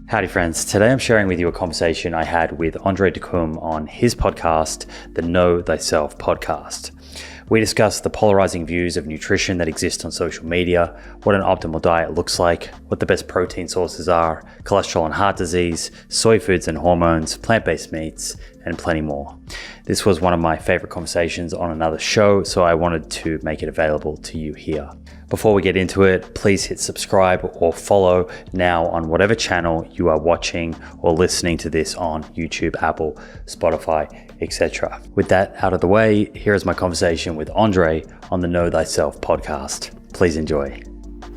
Howdy friends, today I'm sharing with you a conversation I had with André Duqum on his podcast, the Know Thyself podcast. We discussed the polarizing views of nutrition that exist on social media, what an optimal diet looks like, what the best protein sources are, cholesterol and heart disease, soy foods and hormones, plant-based meats, and plenty more. This was one of my favorite conversations on another show, so I wanted to make it available to you here. Before we get into it, please hit subscribe or follow now on whatever channel you are watching or listening to this on: YouTube, Apple, Spotify, etc. With that out of the way, here is my conversation with André on the Know Thyself podcast. Please enjoy.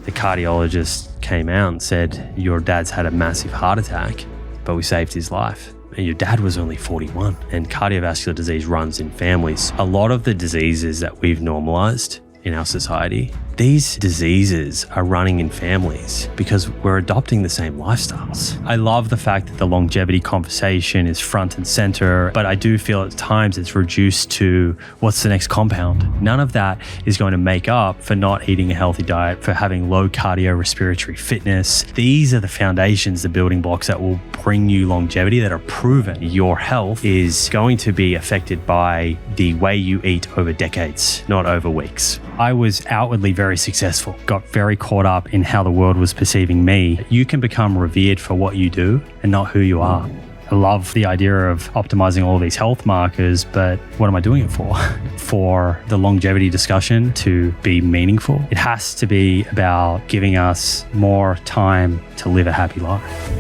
The cardiologist came out and said, your dad's had a massive heart attack, but we saved his life. And your dad was only 41, and cardiovascular disease runs in families. A lot of the diseases that we've normalized in our society, these diseases are running in families because we're adopting the same lifestyles. I love the fact that the longevity conversation is front and center, but I do feel at times it's reduced to what's the next compound. None of that is going to make up for not eating a healthy diet, for having low cardiorespiratory fitness. These are the foundations, the building blocks that will bring you longevity, that are proven. Your health is going to be affected by the way you eat over decades, not over weeks. I was outwardly very successful, got very caught up in how the world was perceiving me. You can become revered for what you do and not who you are. I love the idea of optimizing all of these health markers, but what am I doing it for? For the longevity discussion to be meaningful, it has to be about giving us more time to live a happy life.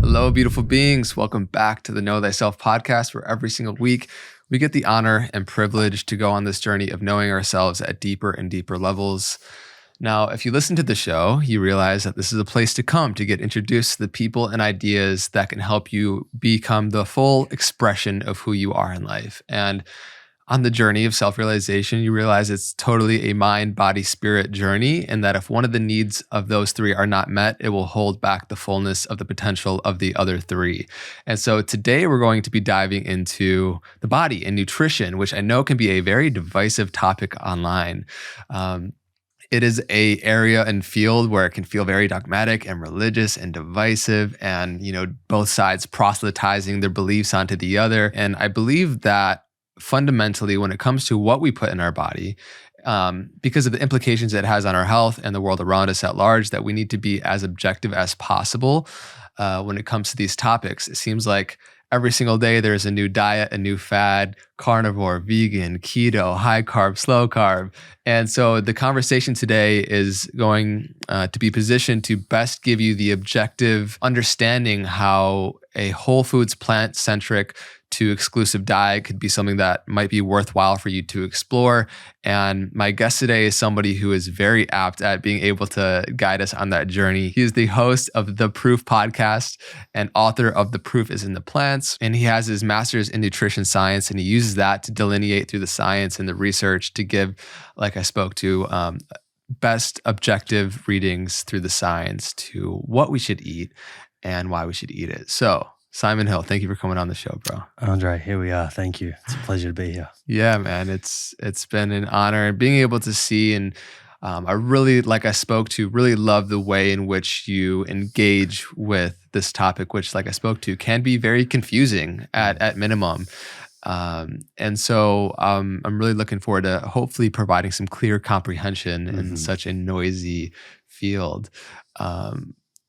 Hello, beautiful beings. Welcome back to the Know Thyself podcast, where every single week we get the honor and privilege to go on this journey of knowing ourselves at deeper and deeper levels. Now, if you listen to the show, you realize that this is a place to come to get introduced to the people and ideas that can help you become the full expression of who you are in life. And on the journey of self-realization, you realize it's totally a mind, body, spirit journey, and that if one of the needs of those three are not met, it will hold back the fullness of the potential of the other three. And so today we're going to be diving into the body and nutrition, which I know can be a very divisive topic online. It is an area and field where it can feel very dogmatic and religious and divisive, and both sides proselytizing their beliefs onto the other. And I believe that fundamentally, when it comes to what we put in our body, because of the implications it has on our health and the world around us at large, that we need to be as objective as possible when it comes to these topics. It seems like every single day there's a new diet, a new fad: carnivore, vegan, keto, high carb, slow carb. And so the conversation today is going to be positioned to best give you the objective understanding how a whole foods, plant-centric to exclusive diet could be something that might be worthwhile for you to explore. And my guest today is somebody who is very apt at being able to guide us on that journey. He is the host of The Proof podcast and author of The Proof is in the Plants. And he has his master's in nutrition science, and he uses that to delineate through the science and the research to give, like I spoke to, best objective readings through the science to what we should eat and why we should eat it. So Simon Hill, thank you for coming on the show, bro. André, here we are. Thank you. It's a pleasure to be here. Yeah, man, it's been an honor, and being able to see, and I really, like I spoke to, really love the way in which you engage with this topic, which, like I spoke to, can be very confusing at minimum. And so I'm really looking forward to hopefully providing some clear comprehension in such a noisy field.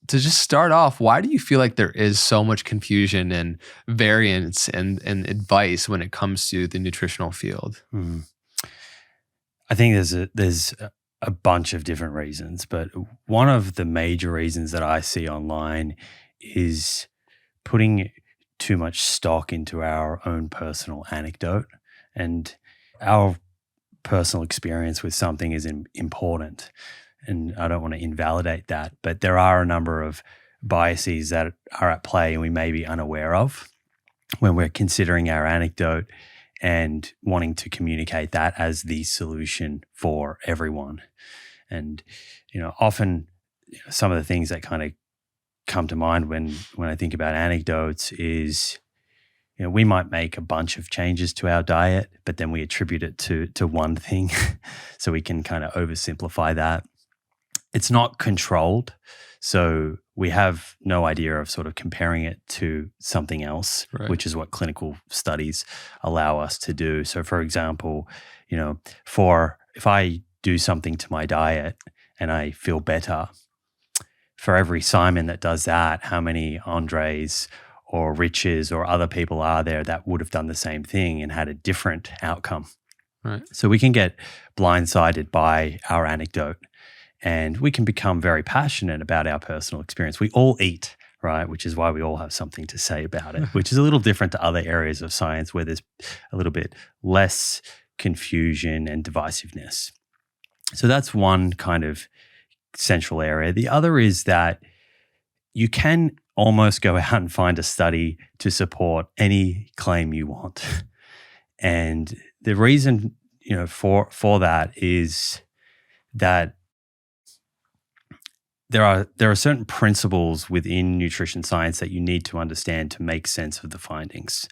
To just start off, why do you feel like there is so much confusion and variance and advice when it comes to the nutritional field? I think there's a bunch of different reasons, but one of the major reasons that I see online is putting too much stock into our own personal anecdote, and our personal experience with something is important. And I don't want to invalidate that, but there are a number of biases that are at play and we may be unaware of when we're considering our anecdote and wanting to communicate that as the solution for everyone. And, often some of the things that kind of come to mind when I think about anecdotes is, we might make a bunch of changes to our diet, but then we attribute it to one thing. So we can kind of oversimplify that. It's not controlled. So we have no idea of sort of comparing it to something else, Right. which is what clinical studies allow us to do. So for example, if I do something to my diet and I feel better, for every Simon that does that, how many Andres or Riches or other people are there that would have done the same thing and had a different outcome? Right. So we can get blindsided by our anecdote, and we can become very passionate about our personal experience. We all eat, right? Which is why we all have something to say about it, which is a little different to other areas of science where there's a little bit less confusion and divisiveness. So that's one kind of central area. The other is that you can almost go out and find a study to support any claim you want. And the reason, for that is that there are certain principles within nutrition science that you need to understand to make sense of the findings.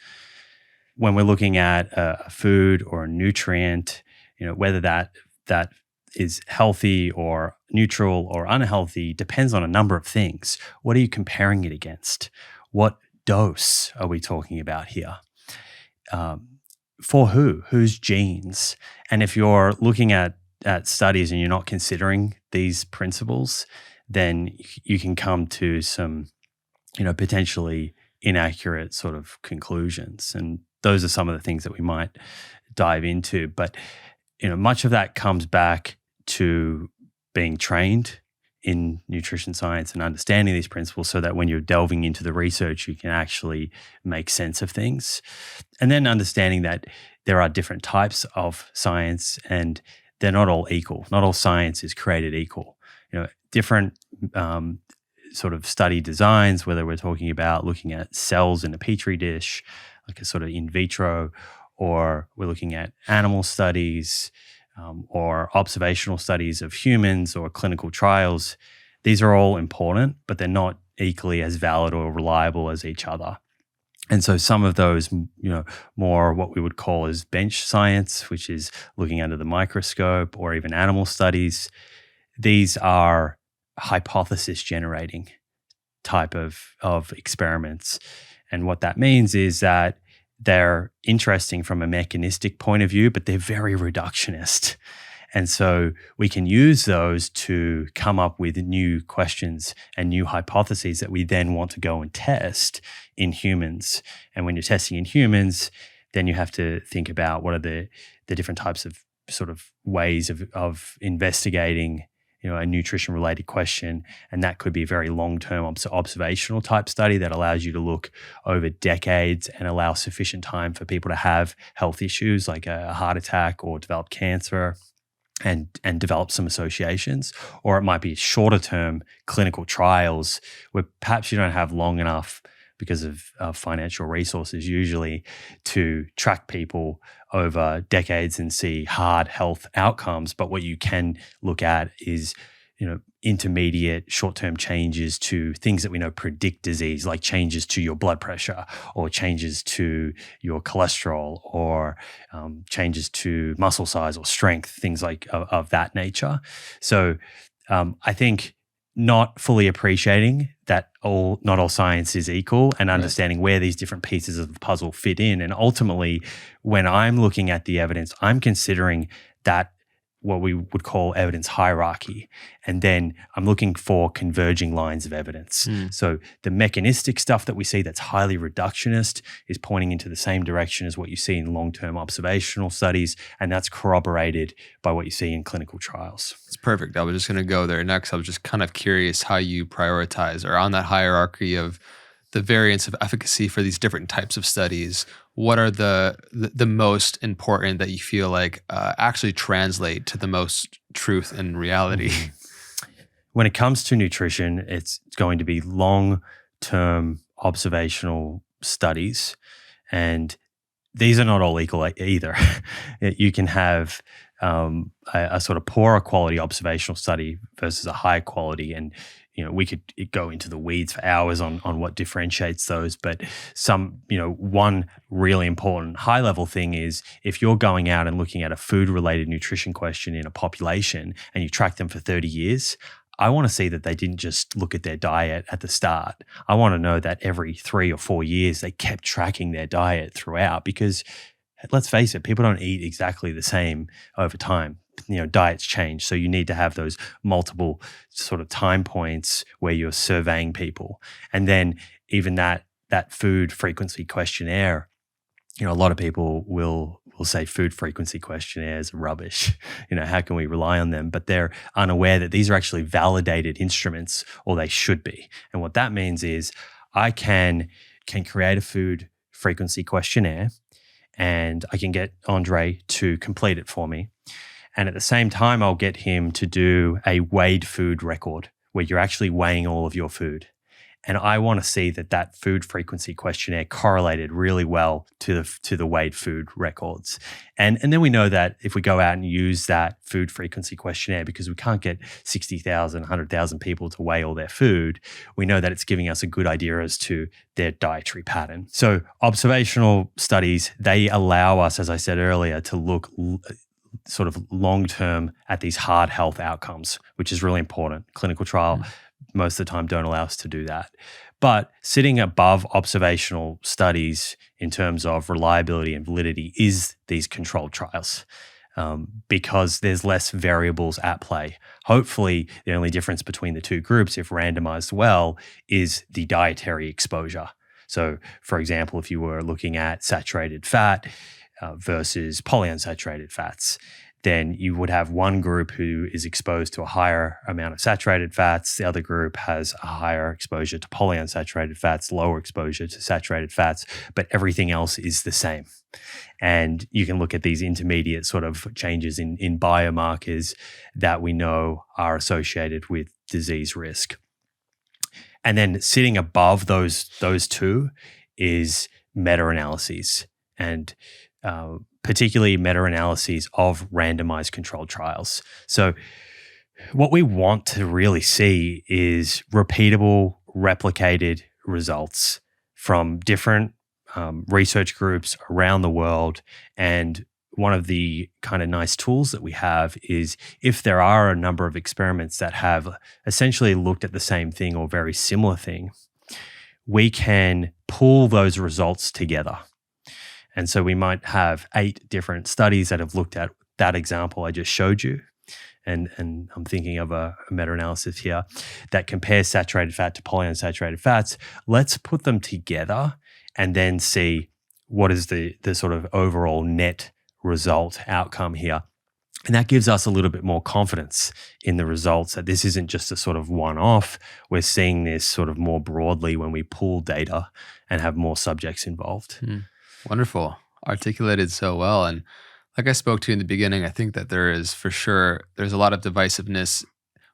When we're looking at a food or a nutrient, whether that is healthy or neutral or unhealthy depends on a number of things. What are you comparing it against? What dose are we talking about here? For who? Whose genes? And if you're looking at studies and you're not considering these principles, then you can come to some, potentially inaccurate sort of conclusions. And those are some of the things that we might dive into. But, much of that comes back to being trained in nutrition science and understanding these principles so that when you're delving into the research, you can actually make sense of things. And then understanding that there are different types of science and they're not all equal. Not all science is created equal. Different sort of study designs, whether we're talking about looking at cells in a petri dish, like a sort of in vitro, or we're looking at animal studies, or observational studies of humans or clinical trials. These are all important, but they're not equally as valid or reliable as each other. And so some of those, more what we would call as bench science, which is looking under the microscope, or even animal studies, these are hypothesis generating type of experiments. And what that means is that they're interesting from a mechanistic point of view, but they're very reductionist. And so we can use those to come up with new questions and new hypotheses that we then want to go and test in humans. And when you're testing in humans, then you have to think about what are the different types of sort of ways of investigating a nutrition-related question, and that could be a very long-term observational type study that allows you to look over decades and allow sufficient time for people to have health issues like a heart attack or develop cancer and develop some associations. Or it might be shorter-term clinical trials where perhaps you don't have long enough because of financial resources usually to track people over decades and see hard health outcomes. But what you can look at is, intermediate short-term changes to things that we know predict disease, like changes to your blood pressure or changes to your cholesterol or changes to muscle size or strength, things like of that nature. So I think not fully appreciating that not all science is equal and understanding where these different pieces of the puzzle fit in. And ultimately, when I'm looking at the evidence, I'm considering that what we would call evidence hierarchy. And then I'm looking for converging lines of evidence. So the mechanistic stuff that we see that's highly reductionist is pointing into the same direction as what you see in long-term observational studies. And that's corroborated by what you see in clinical trials. It's perfect. I was just going to go there next. I was just kind of curious how you prioritize, or on that hierarchy of the variance of efficacy for these different types of studies, what are the most important that you feel like actually translate to the most truth and reality? When it comes to nutrition, it's going to be long-term observational studies, and these are not all equal either. You can have a sort of poorer quality observational study versus a high quality, and we could go into the weeds for hours on what differentiates those. But one really important high level thing is if you're going out and looking at a food related nutrition question in a population and you track them for 30 years, I want to see that they didn't just look at their diet at the start. I want to know that every 3 or 4 years they kept tracking their diet throughout, because let's face it, people don't eat exactly the same over time. Diets change. So you need to have those multiple sort of time points where you're surveying people. And then even that food frequency questionnaire, a lot of people will say food frequency questionnaires are rubbish. How can we rely on them? But they're unaware that these are actually validated instruments, or they should be. And what that means is I can create a food frequency questionnaire, and I can get André to complete it for me. And at the same time, I'll get him to do a weighed food record where you're actually weighing all of your food. And I want to see that food frequency questionnaire correlated really well to the weighed food records. And then we know that if we go out and use that food frequency questionnaire, because we can't get 60,000, 100,000 people to weigh all their food, we know that it's giving us a good idea as to their dietary pattern. So observational studies, they allow us, as I said earlier, to look sort of long-term at these hard health outcomes, which is really important. Clinical trial most of the time don't allow us to do that. But sitting above observational studies in terms of reliability and validity is these controlled trials, because there's less variables at play. Hopefully, the only difference between the two groups, if randomized well, is the dietary exposure. So, for example, if you were looking at saturated fat versus polyunsaturated fats, then you would have one group who is exposed to a higher amount of saturated fats. The other group has a higher exposure to polyunsaturated fats, lower exposure to saturated fats, but everything else is the same. And you can look at these intermediate sort of changes in biomarkers that we know are associated with disease risk. And then sitting above those two is meta-analyses, and particularly meta-analyses of randomized controlled trials. So what we want to really see is repeatable, replicated results from different research groups around the world. And one of the kind of nice tools that we have is if there are a number of experiments that have essentially looked at the same thing or very similar thing, we can pull those results together. And so we might have 8 different studies that have looked at that example I just showed you. And I'm thinking of a meta-analysis here that compares saturated fat to polyunsaturated fats. Let's put them together and then see what is the sort of overall net result outcome here. And that gives us a little bit more confidence in the results, that this isn't just a sort of one-off. We're seeing this sort of more broadly when we pool data and have more subjects involved. Wonderful. Articulated so well. And like I spoke to in the beginning, I think that there's a lot of divisiveness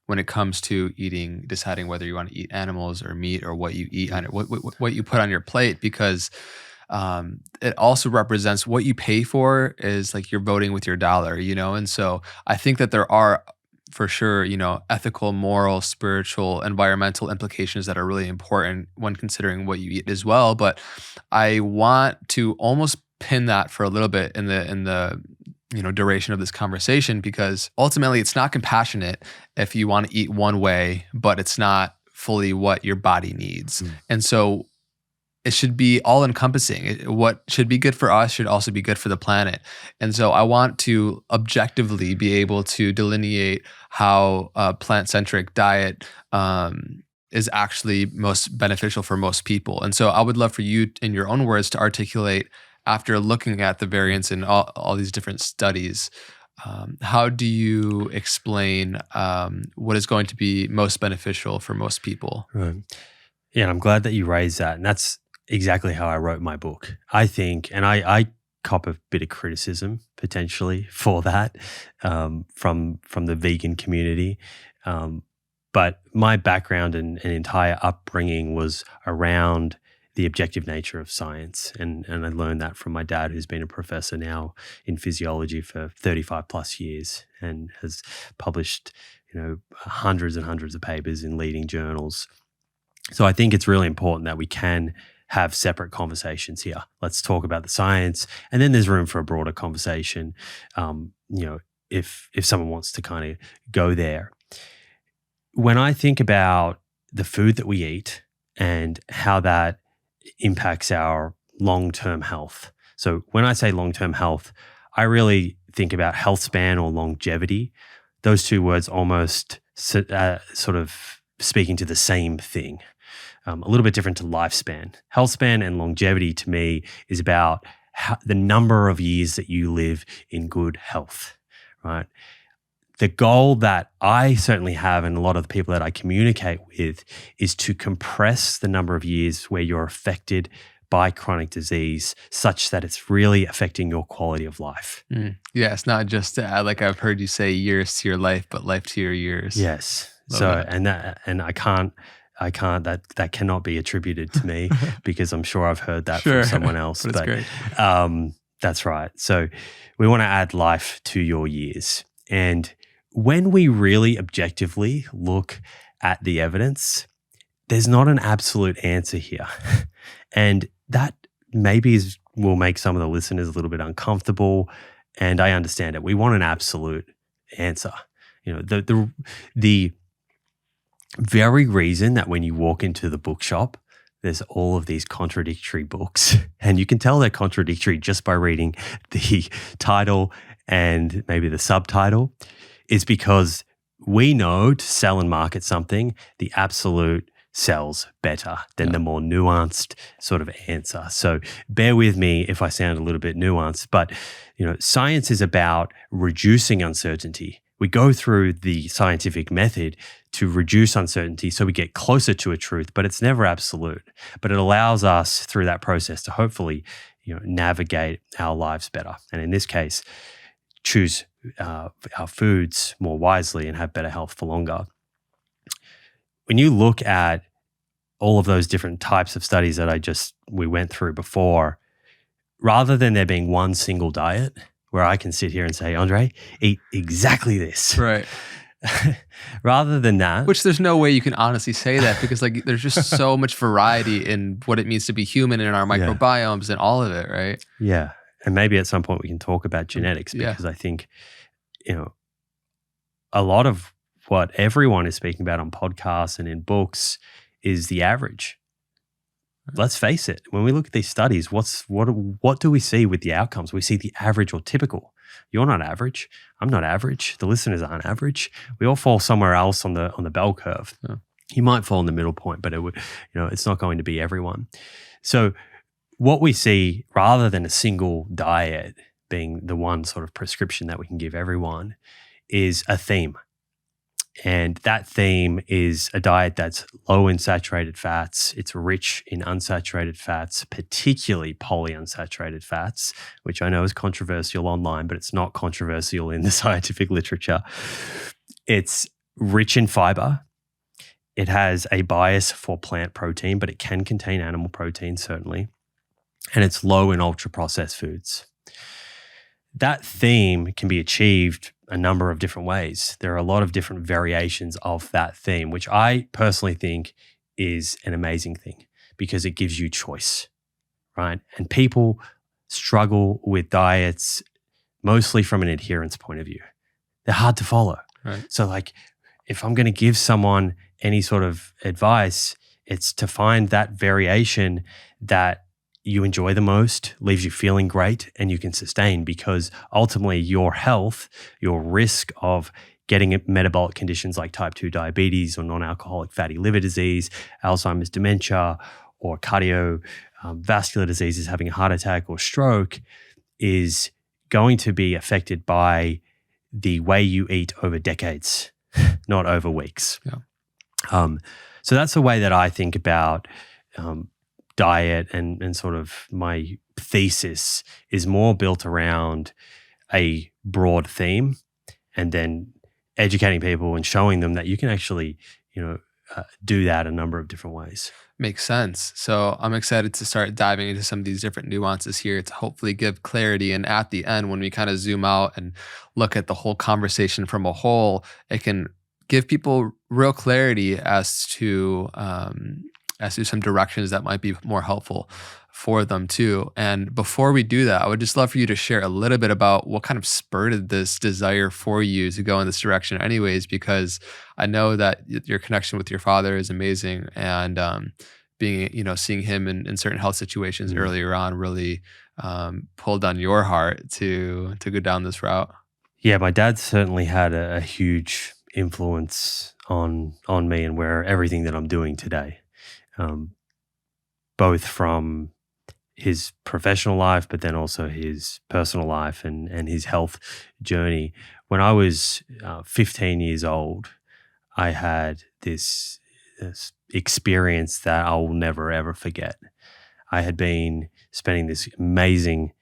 when it comes to eating, deciding whether you want to eat animals or meat, or what you eat on it, what you put on your plate, because it also represents what you pay for is like you're voting with your dollar, And so I think that there are for sure, ethical, moral, spiritual, environmental implications that are really important when considering what you eat as well. But I want to almost pin that for a little bit in the duration of this conversation, because ultimately it's not compassionate if you want to eat one way, but it's not fully what your body needs. And so it should be all encompassing. What should be good for us should also be good for the planet. And so I want to objectively be able to delineate how a plant-centric diet is actually most beneficial for most people. And so I would love for you, in your own words, to articulate, after looking at the variance in all these different studies, how do you explain what is going to be most beneficial for most people? Right. Yeah, and I'm glad that you raised that. And that's exactly how I wrote my book. I think, and I cop a bit of criticism potentially for that from the vegan community. But my background and entire upbringing was around the objective nature of science. And I learned that from my dad, who's been a professor now in physiology for 35 plus years and has published, hundreds and hundreds of papers in leading journals. So I think it's really important that we can have separate conversations here. Let's talk about the science, and then there's room for a broader conversation, if someone wants to kind of go there. When I think about the food that we eat and how that impacts our long-term health. So when I say long-term health, I really think about health span or longevity. Those two words almost sort of speaking to the same thing. A little bit different to lifespan. Health span and longevity to me is about the number of years that you live in good health, right? The goal that I certainly have, and a lot of the people that I communicate with, is to compress the number of years where you're affected by chronic disease such that it's really affecting your quality of life. Yeah, it's not just like I've heard you say years to your life, but life to your years. Yes. Love so that. and I can't that cannot be attributed to me because I'm sure I've heard that from someone else. But it's great. That's right. So we want to add life to your years. And when we really objectively look at the evidence, there's not an absolute answer here. And that maybe will make some of the listeners a little bit uncomfortable. And I understand it. We want an absolute answer. The very reason that when you walk into the bookshop, there's all of these contradictory books, and you can tell they're contradictory just by reading the title and maybe the subtitle, is because we know to sell and market something, the absolute sells better than the more nuanced sort of answer. So bear with me if I sound a little bit nuanced, but science is about reducing uncertainty. We go through the scientific method to reduce uncertainty so we get closer to a truth, but it's never absolute. But it allows us through that process to hopefully, navigate our lives better. And in this case, choose our foods more wisely and have better health for longer. When you look at all of those different types of studies that we went through before, rather than there being one single diet where I can sit here and say, André, eat exactly this. Right. Rather than that. Which there's no way you can honestly say that because there's just so much variety in what it means to be human in our microbiomes and all of it, right? Yeah. And maybe at some point we can talk about genetics because I think, a lot of what everyone is speaking about on podcasts and in books is the average. Let's face it. When we look at these studies, what do we see with the outcomes? We see the average or typical. You're not average. I'm not average. The listeners aren't average. We all fall somewhere else on the bell curve. Yeah. You might fall in the middle point, but it's not going to be everyone. So what we see, rather than a single diet being the one sort of prescription that we can give everyone, is a theme. And that theme is a diet that's low in saturated fats. It's rich in unsaturated fats, particularly polyunsaturated fats, which I know is controversial online, but it's not controversial in the scientific literature. It's rich in fiber. It has a bias for plant protein, but it can contain animal protein, certainly. And it's low in ultra-processed foods. That theme can be achieved a number of different ways. There are a lot of different variations of that theme, which I personally think is an amazing thing because it gives you choice, right? And people struggle with diets mostly from an adherence point of view. They're hard to follow. Right. So if I'm going to give someone any sort of advice, it's to find that variation that you enjoy the most, leaves you feeling great, and you can sustain, because ultimately your health, your risk of getting metabolic conditions like type 2 diabetes or non-alcoholic fatty liver disease, Alzheimer's dementia, or cardiovascular diseases, having a heart attack or stroke, is going to be affected by the way you eat over decades, not over weeks. Yeah. So that's the way that I think about diet, and sort of my thesis is more built around a broad theme and then educating people and showing them that you can actually, do that a number of different ways. Makes sense. So I'm excited to start diving into some of these different nuances here to hopefully give clarity. And at the end, when we kind of zoom out and look at the whole conversation from a whole, it can give people real clarity as to some directions that might be more helpful for them too. And before we do that, I would just love for you to share a little bit about what kind of spurred this desire for you to go in this direction anyways, because I know that your connection with your father is amazing, and seeing him in certain health situations earlier on really pulled on your heart to go down this route. Yeah, my dad certainly had a huge influence on me and where everything that I'm doing today, both from his professional life, but then also his personal life and his health journey. When I was 15 years old, I had this experience that I will never ever forget. I had been spending this amazing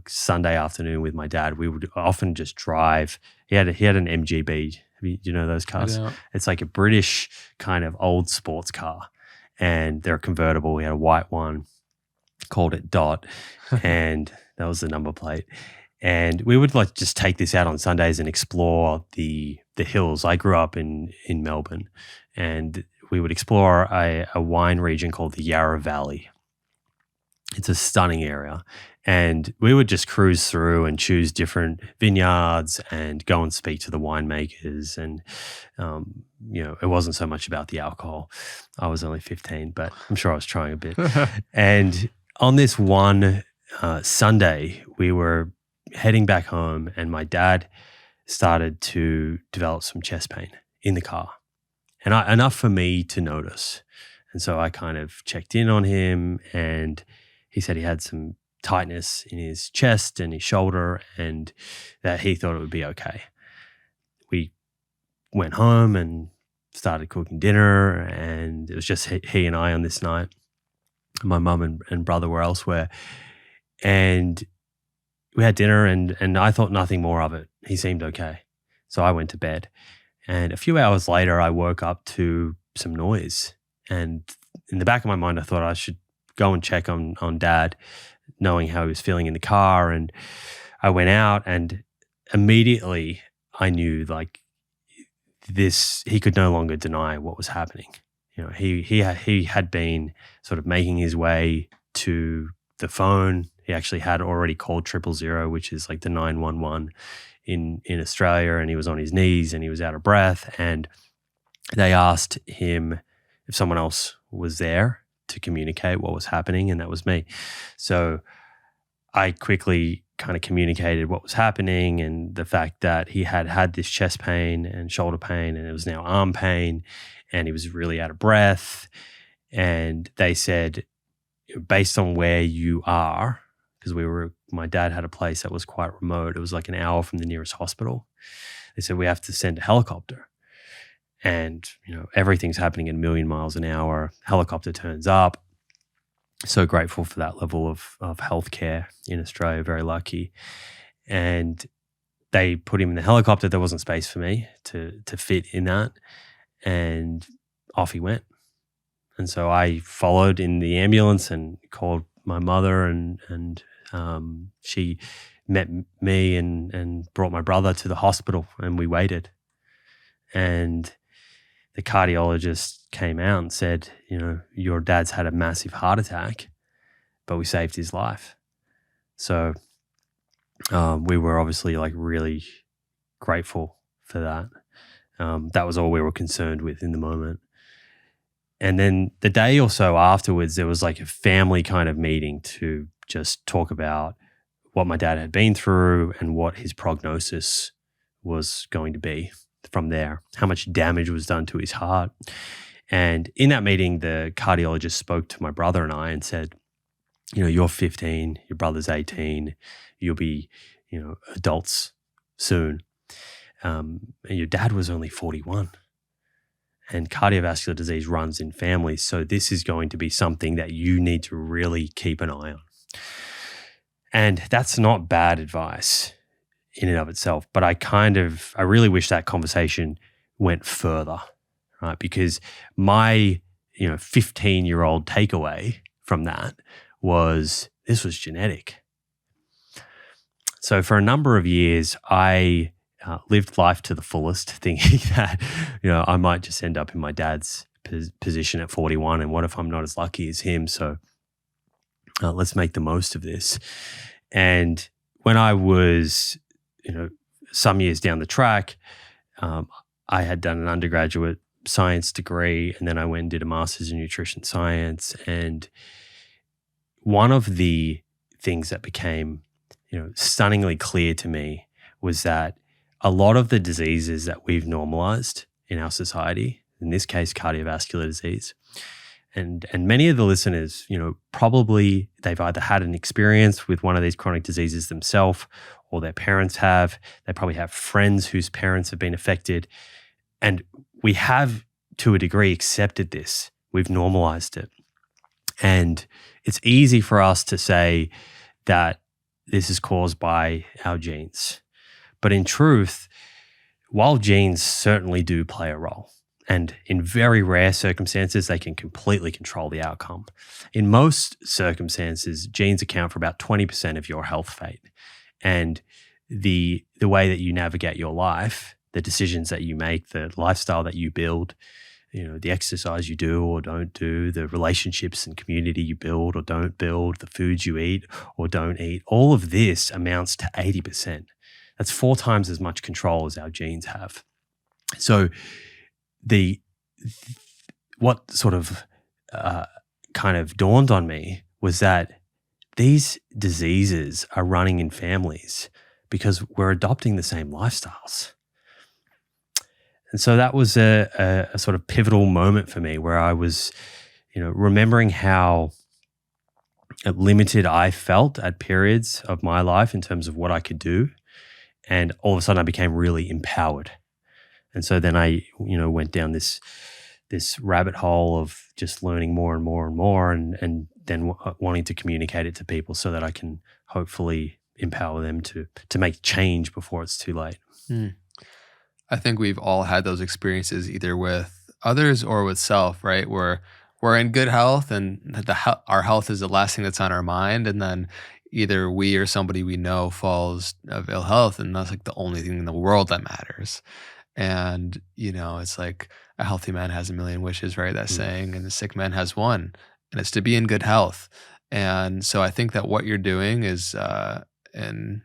Sunday afternoon with my dad. We would often just drive. He had an MGB. Do you know those cars? It's like a British kind of old sports car, and they're convertible. We had a white one, called it Dot, and that was the number plate. And we would just take this out on Sundays and explore the hills. I grew up in Melbourne, and we would explore a wine region called the Yarra Valley. It's a stunning area. And we would just cruise through and choose different vineyards and go and speak to the winemakers. And, it wasn't so much about the alcohol. I was only 15, but I'm sure I was trying a bit. And on this one Sunday, we were heading back home, and my dad started to develop some chest pain in the car, and enough for me to notice. And so I kind of checked in on him, and he said he had some tightness in his chest and his shoulder, and that he thought it would be okay. We went home and started cooking dinner, and it was just he and I on this night. My mum and brother were elsewhere, and we had dinner, and I thought nothing more of it. He seemed okay. So I went to bed, and a few hours later, I woke up to some noise, and in the back of my mind, I thought I should go and check on Dad, knowing how he was feeling in the car. And I went out, and immediately I knew he could no longer deny what was happening. He had been sort of making his way to the phone. He actually had already called 000, which is like the 911 in Australia, and he was on his knees and he was out of breath. And they asked him if someone else was there to communicate what was happening, and that was me. So I quickly kind of communicated what was happening and the fact that he had this chest pain and shoulder pain, and it was now arm pain, and he was really out of breath. And they said, based on where you are, because my dad had a place that was quite remote. It was like an hour from the nearest hospital. They said, we have to send a helicopter. And, everything's happening at 1,000,000 miles an hour. Helicopter turns up. So grateful for that level of healthcare in Australia, very lucky. And they put him in the helicopter. There wasn't space for me to fit in that. And off he went. And so I followed in the ambulance and called my mother, and she met me and brought my brother to the hospital, and we waited. And the cardiologist came out and said, your dad's had a massive heart attack, but we saved his life. So we were obviously really grateful for that. That was all we were concerned with in the moment. And then the day or so afterwards, there was a family kind of meeting to just talk about what my dad had been through and what his prognosis was going to be from there, how much damage was done to his heart. And in that meeting, the cardiologist spoke to my brother and I and said, you're 15, your brother's 18, you'll be, adults soon. And your dad was only 41. And cardiovascular disease runs in families. So this is going to be something that you need to really keep an eye on. And that's not bad advice in and of itself, but I really wish that conversation went further, right? Because my 15-year-old takeaway from that was this was genetic. So for a number of years, I lived life to the fullest, thinking that, I might just end up in my dad's position at 41, and what if I'm not as lucky as him? So let's make the most of this. And when I was, some years down the track, I had done an undergraduate science degree, and then I went and did a master's in nutrition science. And one of the things that became, stunningly clear to me was that a lot of the diseases that we've normalized in our society, in this case, cardiovascular disease, and many of the listeners, probably they've either had an experience with one of these chronic diseases themselves, or their parents have. They probably have friends whose parents have been affected. And we have, to a degree, accepted this. We've normalized it. And it's easy for us to say that this is caused by our genes. But in truth, while genes certainly do play a role, and in very rare circumstances, they can completely control the outcome. In most circumstances, genes account for about 20% of your health fate. And the way that you navigate your life, the decisions that you make, the lifestyle that you build, the exercise you do or don't do, the relationships and community you build or don't build, the foods you eat or don't eat, all of this amounts to 80%. That's 4 times as much control as our genes have. So what sort of kind of dawned on me was that these diseases are running in families because we're adopting the same lifestyles. And so that was a sort of pivotal moment for me, where I was, remembering how limited I felt at periods of my life in terms of what I could do. And all of a sudden I became really empowered. And so then I, went down this rabbit hole of just learning more and more and more, and then wanting to communicate it to people so that I can hopefully empower them to make change before it's too late. I think we've all had those experiences either with others or with self, right? Where we're in good health and our health is the last thing that's on our mind. And then either we or somebody we know falls of ill health, and that's like the only thing in the world that matters. And, it's like a healthy man has a million wishes, right? That saying, and a sick man has one, and it's to be in good health. And so I think that what you're doing is, and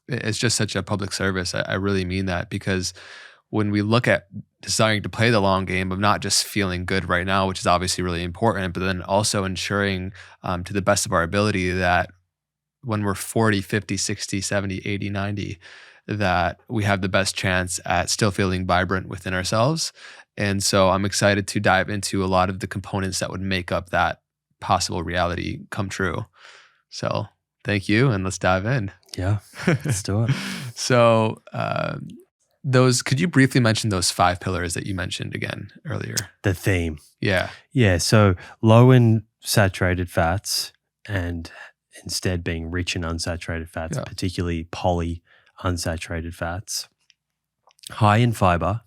it's just such a public service. I really mean that, because when we look at desiring to play the long game of not just feeling good right now, which is obviously really important, but then also ensuring to the best of our ability that when we're 40, 50, 60, 70, 80, 90, that we have the best chance at still feeling vibrant within ourselves. And so I'm excited to dive into a lot of the components that would make up that possible reality come true. So thank you, and let's dive in. Yeah, let's do it. So could you briefly mention those 5 pillars that you mentioned again earlier? The theme. Yeah. Yeah, so low in saturated fats, and instead being rich in unsaturated fats, particularly polyunsaturated fats. High in fiber,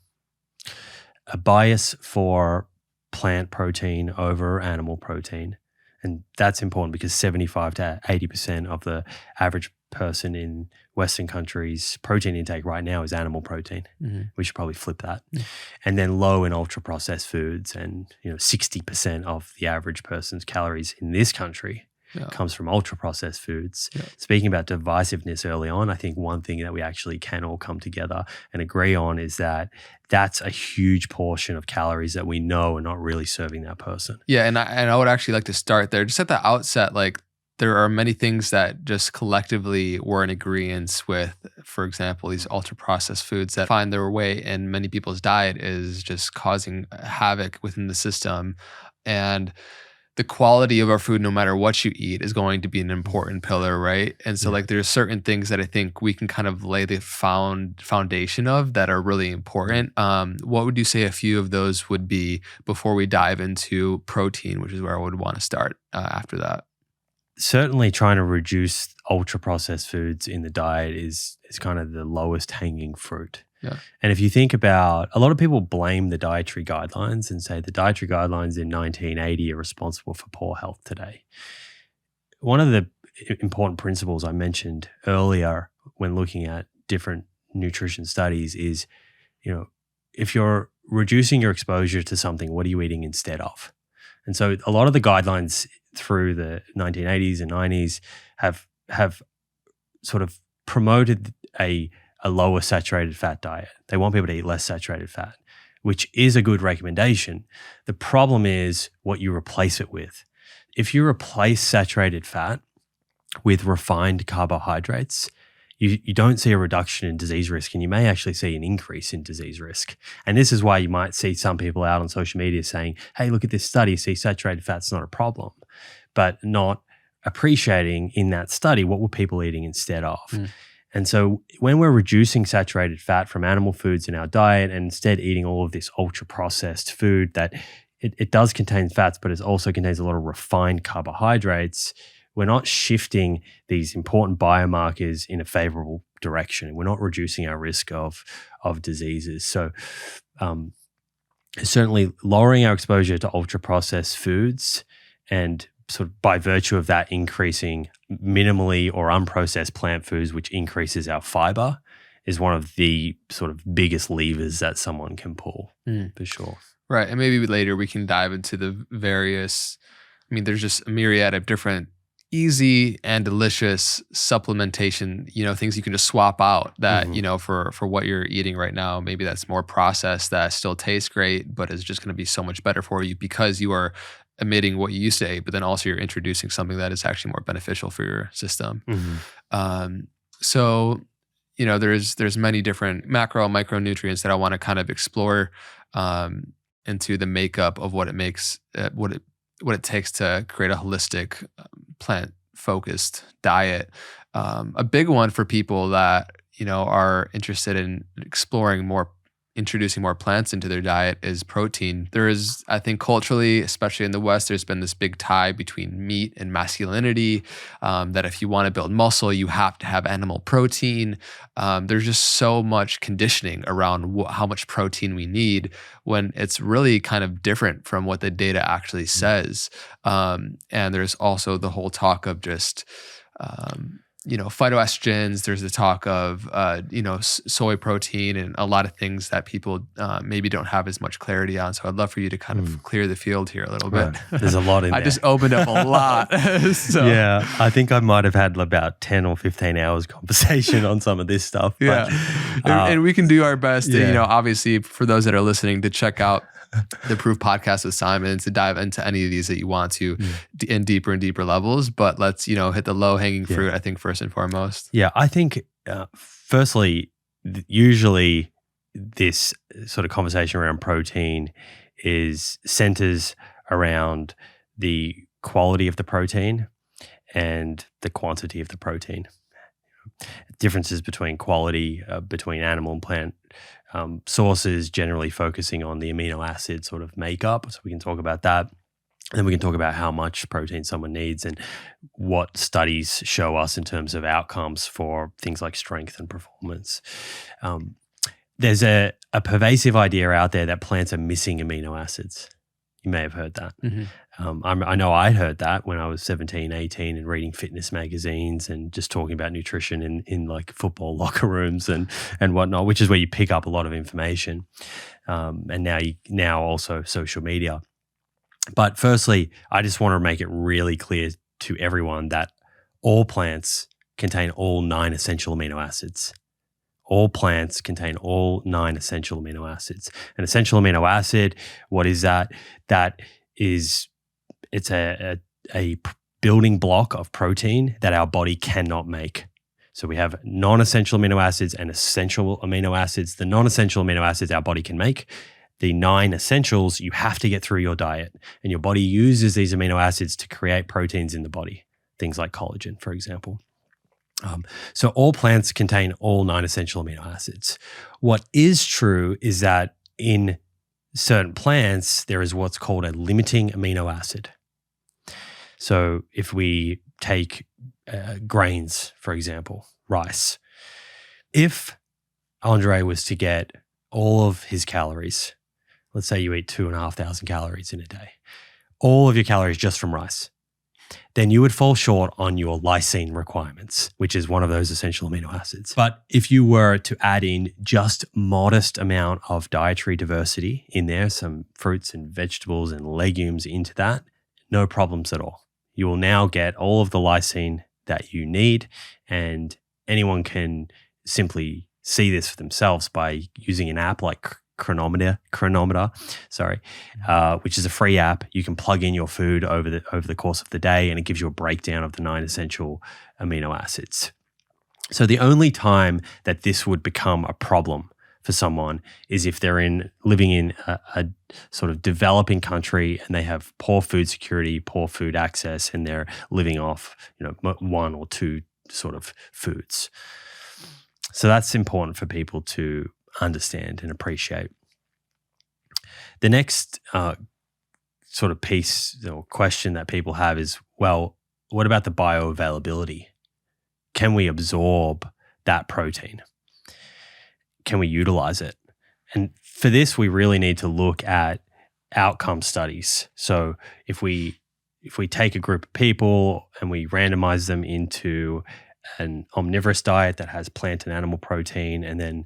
a bias for plant protein over animal protein. And that's important because 75 to 80% of the average person in Western countries' protein intake right now is animal protein. We should probably flip that. And then low in ultra-processed foods, and 60% of the average person's calories in this country comes from ultra-processed foods. Speaking about divisiveness early on, I think one thing that we actually can all come together and agree on is that that's a huge portion of calories that we know are not really serving that person. Yeah, and I would actually like to start there. Just at the outset, like, there are many things that just collectively we're in agreement with. For example, these ultra-processed foods that find their way in many people's diet is just causing havoc within the system. And the quality of our food, no matter what you eat, is going to be an important pillar, right? And so like there's certain things that I think we can kind of lay the foundation of that are really important. What would you say a few of those would be before we dive into protein, which is where I would want to start after that? Certainly trying to reduce ultra-processed foods in the diet is kind of the lowest hanging fruit. Yeah. And if you think about, a lot of people blame the dietary guidelines and say the dietary guidelines in 1980 are responsible for poor health today. One of the important principles I mentioned earlier when looking at different nutrition studies is, if you're reducing your exposure to something, what are you eating instead of? And so a lot of the guidelines through the 1980s and 90s have sort of promoted a lower saturated fat diet. They want people to eat less saturated fat, which is a good recommendation. The problem is what you replace it with. If you replace saturated fat with refined carbohydrates, you don't see a reduction in disease risk, and you may actually see an increase in disease risk. And this is why you might see some people out on social media saying, hey, look at this study, see saturated fat's not a problem, but not appreciating in that study what were people eating instead of. And so when we're reducing saturated fat from animal foods in our diet and instead eating all of this ultra-processed food that it does contain fats, but it also contains a lot of refined carbohydrates, we're not shifting these important biomarkers in a favorable direction. We're not reducing our risk of diseases. So certainly lowering our exposure to ultra-processed foods and sort of by virtue of that increasing minimally or unprocessed plant foods, which increases our fiber, is one of the sort of biggest levers that someone can pull for sure. Right. And maybe later we can dive into the various, there's just a myriad of different easy and delicious supplementation, things you can just swap out that, for what you're eating right now. Maybe that's more processed that still tastes great, but is just going to be so much better for you because you are emitting what you used to eat, but then also you're introducing something that is actually more beneficial for your system. So, there's many different macro and micronutrients that I want to kind of explore into the makeup of what it makes, what it takes to create a holistic plant-focused diet. A big one for people that, are interested in introducing more plants into their diet is protein. There is, I think culturally, especially in the West, there's been this big tie between meat and masculinity, that if you want to build muscle, you have to have animal protein. There's just so much conditioning around how much protein we need when it's really kind of different from what the data actually says. And there's also the whole talk of just, phytoestrogens. There's the talk of, soy protein and a lot of things that people maybe don't have as much clarity on. So I'd love for you to kind of clear the field here a little bit. There's a lot in there. I just opened up a lot. So. Yeah, I think I might have had about 10 or 15 hours conversation on some of this stuff. Yeah, and we can do our best to, obviously for those that are listening, to check out the Proof podcast with Simon to dive into any of these that you want to in deeper and deeper levels. But let's, hit the low hanging fruit, I think, first and foremost. Yeah, I think firstly, usually this sort of conversation around protein centers around the quality of the protein and the quantity of the protein. Differences between quality between animal and plant sources, generally focusing on the amino acid sort of makeup. So we can talk about that. And then we can talk about how much protein someone needs and what studies show us in terms of outcomes for things like strength and performance. There's a pervasive idea out there that plants are missing amino acids. You may have heard that. I know I heard that when I was 17, 18 and reading fitness magazines and just talking about nutrition in like football locker rooms and whatnot, which is where you pick up a lot of information. And now also social media. But firstly, I just want to make it really clear to everyone that all plants contain all 9 essential amino acids. All plants contain all 9 essential amino acids. An essential amino acid, what is that? It's a building block of protein that our body cannot make. So we have non-essential amino acids and essential amino acids. The non-essential amino acids our body can make. The 9 essentials you have to get through your diet. And your body uses these amino acids to create proteins in the body, things like collagen, for example. So all plants contain all 9 essential amino acids. What is true is that in certain plants, there is what's called a limiting amino acid. So if we take grains, for example, rice, if André was to get all of his calories, let's say you eat 2,500 calories in a day, all of your calories just from rice, then you would fall short on your lysine requirements, which is one of those essential amino acids. But if you were to add in just modest amount of dietary diversity in there, some fruits and vegetables and legumes into that, no problems at all. You will now get all of the lysine that you need, and anyone can simply see this for themselves by using an app like Chronometer, which is a free app. You can plug in your food over the course of the day, and it gives you a breakdown of the 9 essential amino acids. So the only time that this would become a problem for someone is if they're living in a sort of developing country and they have poor food security, poor food access, and they're living off, one or two sort of foods. So that's important for people to understand and appreciate. The next sort of piece or question that people have is, well, what about the bioavailability? Can we absorb that protein? Can we utilize it? And for this, we really need to look at outcome studies. So if we take a group of people and we randomize them into an omnivorous diet that has plant and animal protein, and then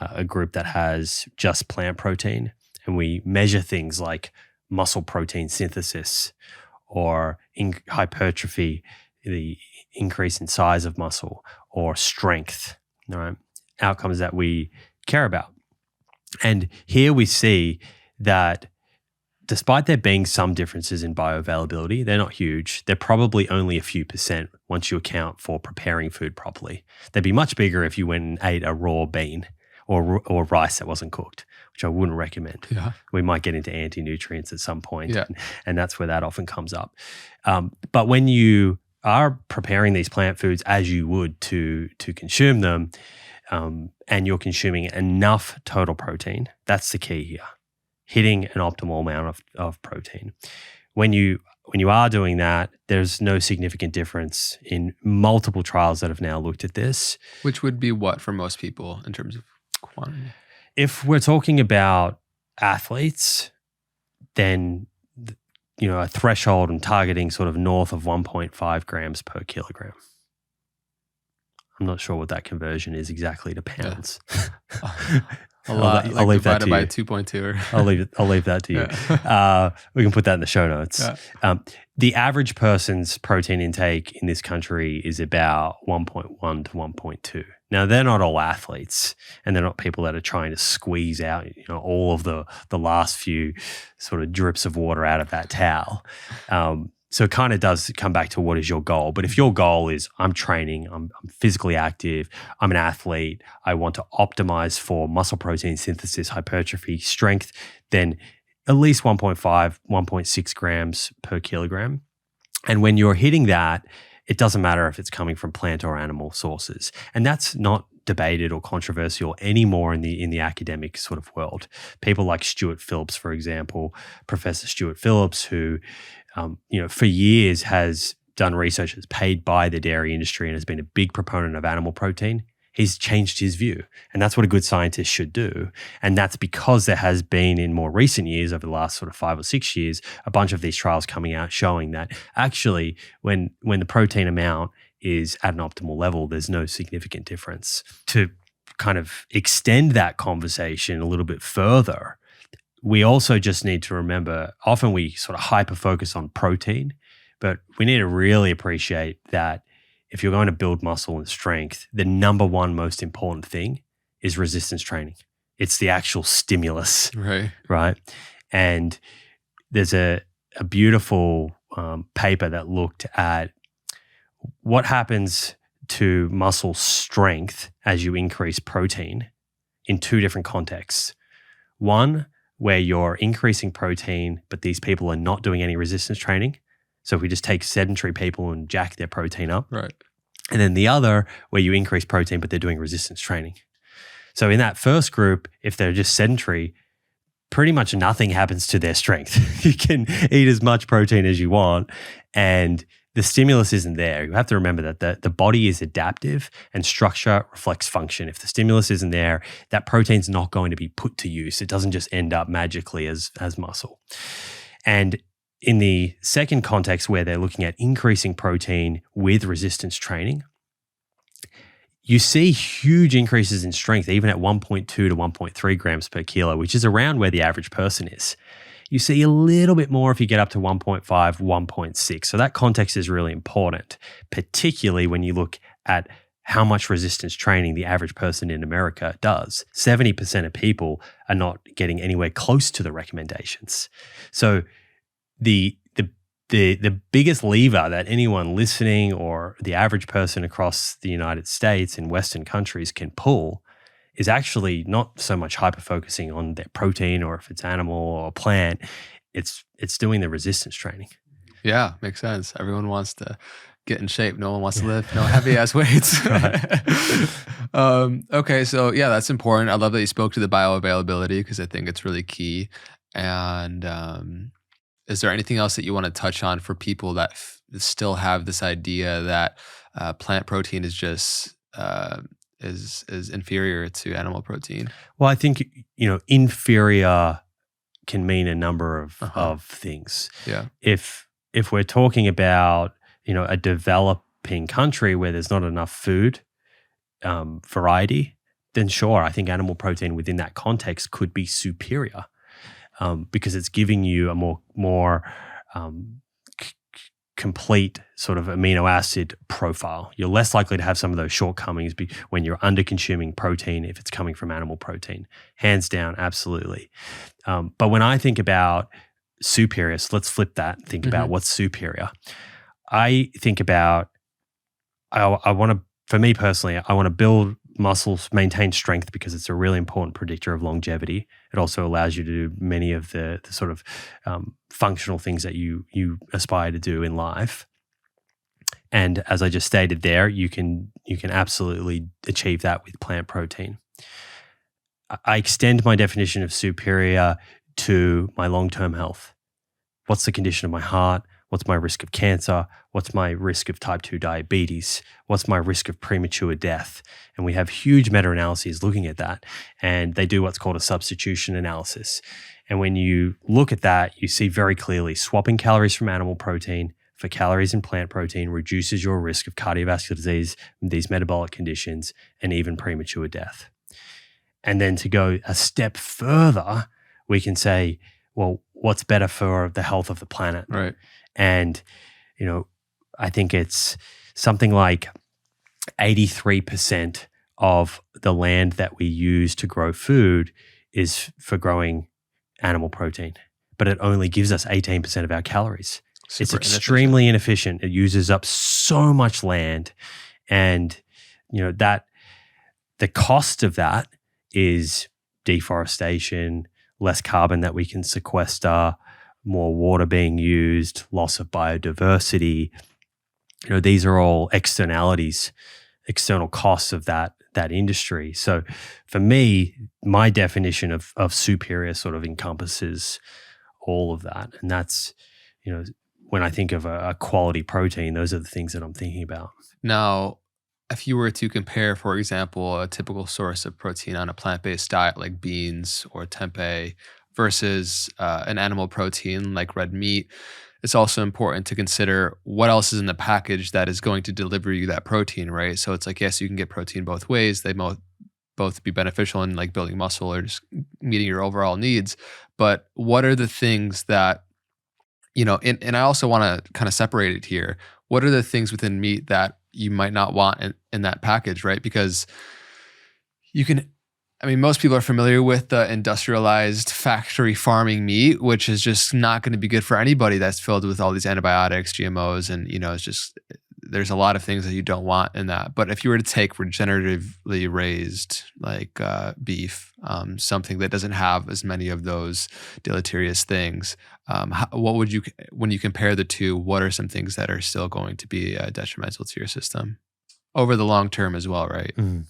a group that has just plant protein, and we measure things like muscle protein synthesis or hypertrophy, the increase in size of muscle, or strength, right? Outcomes that we care about. And here we see that despite there being some differences in bioavailability, they're not huge. They're probably only a few percent once you account for preparing food properly. They'd be much bigger if you went and ate a raw bean or rice that wasn't cooked, which I wouldn't recommend. Yeah. We might get into anti-nutrients at some point, yeah. and that's where that often comes up. But when you are preparing these plant foods as you would to consume them, and you're consuming enough total protein, that's the key here. Hitting an optimal amount of protein. When you are doing that, there's no significant difference in multiple trials that have now looked at this. Which would be what for most people in terms of quantity? If we're talking about athletes, then a threshold and targeting sort of north of 1.5 grams per kilogram. I'm not sure what that conversion is exactly to pounds. Yeah. A lot. I'll leave that to by you. 2.2. I'll leave that to you. Yeah. We can put that in the show notes. Yeah. The average person's protein intake in this country is about 1.1 to 1.2. Now, they're not all athletes, and they're not people that are trying to squeeze out all of the last few sort of drips of water out of that towel. So it kind of does come back to what is your goal. But if your goal is I'm training, I'm physically active, I'm an athlete, I want to optimize for muscle protein synthesis, hypertrophy, strength, then at least 1.5, 1.6 grams per kilogram. And when you're hitting that, it doesn't matter if it's coming from plant or animal sources. And that's not debated or controversial anymore in the academic sort of world. People like Stuart Phillips, for example, Professor Stuart Phillips, who for years has done research that's paid by the dairy industry and has been a big proponent of animal protein. He's changed his view, and that's what a good scientist should do. And that's because there has been in more recent years, over the last sort of 5 or 6 years, a bunch of these trials coming out showing that actually when the protein amount is at an optimal level, there's no significant difference. To kind of extend that conversation a little bit further, we also just need to remember, often we sort of hyper-focus on protein, but we need to really appreciate that if you're going to build muscle and strength, the number one most important thing is resistance training. It's the actual stimulus, right? And there's a beautiful paper that looked at what happens to muscle strength as you increase protein in 2 different contexts. One, where you're increasing protein, but these people are not doing any resistance training. So if we just take sedentary people and jack their protein up. Right. And then the other, where you increase protein, but they're doing resistance training. So in that first group, if they're just sedentary, pretty much nothing happens to their strength. You can eat as much protein as you want, and the stimulus isn't there. You have to remember that the body is adaptive and structure reflects function. If the stimulus isn't there, that protein's not going to be put to use. It doesn't just end up magically as muscle. And in the second context where they're looking at increasing protein with resistance training, you see huge increases in strength, even at 1.2 to 1.3 grams per kilo, which is around where the average person is. You see a little bit more if you get up to 1.5, 1.6. So that context is really important, particularly when you look at how much resistance training the average person in America does. 70% of people are not getting anywhere close to the recommendations. So the biggest lever that anyone listening or the average person across the United States and Western countries can pull is actually not so much hyper-focusing on their protein or if it's animal or plant. It's doing the resistance training. Yeah, makes sense. Everyone wants to get in shape. No one wants to lift no heavy-ass weights. Okay, so yeah, that's important. I love that you spoke to the bioavailability because I think it's really key. And is there anything else that you want to touch on for people that still have this idea that plant protein is just is inferior to animal protein? Well, I think inferior can mean a number of things. Yeah. If we're talking about a developing country where there's not enough food variety, then sure, I think animal protein within that context could be superior. Because it's giving you a more complete sort of amino acid profile. You're less likely to have some of those shortcomings when you're under-consuming protein if it's coming from animal protein. Hands down, absolutely. But when I think about superior, so let's flip that and think about what's superior. I think about, for me personally, I want to build muscles, maintain strength because it's a really important predictor of longevity. It also allows you to do many of the sort of functional things that you aspire to do in life. And as I just stated there, you can absolutely achieve that with plant protein. I extend my definition of superior to my long-term health. What's the condition of my heart? What's my risk of cancer? What's my risk of type 2 diabetes? What's my risk of premature death? And we have huge meta-analyses looking at that. And they do what's called a substitution analysis. And when you look at that, you see very clearly swapping calories from animal protein for calories in plant protein reduces your risk of cardiovascular disease, these metabolic conditions, and even premature death. And then to go a step further, we can say, well, what's better for the health of the planet? Right. And, I think it's something like 83% of the land that we use to grow food is for growing animal protein, but it only gives us 18% of our calories. It's extremely inefficient. It uses up so much land. And, that the cost of that is deforestation, less carbon that we can sequester, more water being used, loss of biodiversity. These are all externalities, external costs of that industry. So for me, my definition of superior sort of encompasses all of that. And that's, when I think of a quality protein, those are the things that I'm thinking about. Now, if you were to compare, for example, a typical source of protein on a plant-based diet like beans or tempeh versus an animal protein like red meat, it's also important to consider what else is in the package that is going to deliver you that protein, right? So it's like, yes, you can get protein both ways. They both be beneficial in like building muscle or just meeting your overall needs. But what are the things that, and I also want to kind of separate it here. What are the things within meat that you might not want in that package, right? Because most people are familiar with the industrialized factory farming meat, which is just not going to be good for anybody that's filled with all these antibiotics, GMOs, and, it's just, there's a lot of things that you don't want in that. But if you were to take regeneratively raised, like beef, something that doesn't have as many of those deleterious things, what would you, when you compare the two, what are some things that are still going to be detrimental to your system over the long term as well, right? Mm.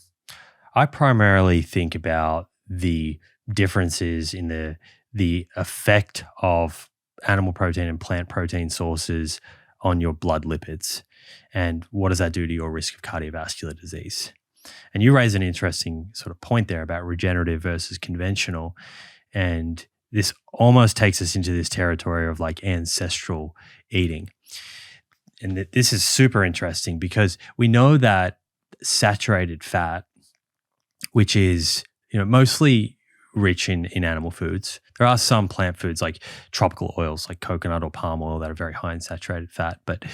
I primarily think about the differences in the effect of animal protein and plant protein sources on your blood lipids. And what does that do to your risk of cardiovascular disease? And you raise an interesting sort of point there about regenerative versus conventional. And this almost takes us into this territory of like ancestral eating. And this is super interesting because we know that saturated fat, which is, mostly rich in animal foods. There are some plant foods like tropical oils like coconut or palm oil that are very high in saturated fat. But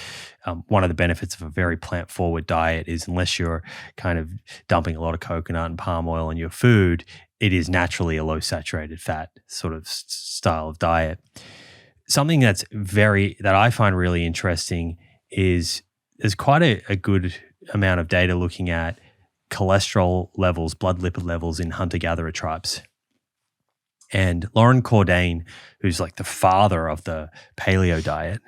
one of the benefits of a very plant-forward diet is unless you're kind of dumping a lot of coconut and palm oil in your food, it is naturally a low saturated fat sort of style of diet. Something that I find really interesting is there's quite a good amount of data looking at cholesterol levels, blood lipid levels in hunter-gatherer tribes. And Loren Cordain, who's like the father of the paleo diet,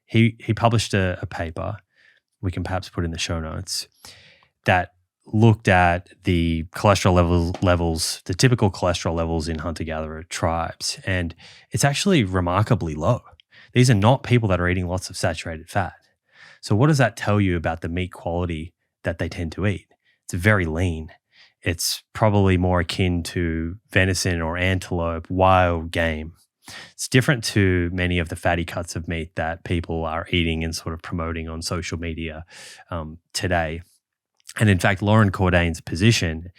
he published a paper, we can perhaps put in the show notes, that looked at the cholesterol levels, the typical cholesterol levels in hunter-gatherer tribes. And it's actually remarkably low. These are not people that are eating lots of saturated fat. So what does that tell you about the meat quality that they tend to eat? It's very lean. It's probably more akin to venison or antelope, wild game. It's different to many of the fatty cuts of meat that people are eating and sort of promoting on social media today. And in fact, Loren Cordain's position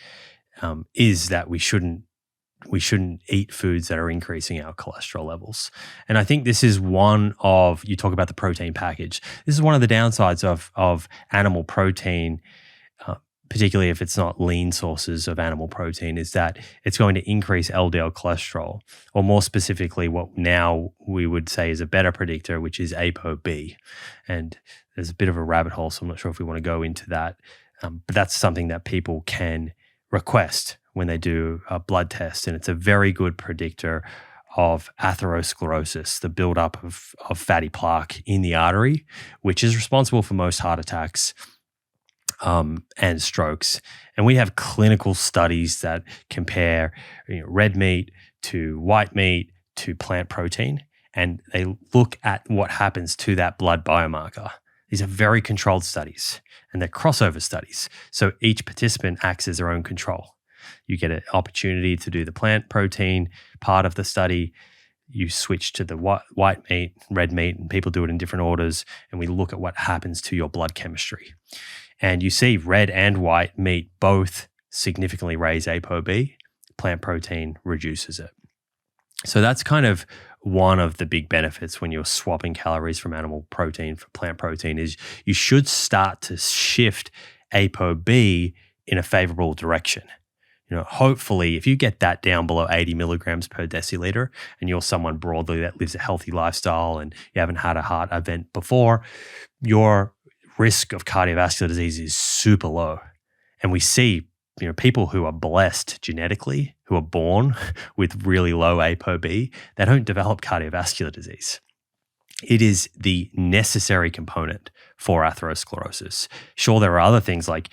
is that we shouldn't eat foods that are increasing our cholesterol levels. And I think this is you talk about the protein package. This is one of the downsides of animal protein, particularly if it's not lean sources of animal protein, is that it's going to increase LDL cholesterol, or more specifically, what now we would say is a better predictor, which is ApoB. And there's a bit of a rabbit hole, so I'm not sure if we want to go into that. But that's something that people can request when they do a blood test. And it's a very good predictor of atherosclerosis, the buildup of fatty plaque in the artery, which is responsible for most heart attacks and strokes. And we have clinical studies that compare red meat to white meat to plant protein, and they look at what happens to that blood biomarker. These are very controlled studies, and they're crossover studies. So each participant acts as their own control. You get an opportunity to do the plant protein part of the study. You switch to the white meat, red meat, and people do it in different orders, and we look at what happens to your blood chemistry. And you see red and white meat both significantly raise ApoB. Plant protein reduces it. So that's kind of one of the big benefits when you're swapping calories from animal protein for plant protein is you should start to shift ApoB in a favorable direction. Hopefully, if you get that down below 80 milligrams per deciliter and you're someone broadly that lives a healthy lifestyle and you haven't had a heart event before, your risk of cardiovascular disease is super low. And we see people who are blessed genetically, who are born with really low ApoB, they don't develop cardiovascular disease. It is the necessary component for atherosclerosis. Sure, there are other things like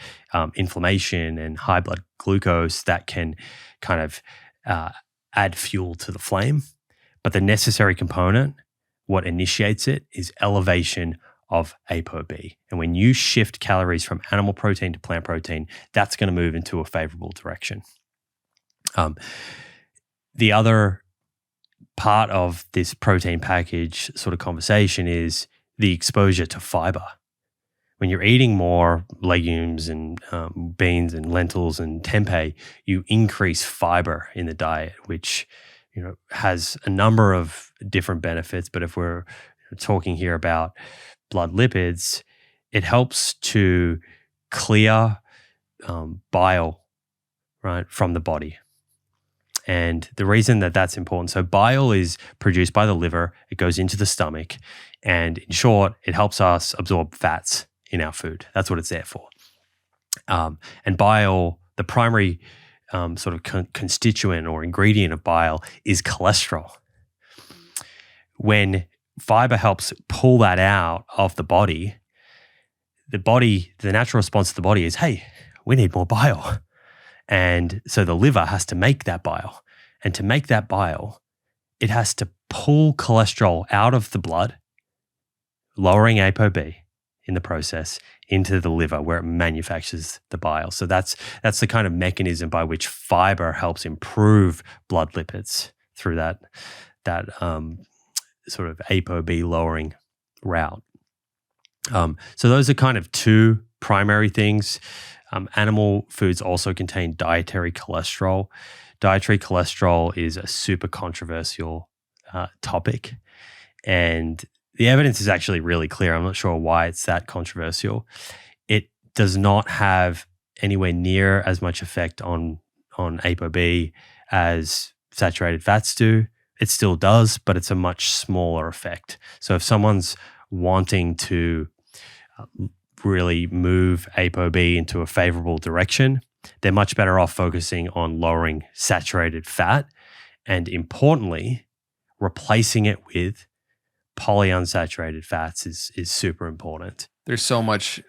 inflammation and high blood glucose that can kind of add fuel to the flame, but the necessary component, what initiates it, is elevation of ApoB. And when you shift calories from animal protein to plant protein, that's going to move into a favorable direction. The other part of this protein package sort of conversation is the exposure to fiber. When you're eating more legumes and beans and lentils and tempeh, you increase fiber in the diet, which has a number of different benefits. But if we're talking here about blood lipids, it helps to clear bile, right, from the body. And the reason that that's important, so bile is produced by the liver, it goes into the stomach, and in short, it helps us absorb fats in our food. That's what it's there for. And bile, the primary sort of constituent or ingredient of bile is cholesterol. When fiber helps pull that out of the body, the natural response to the body is, hey, we need more bile. And so the liver has to make that bile. And to make that bile, it has to pull cholesterol out of the blood, lowering ApoB in the process into the liver where it manufactures the bile. So that's the kind of mechanism by which fiber helps improve blood lipids through that sort of ApoB lowering route. So those are kind of two primary things. Animal foods also contain dietary cholesterol. Dietary cholesterol is a super controversial topic, and the evidence is actually really clear. I'm not sure why it's that controversial. It does not have anywhere near as much effect on ApoB as saturated fats do. It still does, but it's a much smaller effect. So if someone's wanting to really move ApoB into a favorable direction, they're much better off focusing on lowering saturated fat and, importantly, replacing it with polyunsaturated fats is super important. There's so much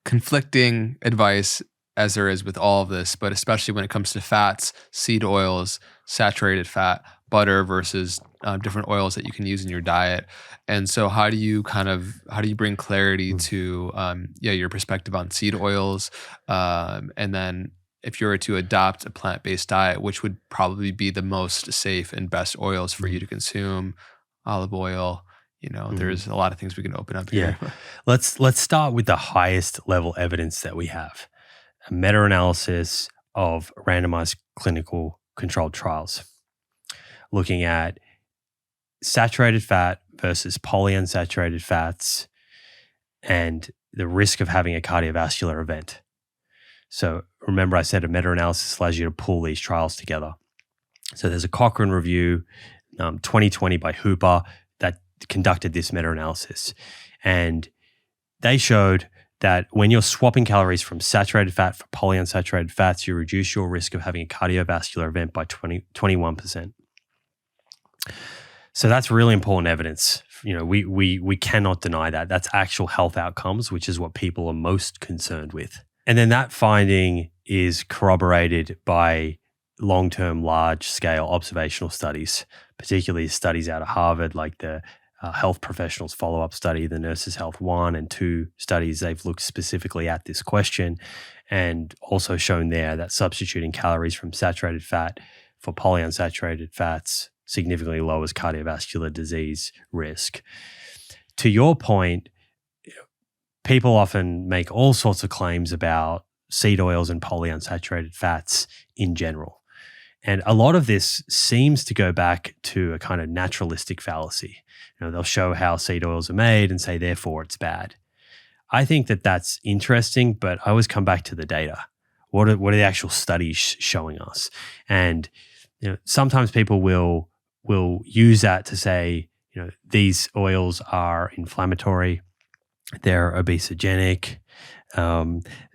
conflicting advice as there is with all of this, but especially when it comes to fats, seed oils, saturated fat, butter versus different oils that you can use in your diet. And so how do you bring clarity to your perspective on seed oils? And then if you were to adopt a plant-based diet, which would probably be the most safe and best oils for you to consume? Olive oil, there's a lot of things we can open up here. Yeah. Let's start with the highest level evidence that we have. A meta-analysis of randomized clinical controlled trials looking at saturated fat versus polyunsaturated fats and the risk of having a cardiovascular event. So remember I said a meta-analysis allows you to pull these trials together. So there's a Cochrane review 2020 by Hooper that conducted this meta-analysis. And they showed that when you're swapping calories from saturated fat for polyunsaturated fats, you reduce your risk of having a cardiovascular event by 21%. So that's really important evidence. We cannot deny that. That's actual health outcomes, which is what people are most concerned with. And then that finding is corroborated by long-term, large-scale observational studies, particularly studies out of Harvard, like the Health Professionals Follow-Up Study, the Nurses Health 1 and 2 studies. They've looked specifically at this question and also shown there that substituting calories from saturated fat for polyunsaturated fats significantly lowers cardiovascular disease risk. To your point, people often make all sorts of claims about seed oils and polyunsaturated fats in general. And a lot of this seems to go back to a kind of naturalistic fallacy. They'll show how seed oils are made and say, therefore, it's bad. I think that that's interesting, but I always come back to the data. What are the actual studies showing us? And sometimes people will use that to say, these oils are inflammatory, they're obesogenic,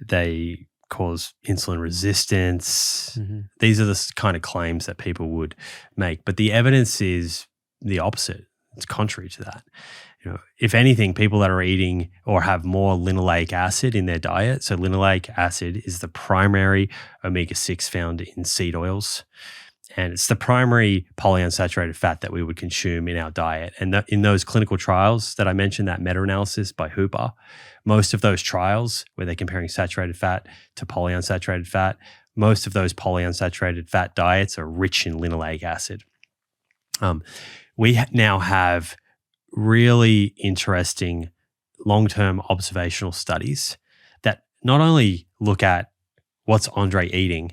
they cause insulin resistance. Mm-hmm. These are the kind of claims that people would make. But the evidence is the opposite. It's contrary to that. If anything, people that are eating or have more linoleic acid in their diet, so linoleic acid is the primary omega-6 found in seed oils, and it's the primary polyunsaturated fat that we would consume in our diet. And in those clinical trials that I mentioned, that meta-analysis by Hooper, most of those trials where they're comparing saturated fat to polyunsaturated fat, most of those polyunsaturated fat diets are rich in linoleic acid. We now have really interesting long-term observational studies that not only look at what's André eating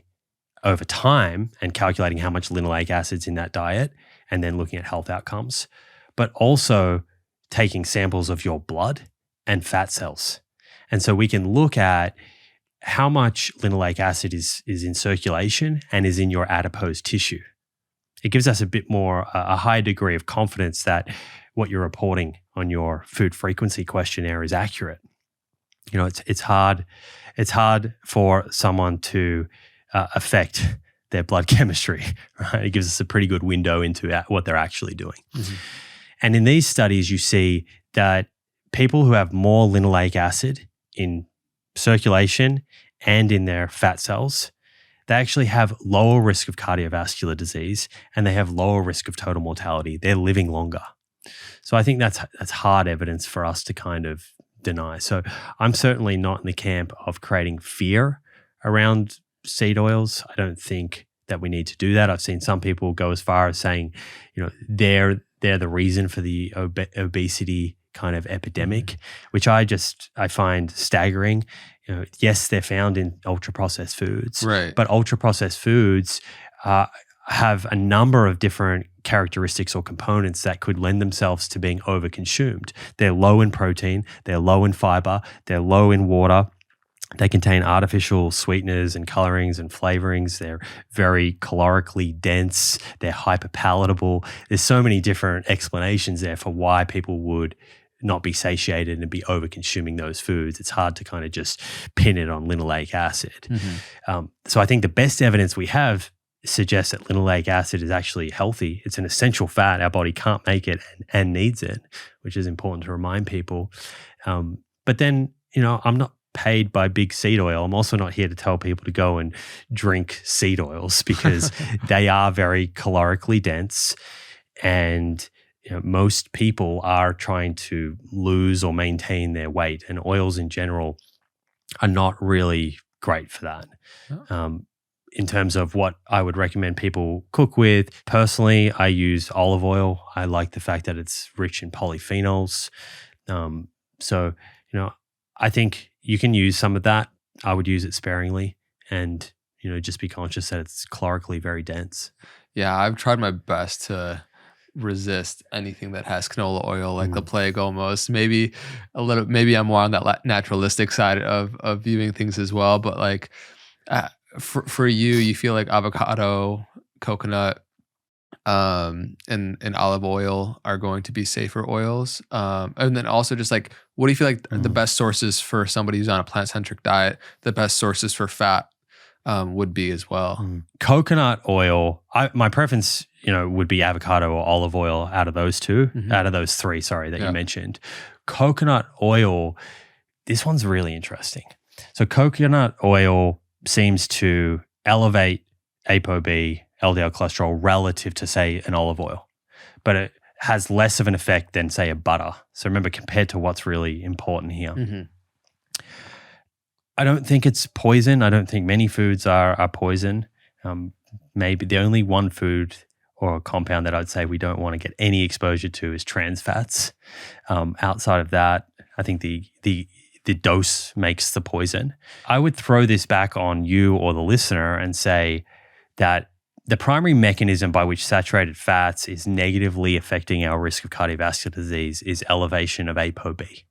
over time and calculating how much linoleic acid's in that diet and then looking at health outcomes, but also taking samples of your blood and fat cells. And so we can look at how much linoleic acid is in circulation and is in your adipose tissue. It gives us a bit more, a high degree of confidence that what you're reporting on your food frequency questionnaire is accurate. It's hard for someone to affect their blood chemistry, right? It gives us a pretty good window into what they're actually doing. Mm-hmm. And in these studies, you see that people who have more linoleic acid in circulation and in their fat cells, they actually have lower risk of cardiovascular disease and they have lower risk of total mortality. They're living longer. So I think that's hard evidence for us to kind of deny. So I'm certainly not in the camp of creating fear around seed oils. I don't think that we need to do that. I've seen some people go as far as saying, they're the reason for the obesity kind of epidemic, which I find staggering. Yes, they're found in ultra processed foods, right? But ultra processed foods have a number of different characteristics or components that could lend themselves to being overconsumed. They're low in protein, they're low in fiber, they're low in water. They contain artificial sweeteners and colorings and flavorings. They're very calorically dense. They're hyperpalatable. There's so many different explanations there for why people would not be satiated and be over-consuming those foods. It's hard to kind of just pin it on linoleic acid. So I think the best evidence we have suggests that linoleic acid is actually healthy. It's an essential fat. Our body can't make it and needs it, which is important to remind people. But then, I'm not paid by big seed oil. I'm also not here to tell people to go and drink seed oils because they are very calorically dense, and most people are trying to lose or maintain their weight, and oils in general are not really great for that. In terms of what I would recommend people cook with, personally, I use olive oil. I like the fact that it's rich in polyphenols. So, I think you can use some of that. I would use it sparingly and, just be conscious that it's calorically very dense. Yeah, I've tried my best to resist anything that has canola oil, like the plague almost. Maybe I'm more on that naturalistic side of viewing things as well. But like for you feel like avocado, coconut, and olive oil are going to be safer oils. And then also just like, what do you feel like the best sources for somebody who's on a plant-centric diet, the best sources for fat would be as well? Coconut oil, my preference, would be avocado or olive oil out of those two, out of those three, that you mentioned. Coconut oil, this one's really interesting. So coconut oil seems to elevate ApoB, LDL cholesterol relative to, say, an olive oil, but it has less of an effect than, say, a butter. So remember, compared to what's really important here. I don't think it's poison. I don't think many foods are poison. Maybe the only one food or a compound that I'd say we don't want to get any exposure to is trans fats. Outside of that, I think the dose makes the poison. I would throw this back on you or the listener and say that the primary mechanism by which saturated fats is negatively affecting our risk of cardiovascular disease is elevation of ApoB.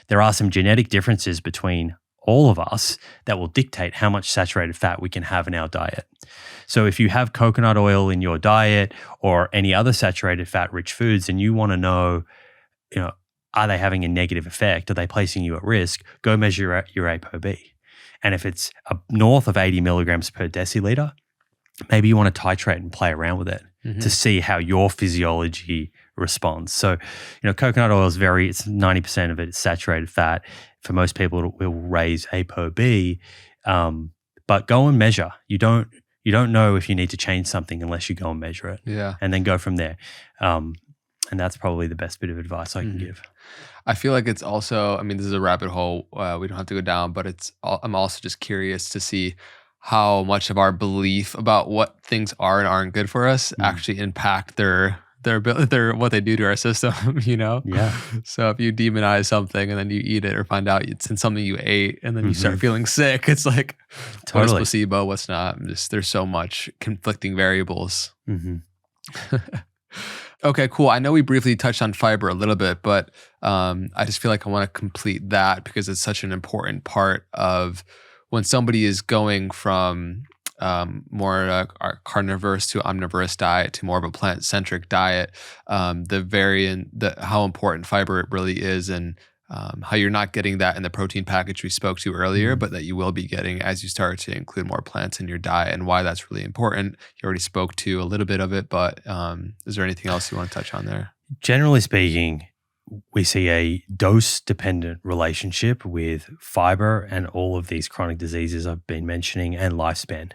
There are some genetic differences between all of us that will dictate how much saturated fat we can have in our diet. So if you have coconut oil in your diet or any other saturated fat-rich foods and you want to know, are they having a negative effect? Are they placing you at risk? Go measure your ApoB. And if it's north of 80 milligrams per deciliter, maybe you want to titrate and play around with it to see how your physiology responds. So, coconut oil is it's 90% of it is saturated fat. For most people, it will raise ApoB, but go and measure. You don't know if you need to change something unless you go and measure it. Yeah. And then go from there. And that's probably the best bit of advice I can give. I feel like it's also, this is a rabbit hole we don't have to go down, but I'm also just curious to see how much of our belief about what things are and aren't good for us actually impact their what they do to our system, Yeah. So if you demonize something and then you eat it or find out it's in something you ate and then you start feeling sick, it's like, what's placebo, what's not? There's so much conflicting variables. Okay, cool. I know we briefly touched on fiber a little bit, but I just feel like I want to complete that because it's such an important part of when somebody is going from more a carnivorous to omnivorous diet to more of a plant-centric diet, how important fiber really is, and how you're not getting that in the protein package we spoke to earlier, but that you will be getting as you start to include more plants in your diet, and why that's really important. You already spoke to a little bit of it, but is there anything else you want to touch on there? Generally speaking, we see a dose-dependent relationship with fiber and all of these chronic diseases I've been mentioning and lifespan.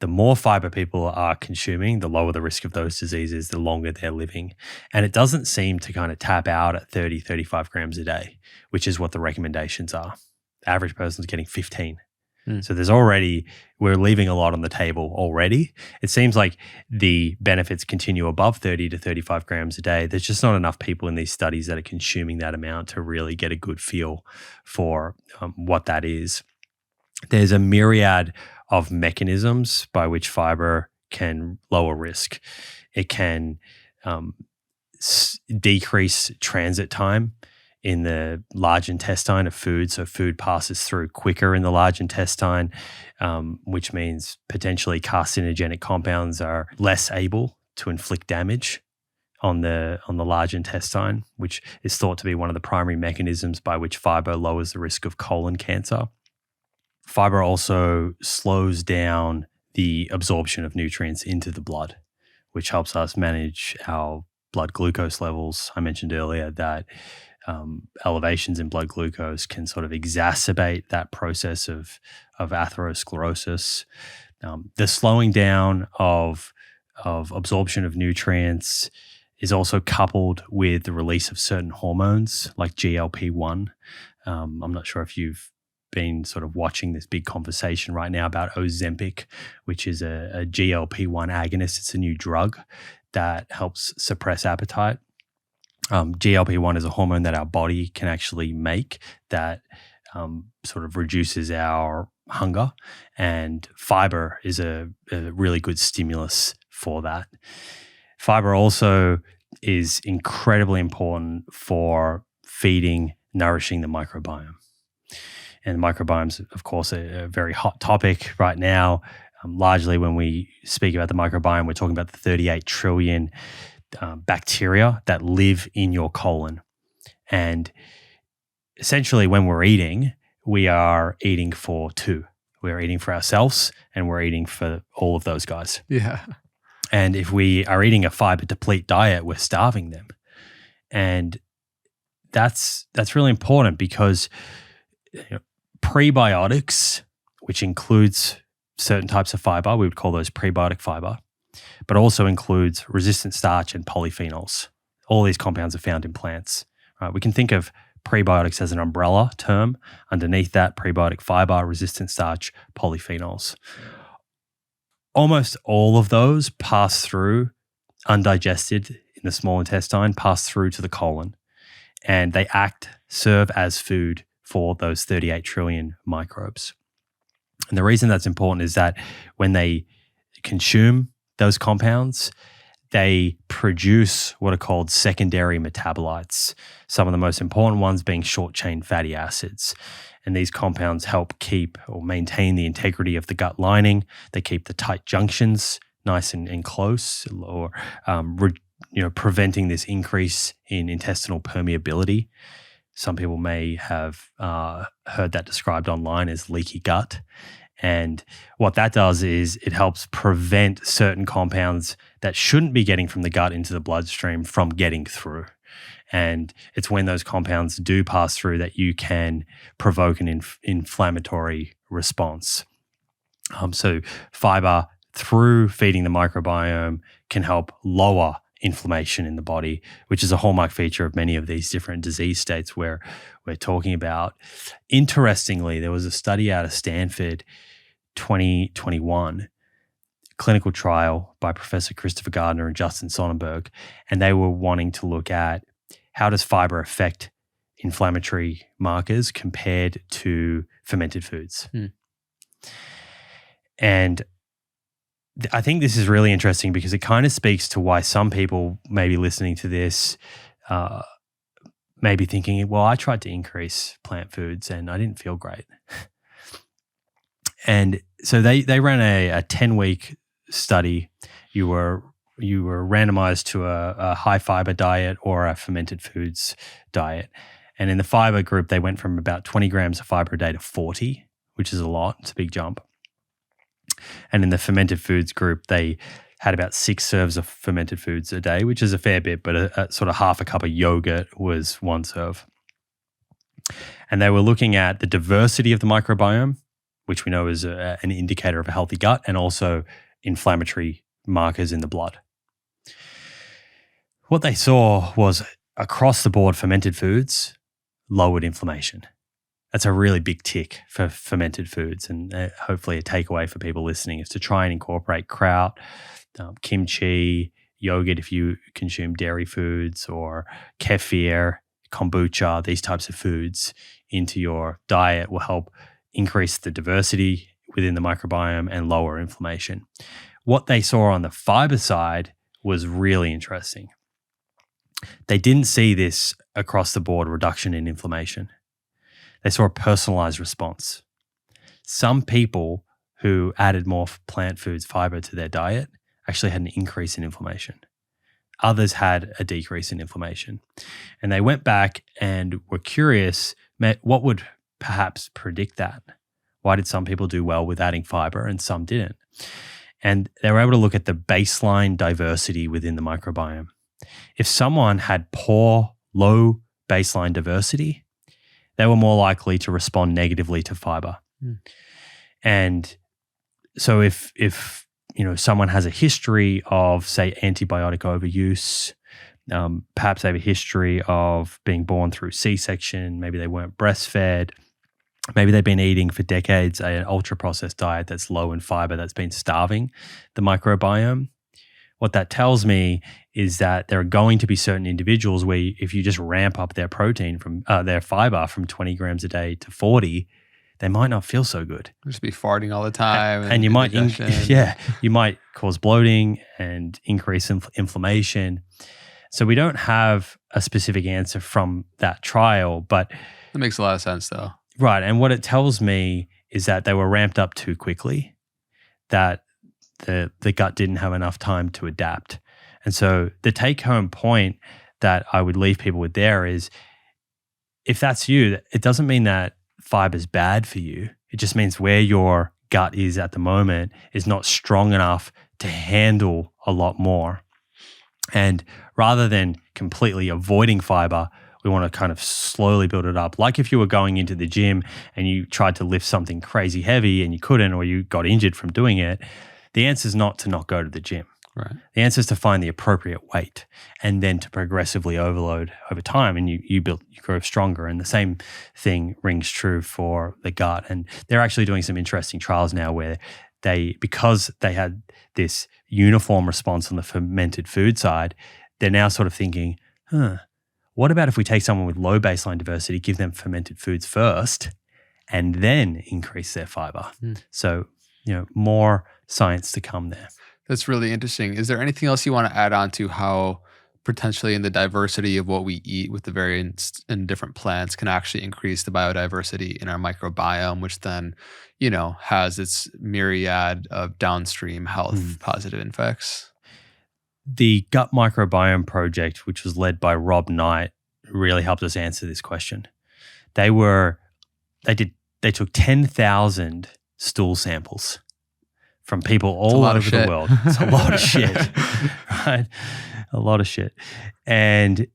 the more fiber people are consuming, the lower the risk of those diseases, the longer they're living. And it doesn't seem to kind of tap out at 30, 35 grams a day, which is what the recommendations are. The average person's getting 15. So we're leaving a lot on the table already. It seems like the benefits continue above 30 to 35 grams a day. There's just not enough people in these studies that are consuming that amount to really get a good feel for what that is. There's a myriad of mechanisms by which fiber can lower risk. It can decrease transit time in the large intestine of food. So food passes through quicker in the large intestine, which means potentially carcinogenic compounds are less able to inflict damage on the large intestine, which is thought to be one of the primary mechanisms by which fiber lowers the risk of colon cancer. Fiber also slows down the absorption of nutrients into the blood, which helps us manage our blood glucose levels. I mentioned earlier that elevations in blood glucose can sort of exacerbate that process of atherosclerosis. The slowing down of absorption of nutrients is also coupled with the release of certain hormones like GLP-1. I'm not sure if you've been sort of watching this big conversation right now about Ozempic, which is a GLP-1 agonist. It's a new drug that helps suppress appetite. GLP-1 is a hormone that our body can actually make that sort of reduces our hunger, and fiber is a really good stimulus for that. Fiber also is incredibly important for feeding, nourishing the microbiome. And the microbiome's, of course, a very hot topic right now. Largely when we speak about the microbiome, we're talking about the 38 trillion bacteria that live in your colon. And essentially when we're eating, we are eating for two. We're eating for ourselves and we're eating for all of those guys. Yeah. And if we are eating a fiber deplete diet, we're starving them. And that's really important because prebiotics, which includes certain types of fiber, we would call those prebiotic fiber, but also includes resistant starch and polyphenols. All these compounds are found in plants. Right? We can think of prebiotics as an umbrella term. Underneath that, prebiotic fiber, resistant starch, polyphenols. Almost all of those pass through undigested in the small intestine, pass through to the colon, and they serve as food for those 38 trillion microbes. And the reason that's important is that when they consume those compounds, they produce what are called secondary metabolites, some of the most important ones being short-chain fatty acids. And these compounds help keep or maintain the integrity of the gut lining. They keep the tight junctions nice and close, or preventing this increase in intestinal permeability. Some people may have heard that described online as leaky gut. And what that does is it helps prevent certain compounds that shouldn't be getting from the gut into the bloodstream from getting through. And it's when those compounds do pass through that you can provoke an inflammatory response. So fiber, through feeding the microbiome, can help lower inflammation in the body, which is a hallmark feature of many of these different disease states where we're talking about. Interestingly, there was a study out of Stanford, 2021, clinical trial by Professor Christopher Gardner and Justin Sonnenberg, and they were wanting to look at how does fiber affect inflammatory markers compared to fermented foods. And I think this is really interesting because it kind of speaks to why some people may be listening to this, may be thinking, well, I tried to increase plant foods and I didn't feel great. And so they ran a 10-week study. You were randomized to a high fiber diet or a fermented foods diet. And in the fiber group, they went from about 20 grams of fiber a day to 40, which is a lot. It's a big jump. And in the fermented foods group, they had about 6 serves of fermented foods a day, which is a fair bit, but a sort of half a cup of yogurt was 1 serve. And they were looking at the diversity of the microbiome, which we know is an indicator of a healthy gut, and also inflammatory markers in the blood. What they saw was across the board fermented foods lowered inflammation. That's a really big tick for fermented foods, and hopefully a takeaway for people listening is to try and incorporate kraut, kimchi, yogurt if you consume dairy foods, or kefir, kombucha, these types of foods into your diet will help increase the diversity within the microbiome and lower inflammation. What they saw on the fiber side was really interesting. They didn't see this across the board reduction in inflammation. They saw a personalized response. Some people who added more plant foods, fiber to their diet, actually had an increase in inflammation. Others had a decrease in inflammation. And they went back and were curious, what would perhaps predict that? Why did some people do well with adding fiber and some didn't? And they were able to look at the baseline diversity within the microbiome. If someone had poor, low baseline diversity, they were more likely to respond negatively to fiber. And so if someone has a history of, say, antibiotic overuse, perhaps they have a history of being born through C-section, maybe they weren't breastfed, maybe they've been eating for decades an ultra-processed diet that's low in fiber that's been starving the microbiome. What that tells me is that there are going to be certain individuals where if you just ramp up their protein from their fiber from 20 grams a day to 40, they might not feel so good. Just be farting all the time. And you might, you might cause bloating and increase inflammation. So we don't have a specific answer from that trial, but that makes a lot of sense though. Right. And what it tells me is that they were ramped up too quickly, that the gut didn't have enough time to adapt. And so the take-home point that I would leave people with there is, if that's you, it doesn't mean that fiber is bad for you. It just means where your gut is at the moment is not strong enough to handle a lot more. And rather than completely avoiding fiber, we want to kind of slowly build it up. Like if you were going into the gym and you tried to lift something crazy heavy and you couldn't, or you got injured from doing it, the answer is not to not go to the gym. Right. The answer is to find the appropriate weight and then to progressively overload over time, and you grow stronger. And the same thing rings true for the gut. And they're actually doing some interesting trials now where because they had this uniform response on the fermented food side, they're now sort of thinking, what about if we take someone with low baseline diversity, give them fermented foods first, and then increase their fiber? So, more science to come there. That's really interesting. Is there anything else you want to add on to how potentially in the diversity of what we eat with the variants in different plants can actually increase the biodiversity in our microbiome, which then, has its myriad of downstream health positive effects? The Gut Microbiome Project, which was led by Rob Knight, really helped us answer this question. They took 10,000 stool samples from people all over the world. It's a lot of shit, right? A lot of shit. And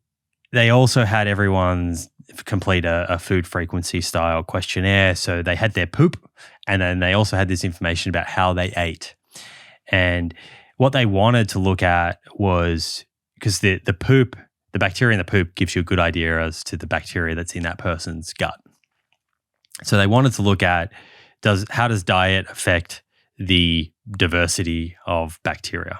they also had everyone's complete a food frequency style questionnaire. So they had their poop, and then they also had this information about how they ate. And what they wanted to look at was, because the bacteria in the poop gives you a good idea as to the bacteria that's in that person's gut. So they wanted to look at how does diet affect the diversity of bacteria.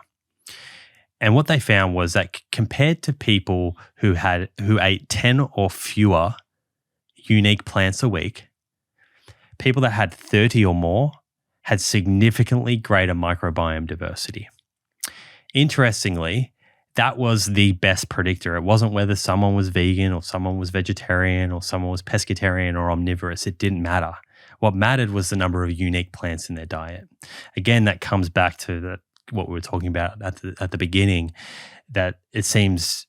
And what they found was that compared to people who ate 10 or fewer unique plants a week, people that had 30 or more had significantly greater microbiome diversity. Interestingly, that was the best predictor. It wasn't whether someone was vegan or someone was vegetarian or someone was pescatarian or omnivorous. It didn't matter. What mattered was the number of unique plants in their diet. Again, that comes back to what we were talking about at the beginning, that it seems,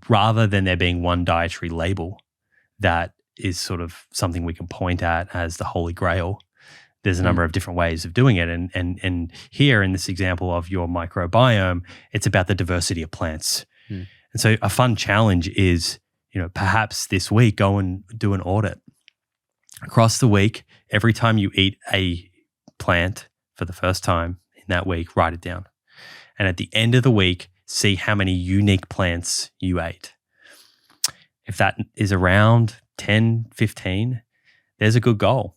rather than there being one dietary label that is sort of something we can point at as the holy grail, there's a number of different ways of doing it. And here in this example of your microbiome, it's about the diversity of plants. And so a fun challenge is, perhaps this week, go and do an audit. Across the week, every time you eat a plant for the first time in that week, write it down. And at the end of the week, see how many unique plants you ate. If that is around 10, 15, there's a good goal.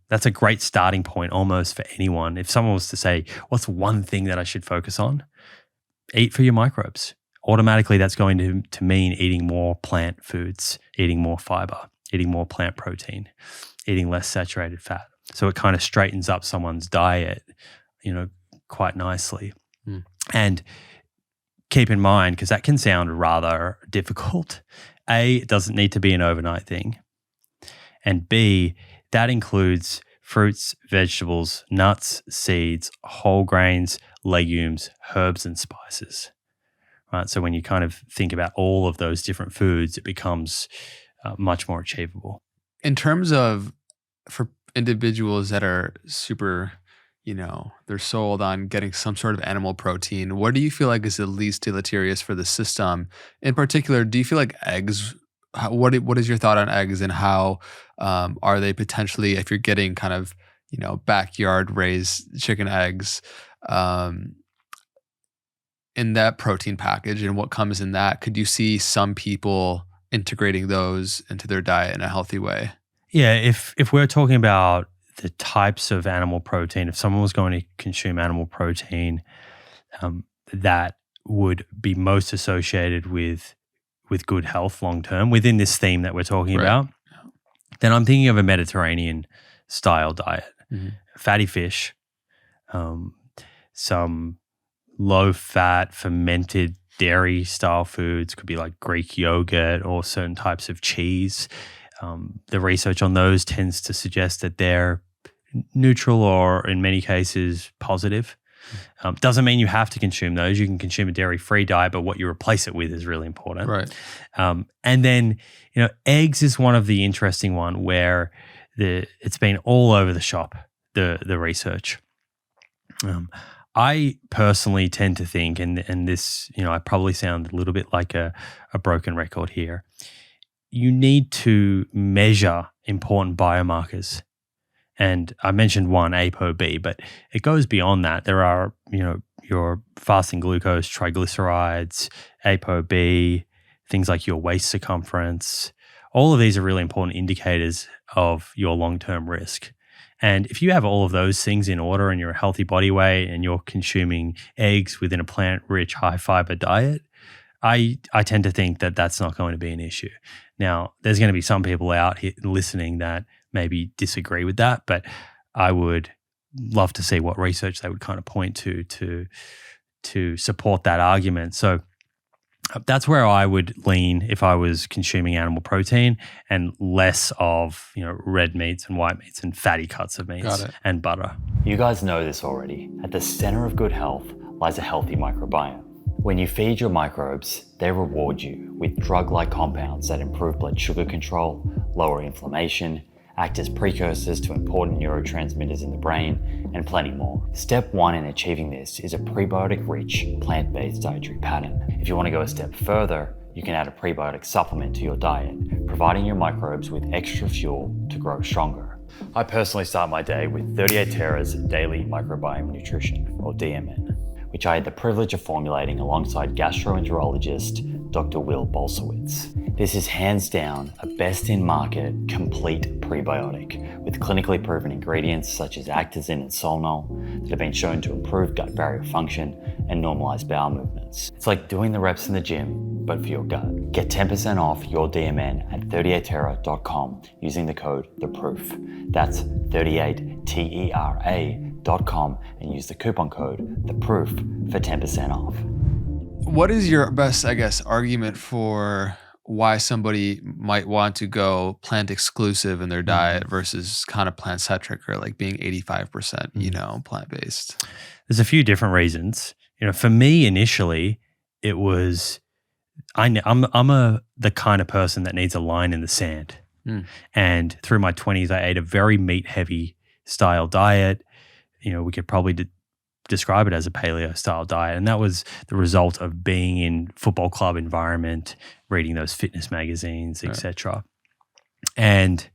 That's a great starting point almost for anyone. If someone was to say, what's one thing that I should focus on? Eat for your microbes. Automatically, that's going to mean eating more plant foods, eating more fiber, eating more plant protein, eating less saturated fat. So it kind of straightens up someone's diet, quite nicely. And keep in mind, because that can sound rather difficult, A, it doesn't need to be an overnight thing. And B, that includes fruits, vegetables, nuts, seeds, whole grains, legumes, herbs, and spices. Right? So when you kind of think about all of those different foods, it becomes much more achievable. In terms of for individuals that are super, they're sold on getting some sort of animal protein, what do you feel like is the least deleterious for the system? In particular, do you feel like eggs, what is your thought on eggs, and how are they potentially, if you're getting kind of, backyard raised chicken eggs in that protein package and what comes in that, could you see some people integrating those into their diet in a healthy way? Yeah, if we're talking about the types of animal protein, if someone was going to consume animal protein that would be most associated with good health long term within this theme that we're talking about, then I'm thinking of a Mediterranean style diet. Fatty fish, some low fat fermented dairy style foods, could be like Greek yogurt or certain types of cheese. The research on those tends to suggest that they're neutral or in many cases positive. Doesn't mean you have to consume those. You can consume a dairy-free diet, but what you replace it with is really important. Right. And then, eggs is one of the interesting one where it's been all over the shop, the research. I personally tend to think, and this, I probably sound a little bit like a broken record here. You need to measure important biomarkers. And I mentioned one, ApoB, but it goes beyond that. There are, your fasting glucose, triglycerides, ApoB, things like your waist circumference. All of these are really important indicators of your long-term risk. And if you have all of those things in order and you're a healthy body weight and you're consuming eggs within a plant-rich, high-fiber diet, I tend to think that that's not going to be an issue. Now, there's going to be some people out here listening that maybe disagree with that, but I would love to see what research they would kind of point to support that argument. So that's where I would lean if I was consuming animal protein, and less of, red meats and white meats and fatty cuts of meats and butter. You guys know this already. At the center of good health lies a healthy microbiome. When you feed your microbes, they reward you with drug-like compounds that improve blood sugar control, lower inflammation, act as precursors to important neurotransmitters in the brain, and plenty more. Step one in achieving this is a prebiotic-rich, plant-based dietary pattern. If you want to go a step further, you can add a prebiotic supplement to your diet, providing your microbes with extra fuel to grow stronger. I personally start my day with 38 Terra's Daily Microbiome Nutrition, or DMN, which I had the privilege of formulating alongside gastroenterologist Dr. Will Bolsowitz. This is hands down a best-in-market, complete prebiotic with clinically proven ingredients such as actazine and solnol that have been shown to improve gut barrier function and normalize bowel movements. It's like doing the reps in the gym, but for your gut. Get 10% off your DMN at 38terra.com using the code THEPROOF. That's 38TERA.com and use the coupon code THEPROOF for 10% off. What is your best, argument for why somebody might want to go plant exclusive in their diet versus kind of plant centric, or like being 85%, plant based? There's a few different reasons. For me initially, it was I'm the kind of person that needs a line in the sand. And through my 20s, I ate a very meat heavy style diet. We could probably describe it as a paleo style diet. And that was the result of being in football club environment, reading those fitness magazines, etc. And,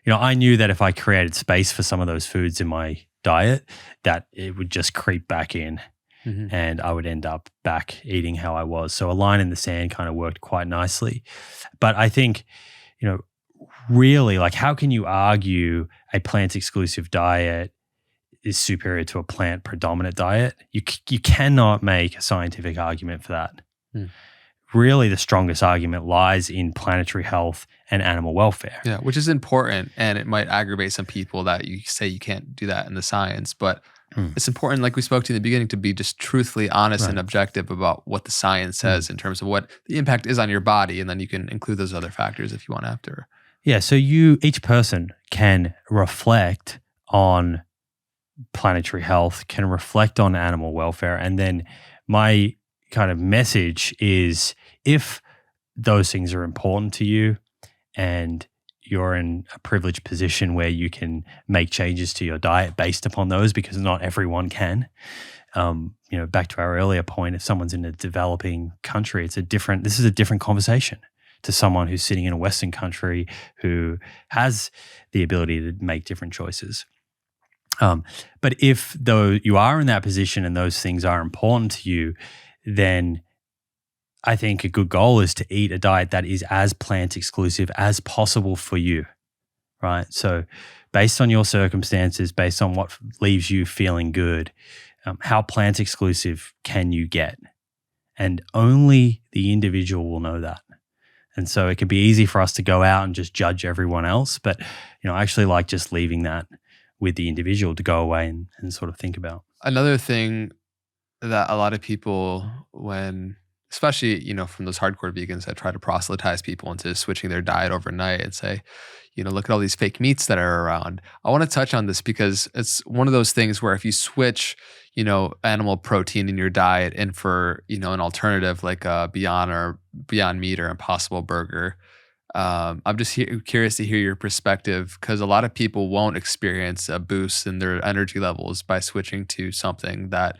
I knew that if I created space for some of those foods in my diet, that it would just creep back in. Mm-hmm. And I would end up back eating how I was. So a line in the sand kind of worked quite nicely. But I think, really, like, how can you argue a plant-exclusive diet is superior to a plant-predominant diet? You cannot make a scientific argument for that. Really, the strongest argument lies in planetary health and animal welfare. Yeah, which is important, and it might aggravate some people that you say you can't do that in the science, but it's important, like we spoke to in the beginning, to be just truthfully honest and objective about what the science says in terms of what the impact is on your body, and then you can include those other factors if you want after. Yeah, so each person can reflect on planetary health, can reflect on animal welfare, and then my kind of message is, if those things are important to you and you're in a privileged position where you can make changes to your diet based upon those, because not everyone can. Back to our earlier point, if someone's in a developing country, this is a different conversation to someone who's sitting in a Western country who has the ability to make different choices. But if though you are in that position and those things are important to you, then I think a good goal is to eat a diet that is as plant exclusive as possible for you, right? So based on your circumstances, based on what leaves you feeling good, how plant exclusive can you get? And only the individual will know that. And so it can be easy for us to go out and just judge everyone else. But, I actually like just leaving that with the individual to go away and sort of think about. Another thing that a lot of people, especially, from those hardcore vegans that try to proselytize people into switching their diet overnight and say, look at all these fake meats that are around. I want to touch on this because it's one of those things where if you switch, animal protein in your diet and for, an alternative like a Beyond Meat or Impossible Burger, I'm just curious to hear your perspective, because a lot of people won't experience a boost in their energy levels by switching to something that,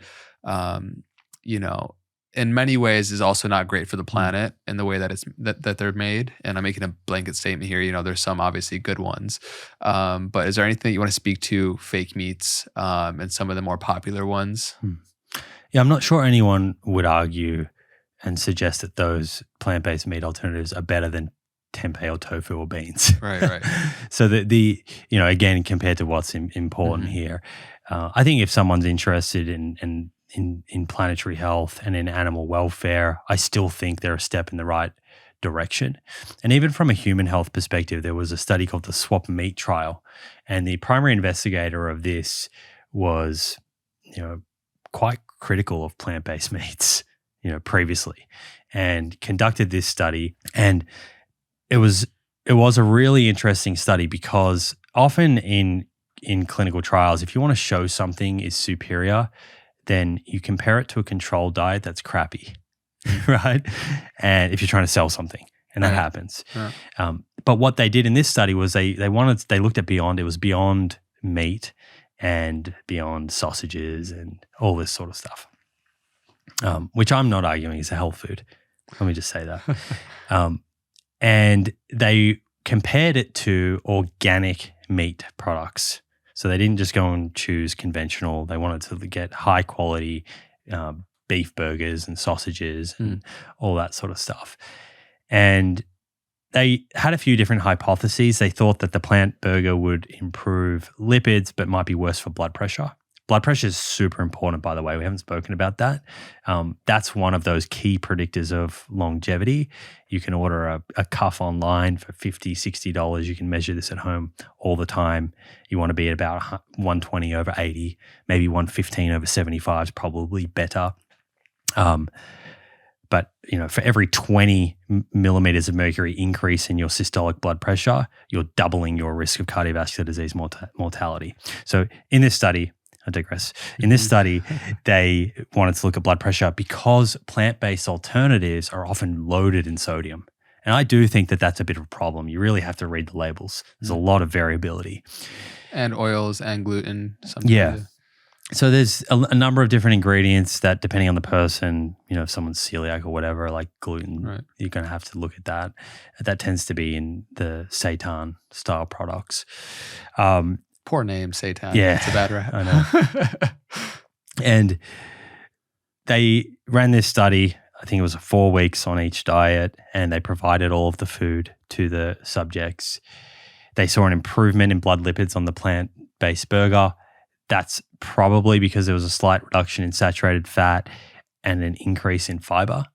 in many ways is also not great for the planet in the way that that they're made. And I'm making a blanket statement here. There's some obviously good ones. But is there anything that you want to speak to fake meats and some of the more popular ones? Yeah, I'm not sure anyone would argue and suggest that those plant-based meat alternatives are better than tempeh or tofu or beans. Right. So again, compared to what's important here, I think if someone's interested in planetary health and in animal welfare, I still think they're a step in the right direction. And even from a human health perspective, there was a study called the Swap Meat Trial, and the primary investigator of this was, quite critical of plant-based meats, previously, and conducted this study. And it was a really interesting study, because often in clinical trials, if you want to show something is superior, then you compare it to a control diet that's crappy, right? And if you're trying to sell something, and that happens. Yeah. But what they did in this study was they looked at Beyond. It was Beyond Meat and Beyond Sausages and all this sort of stuff, which I'm not arguing is a health food. Let me just say that. And they compared it to organic meat products. So they didn't just go and choose conventional. They wanted to get high quality beef burgers and sausages and all that sort of stuff. And they had a few different hypotheses. They thought that the plant burger would improve lipids but might be worse for blood pressure. Blood pressure is super important, by the way. We haven't spoken about that. That's one of those key predictors of longevity. You can order a cuff online for $50, $60. You can measure this at home all the time. You want to be at about 120 over 80, maybe 115 over 75 is probably better. But for every 20 millimeters of mercury increase in your systolic blood pressure, you're doubling your risk of cardiovascular disease mortality. So in this study, I digress. In this study, they wanted to look at blood pressure because plant-based alternatives are often loaded in sodium. And I do think that that's a bit of a problem. You really have to read the labels. There's a lot of variability. And oils and gluten. Yeah. So there's a number of different ingredients that, depending on the person, if someone's celiac or whatever, like gluten, you're going to have to look at that. That tends to be in the seitan style products. Poor name, seitan. Yeah, It's a bad rap. I know. And they ran this study, I think it was 4 weeks on each diet, and they provided all of the food to the subjects. They saw an improvement in blood lipids on the plant-based burger. That's probably because there was a slight reduction in saturated fat and an increase in fiber.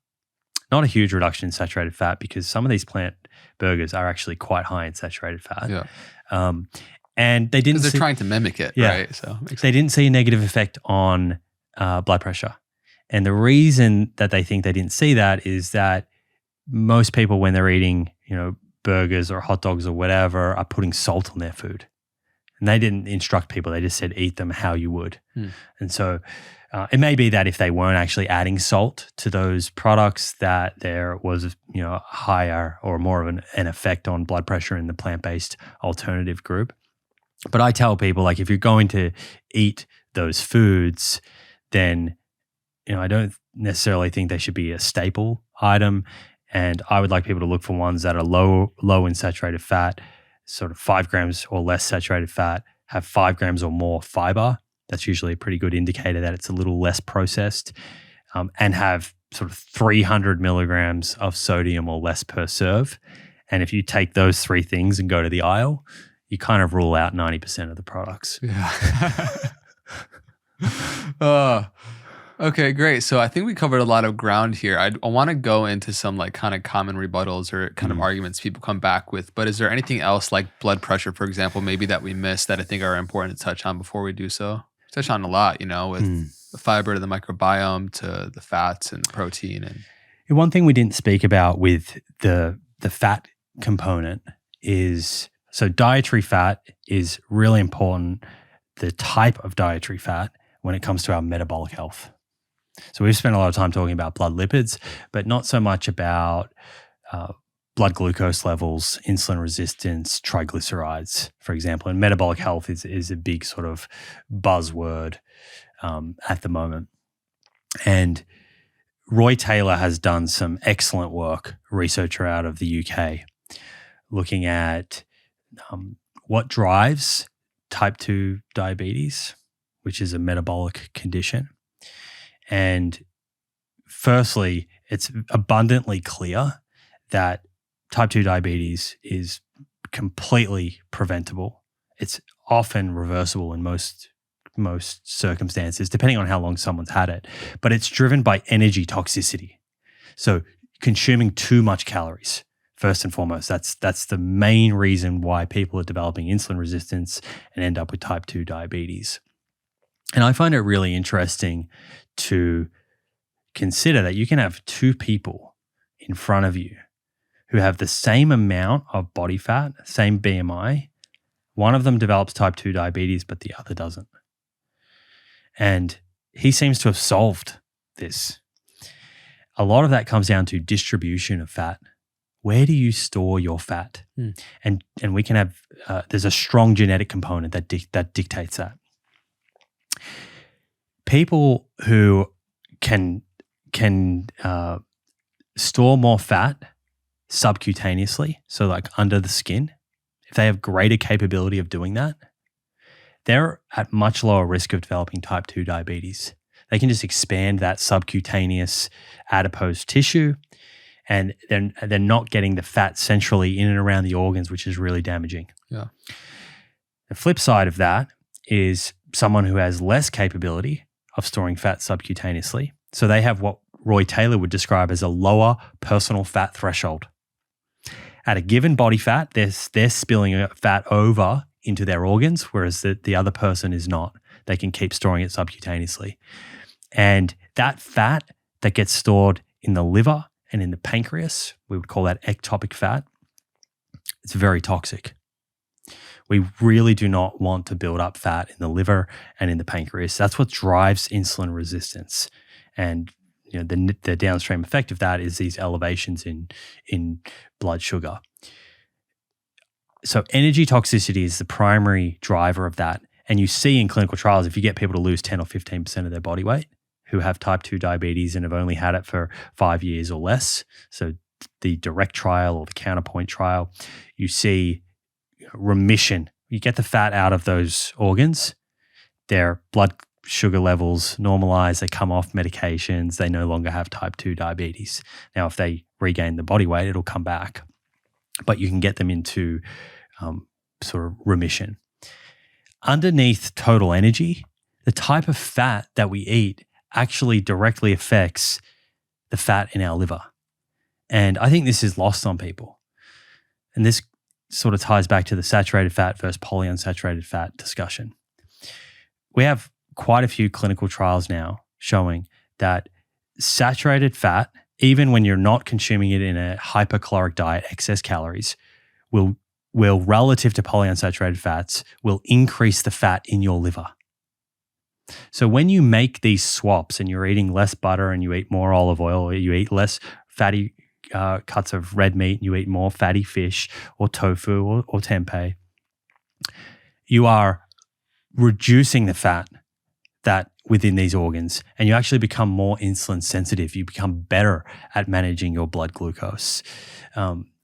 Not a huge reduction in saturated fat because some of these plant burgers are actually quite high in saturated fat. Yeah. And they didn't. Because they're trying to mimic it, right? So they didn't see a negative effect on blood pressure. And the reason that they think they didn't see that is that most people, when they're eating, burgers or hot dogs or whatever, are putting salt on their food. And they didn't instruct people. They just said, eat them how you would. And so it may be that if they weren't actually adding salt to those products, that there was, higher or more of an effect on blood pressure in the plant-based alternative group. But I tell people, like, if you're going to eat those foods, then, I don't necessarily think they should be a staple item. And I would like people to look for ones that are low in saturated fat, sort of 5 grams or less saturated fat, have 5 grams or more fiber. That's usually a pretty good indicator that it's a little less processed, and have sort of 300 milligrams of sodium or less per serve. And if you take those 3 things and go to the aisle, you kind of rule out 90% of the products. Yeah. Okay, great. So I think we covered a lot of ground here. I want to go into some like kind of common rebuttals or kind of arguments people come back with. But is there anything else like blood pressure, for example, maybe that we missed that I think are important to touch on before we do so? Touch on a lot, with the fiber to the microbiome to the fats and protein. And one thing we didn't speak about with the fat component is, so dietary fat is really important, the type of dietary fat, when it comes to our metabolic health. So we've spent a lot of time talking about blood lipids, but not so much about blood glucose levels, insulin resistance, triglycerides, for example. And metabolic health is a big sort of buzzword at the moment. And Roy Taylor has done some excellent work, researcher out of the UK, looking at what drives type 2 diabetes, which is a metabolic condition. And firstly, it's abundantly clear that type 2 diabetes is completely preventable. It's often reversible in most circumstances, depending on how long someone's had it. But it's driven by energy toxicity. So consuming too much calories, first and foremost, that's the main reason why people are developing insulin resistance and end up with type 2 diabetes. And I find it really interesting to consider that you can have 2 people in front of you who have the same amount of body fat, same BMI. One of them develops type 2 diabetes, but the other doesn't. And he seems to have solved this. A lot of that comes down to distribution of fat. Where do you store your fat? And we can have, there's a strong genetic component that dictates that. People who can store more fat subcutaneously, so like under the skin, if they have greater capability of doing that, they're at much lower risk of developing type 2 diabetes. They can just expand that subcutaneous adipose tissue, and they're not getting the fat centrally in and around the organs, which is really damaging. Yeah. The flip side of that is someone who has less capability of storing fat subcutaneously. So they have what Roy Taylor would describe as a lower personal fat threshold. At a given body fat, they're spilling fat over into their organs, whereas the other person is not. They can keep storing it subcutaneously. And that fat that gets stored in the liver and in the pancreas, we would call that ectopic fat, it's very toxic. We really do not want to build up fat in the liver and in the pancreas. That's what drives insulin resistance. And the downstream effect of that is these elevations in blood sugar. So energy toxicity is the primary driver of that. And you see in clinical trials, if you get people to lose 10 or 15% of their body weight who have type 2 diabetes and have only had it for 5 years or less, so the direct trial or the counterpoint trial, you see remission you get the fat out of those organs, their blood sugar levels normalize, they come off medications, they no longer have type 2 diabetes. Now, if they regain the body weight, it'll come back, but you can get them into sort of remission. Underneath total energy, the type of fat that we eat actually directly affects the fat in our liver. And I think this is lost on people. And this sort of ties back to the saturated fat versus polyunsaturated fat discussion. We have quite a few clinical trials now showing that saturated fat, even when you're not consuming it in a hypercaloric diet, excess calories, will relative to polyunsaturated fats, will increase the fat in your liver. So when you make these swaps and you're eating less butter and you eat more olive oil, or you eat less fatty cuts of red meat and you eat more fatty fish or tofu or tempeh, you are reducing the fat that within these organs, and you actually become more insulin sensitive. You become better at managing your blood glucose.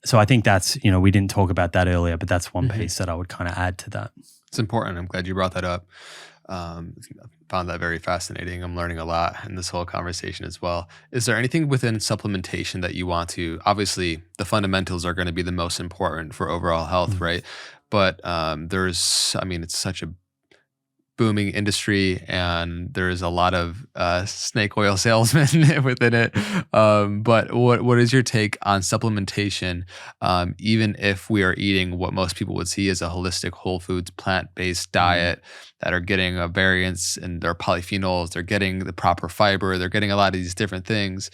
So I think that's, we didn't talk about that earlier, but that's one piece that I would kind of add to that. It's important. I'm glad you brought that up. I found that very fascinating. I'm learning a lot in this whole conversation as well. Is there anything within supplementation that you want to, obviously the fundamentals are going to be the most important for overall health, right? But it's such a booming industry and there's a lot of snake oil salesmen within it. But what is your take on supplementation, even if we are eating what most people would see as a holistic, whole foods, plant-based diet that are getting a variance in their polyphenols, they're getting the proper fiber, they're getting a lot of these different things.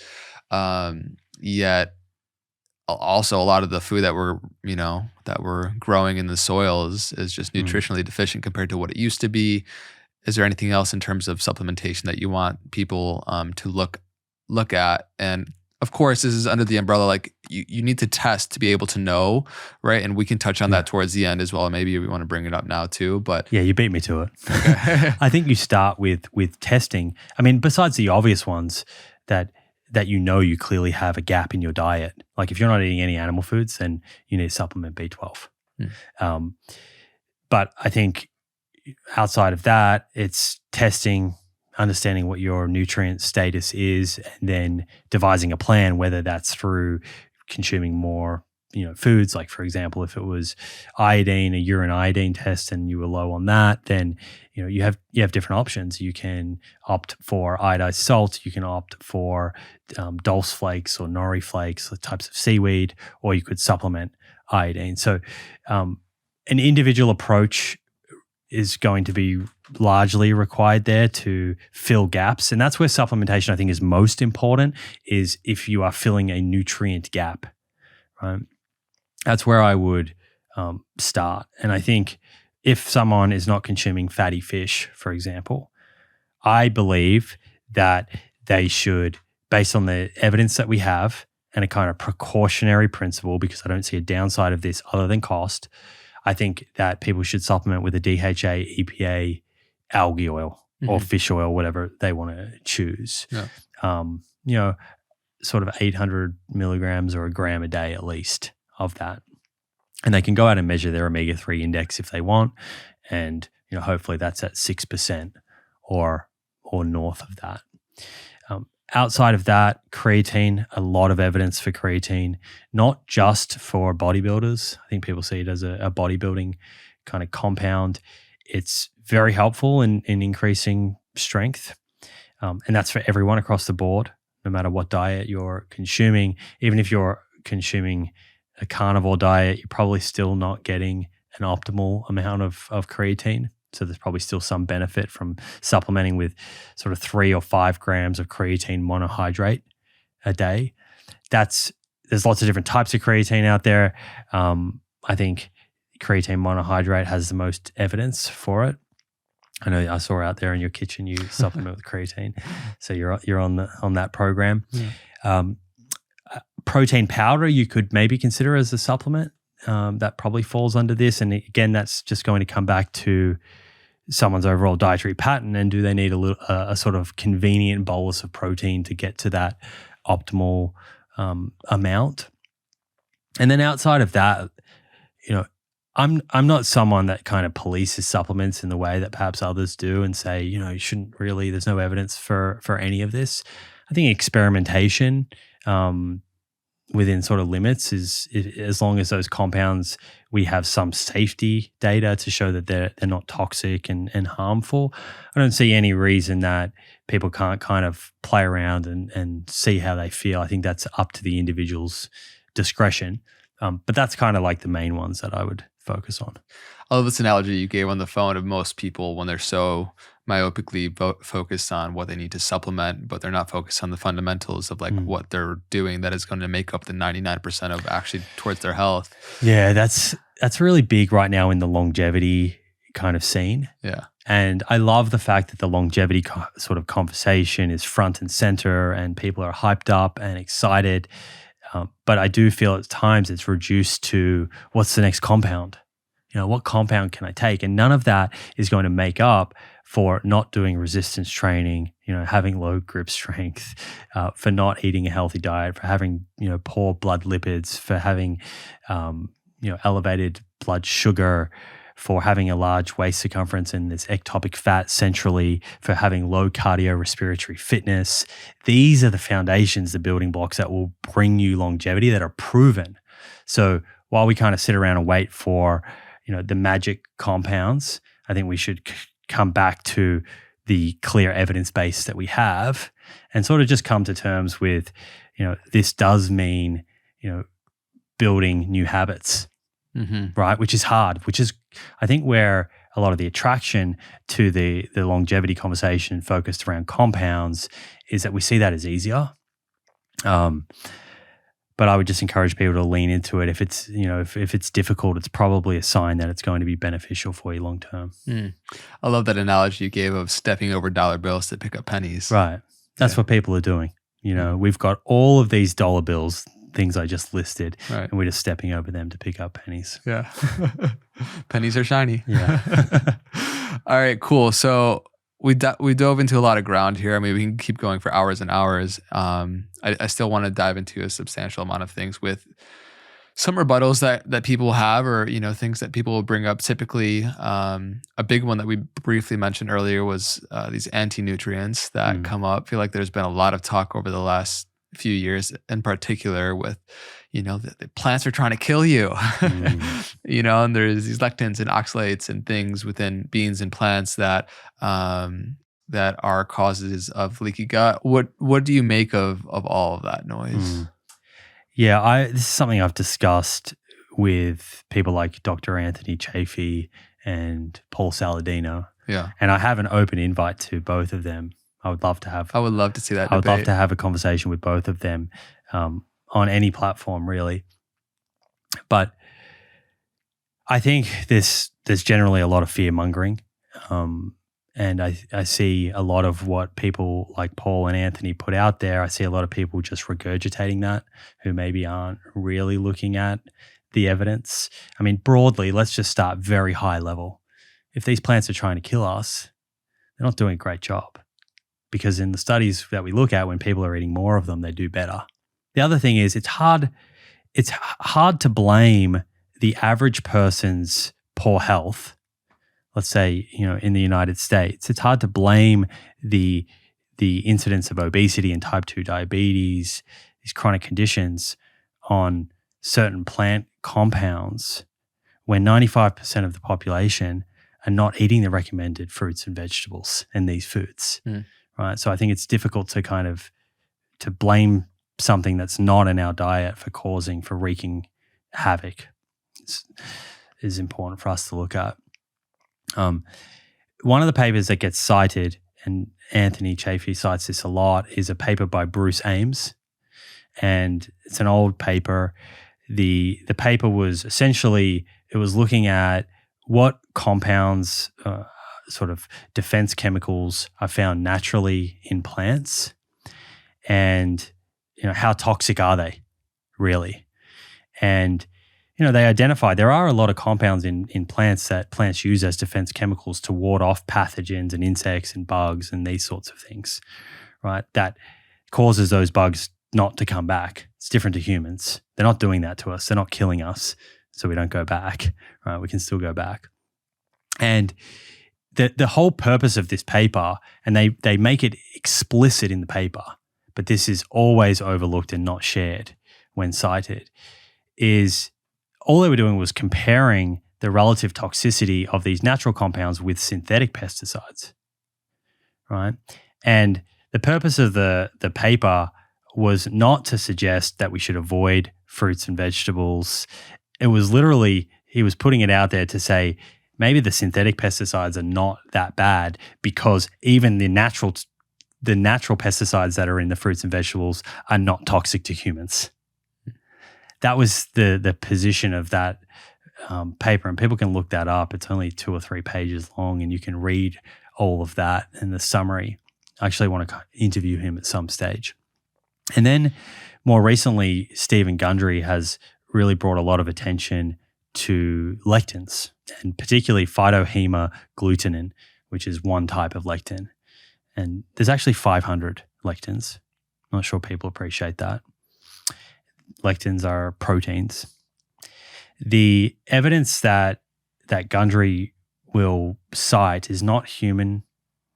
Yet also a lot of the food that we're growing in the soil is just nutritionally deficient compared to what it used to be. Is there anything else in terms of supplementation that you want people to look at? And of course, this is under the umbrella, like you need to test to be able to know, right? And we can touch on that towards the end as well. Maybe we want to bring it up now too, but yeah, you beat me to it. Okay. I think you start with testing. I mean, besides the obvious ones that you clearly have a gap in your diet. Like if you're not eating any animal foods, then you need to supplement B12. But I think outside of that, it's testing, understanding what your nutrient status is, and then devising a plan, whether that's through consuming more foods. Like for example, if it was iodine, a urine iodine test, and you were low on that, then you have different options. You can opt for iodized salt. You can opt for dulse flakes or nori flakes, the types of seaweed, or you could supplement iodine. So an individual approach is going to be largely required there to fill gaps. And that's where supplementation, I think, is most important, is if you are filling a nutrient gap, right? That's where I would start. And I think if someone is not consuming fatty fish, for example, I believe that they should, based on the evidence that we have and a kind of precautionary principle, because I don't see a downside of this other than cost, I think that people should supplement with a DHA, EPA, algae oil or fish oil, whatever they want to choose. Yeah. Sort of 800 milligrams or a gram a day at least of that. And they can go out and measure their omega-3 index if they want. And, hopefully that's at 6% or north of that. Outside of that, creatine, a lot of evidence for creatine, not just for bodybuilders. I think people see it as a bodybuilding kind of compound. It's very helpful in increasing strength. And that's for everyone across the board, no matter what diet you're consuming. Even if you're consuming a carnivore diet, you're probably still not getting an optimal amount of creatine. So there's probably still some benefit from supplementing with sort of 3 or 5 grams of creatine monohydrate a day. There's lots of different types of creatine out there. I think creatine monohydrate has the most evidence for it. I know I saw out there in your kitchen you supplement with creatine, so you're on that program. Yeah. Protein powder you could maybe consider as a supplement. That probably falls under this, and again, that's just going to come back to someone's overall dietary pattern, and do they need a sort of convenient bolus of protein to get to that optimal amount. And then outside of that, I'm not someone that kind of polices supplements in the way that perhaps others do and say, you shouldn't really, there's no evidence for any of this. I think experimentation within sort of limits is as long as those compounds, we have some safety data to show that they're not toxic and harmful. I don't see any reason that people can't kind of play around and see how they feel. I think that's up to the individual's discretion. But that's kind of like the main ones that I would focus on. I love this analogy you gave on the phone of most people when they're so myopically focused on what they need to supplement, but they're not focused on the fundamentals of like what they're doing that is going to make up the 99% of actually towards their health. Yeah, that's really big right now in the longevity kind of scene. Yeah. And I love the fact that the longevity sort of conversation is front and center and people are hyped up and excited. But I do feel at times it's reduced to what's the next compound? What compound can I take? And none of that is going to make up for not doing resistance training, having low grip strength, for not eating a healthy diet, for having, poor blood lipids, for having, elevated blood sugar, for having a large waist circumference and this ectopic fat centrally, for having low cardiorespiratory fitness. These are the foundations, the building blocks that will bring you longevity that are proven. So while we kind of sit around and wait for, the magic compounds, I think we should come back to the clear evidence base that we have and sort of just come to terms with, this does mean, building new habits. Right, which is hard, which is, I think, where a lot of the attraction to the longevity conversation focused around compounds is that we see that as easier. But I would just encourage people to lean into it. If it's, if it's difficult, it's probably a sign that it's going to be beneficial for you long term. I love that analogy you gave of stepping over dollar bills to pick up pennies. Right, that's what people are doing. We've got all of these dollar bills, things I just listed, right, and we're just stepping over them to pick up pennies. Yeah. Pennies are shiny. Yeah. All right, cool. So we dove into a lot of ground here. I mean, we can keep going for hours and hours. I still want to dive into a substantial amount of things with some rebuttals that people have, or, things that people will bring up. Typically, a big one that we briefly mentioned earlier was these anti-nutrients that come up. I feel like there's been a lot of talk over the last few years, in particular with, the plants are trying to kill you, and there's these lectins and oxalates and things within beans and plants that are causes of leaky gut. What do you make of all of that noise? Yeah, this is something I've discussed with people like Dr. Anthony Chaffee and Paul Saladino. Yeah. And I have an open invite to both of them. I would love to see that debate. I would love to have a conversation with both of them on any platform, really. But I think there's generally a lot of fear mongering, and I see a lot of what people like Paul and Anthony put out there. I see a lot of people just regurgitating that, who maybe aren't really looking at the evidence. I mean, broadly, let's just start very high level. If these plants are trying to kill us, they're not doing a great job. Because in the studies that we look at, when people are eating more of them, they do better. The other thing is it's hard to blame the average person's poor health. Let's say, in the United States, it's hard to blame the incidence of obesity and type 2 diabetes, these chronic conditions, on certain plant compounds when 95% of the population are not eating the recommended fruits and vegetables and these foods. Right. So I think it's difficult to blame something that's not in our diet for wreaking havoc. Is important for us to look at. One of the papers that gets cited, and Anthony Chaffee cites this a lot, is a paper by Bruce Ames. And it's an old paper. The paper was essentially, it was looking at what compounds, sort of defense chemicals, are found naturally in plants, and how toxic are they really? And they identify there are a lot of compounds in plants that plants use as defense chemicals to ward off pathogens and insects and bugs and these sorts of things, right? That causes those bugs not to come back. It's different to humans. They're not doing that to us. They're not killing us. so we don't go back, right? We can still go back. And the whole purpose of this paper, and they make it explicit in the paper, but this is always overlooked and not shared when cited, is all they were doing was comparing the relative toxicity of these natural compounds with synthetic pesticides, right? And the purpose of the paper was not to suggest that we should avoid fruits and vegetables. It was literally, he was putting it out there to say, maybe the synthetic pesticides are not that bad because even the natural pesticides that are in the fruits and vegetables are not toxic to humans. That was the position of that paper, and people can look that up. It's only 2 or 3 pages long, and you can read all of that in the summary. I actually want to interview him at some stage. And then more recently, Stephen Gundry has really brought a lot of attention to lectins, and particularly phytohemagglutinin, which is one type of lectin. And there's actually 500 lectins. I'm not sure people appreciate that. Lectins are proteins. The evidence that Gundry will cite is not human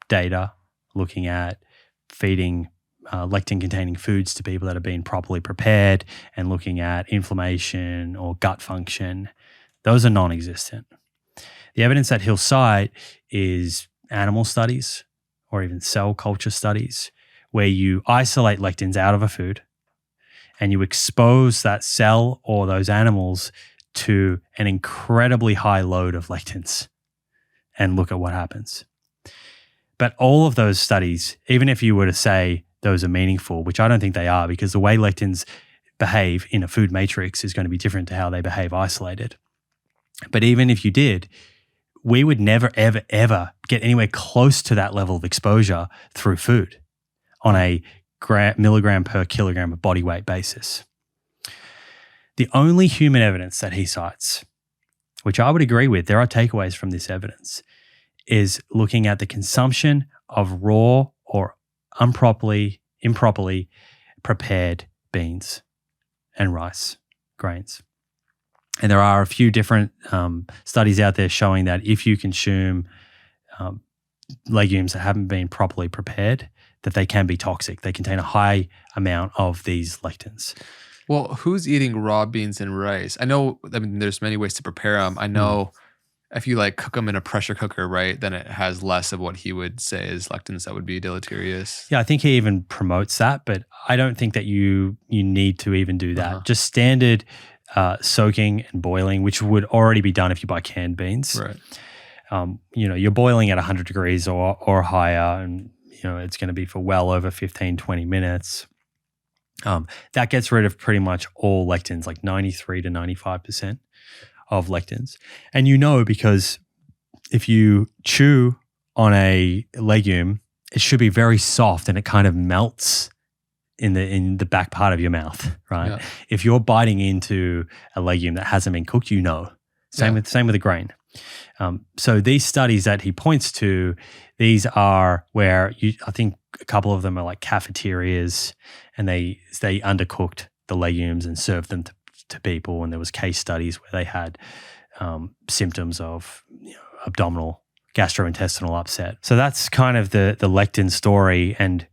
data looking at feeding lectin-containing foods to people that have been properly prepared and looking at inflammation or gut function. Those are non-existent. The evidence that he'll cite is animal studies or even cell culture studies where you isolate lectins out of a food and you expose that cell or those animals to an incredibly high load of lectins and look at what happens. But all of those studies, even if you were to say those are meaningful, which I don't think they are, because the way lectins behave in a food matrix is going to be different to how they behave isolated. But even if you did, we would never, ever, ever get anywhere close to that level of exposure through food on a milligram per kilogram of body weight basis. The only human evidence that he cites, which I would agree with, there are takeaways from this evidence, is looking at the consumption of raw or improperly prepared beans and rice grains. And there are a few different studies out there showing that if you consume legumes that haven't been properly prepared, that they can be toxic. They contain a high amount of these lectins. Well, who's eating raw beans and rice? I know, there's many ways to prepare them. I know if you cook them in a pressure cooker, right, then it has less of what he would say is lectins that would be deleterious. Yeah, I think he even promotes that, but I don't think that you need to even do that. Just standard soaking and boiling, which would already be done if you buy canned beans. Right. You're boiling at 100 degrees or higher, and it's going to be for well over 15, 20 minutes. That gets rid of pretty much all lectins, like 93 to 95% of lectins. And because if you chew on a legume, it should be very soft and it kind of melts in the back part of your mouth, right? Yeah. If you're biting into a legume that hasn't been cooked, Same with a grain. So these studies that he points to, these are where I think a couple of them are like cafeterias, and they undercooked the legumes and served them to people. And there was case studies where they had symptoms of abdominal, gastrointestinal upset. So that's kind of the lectin story. And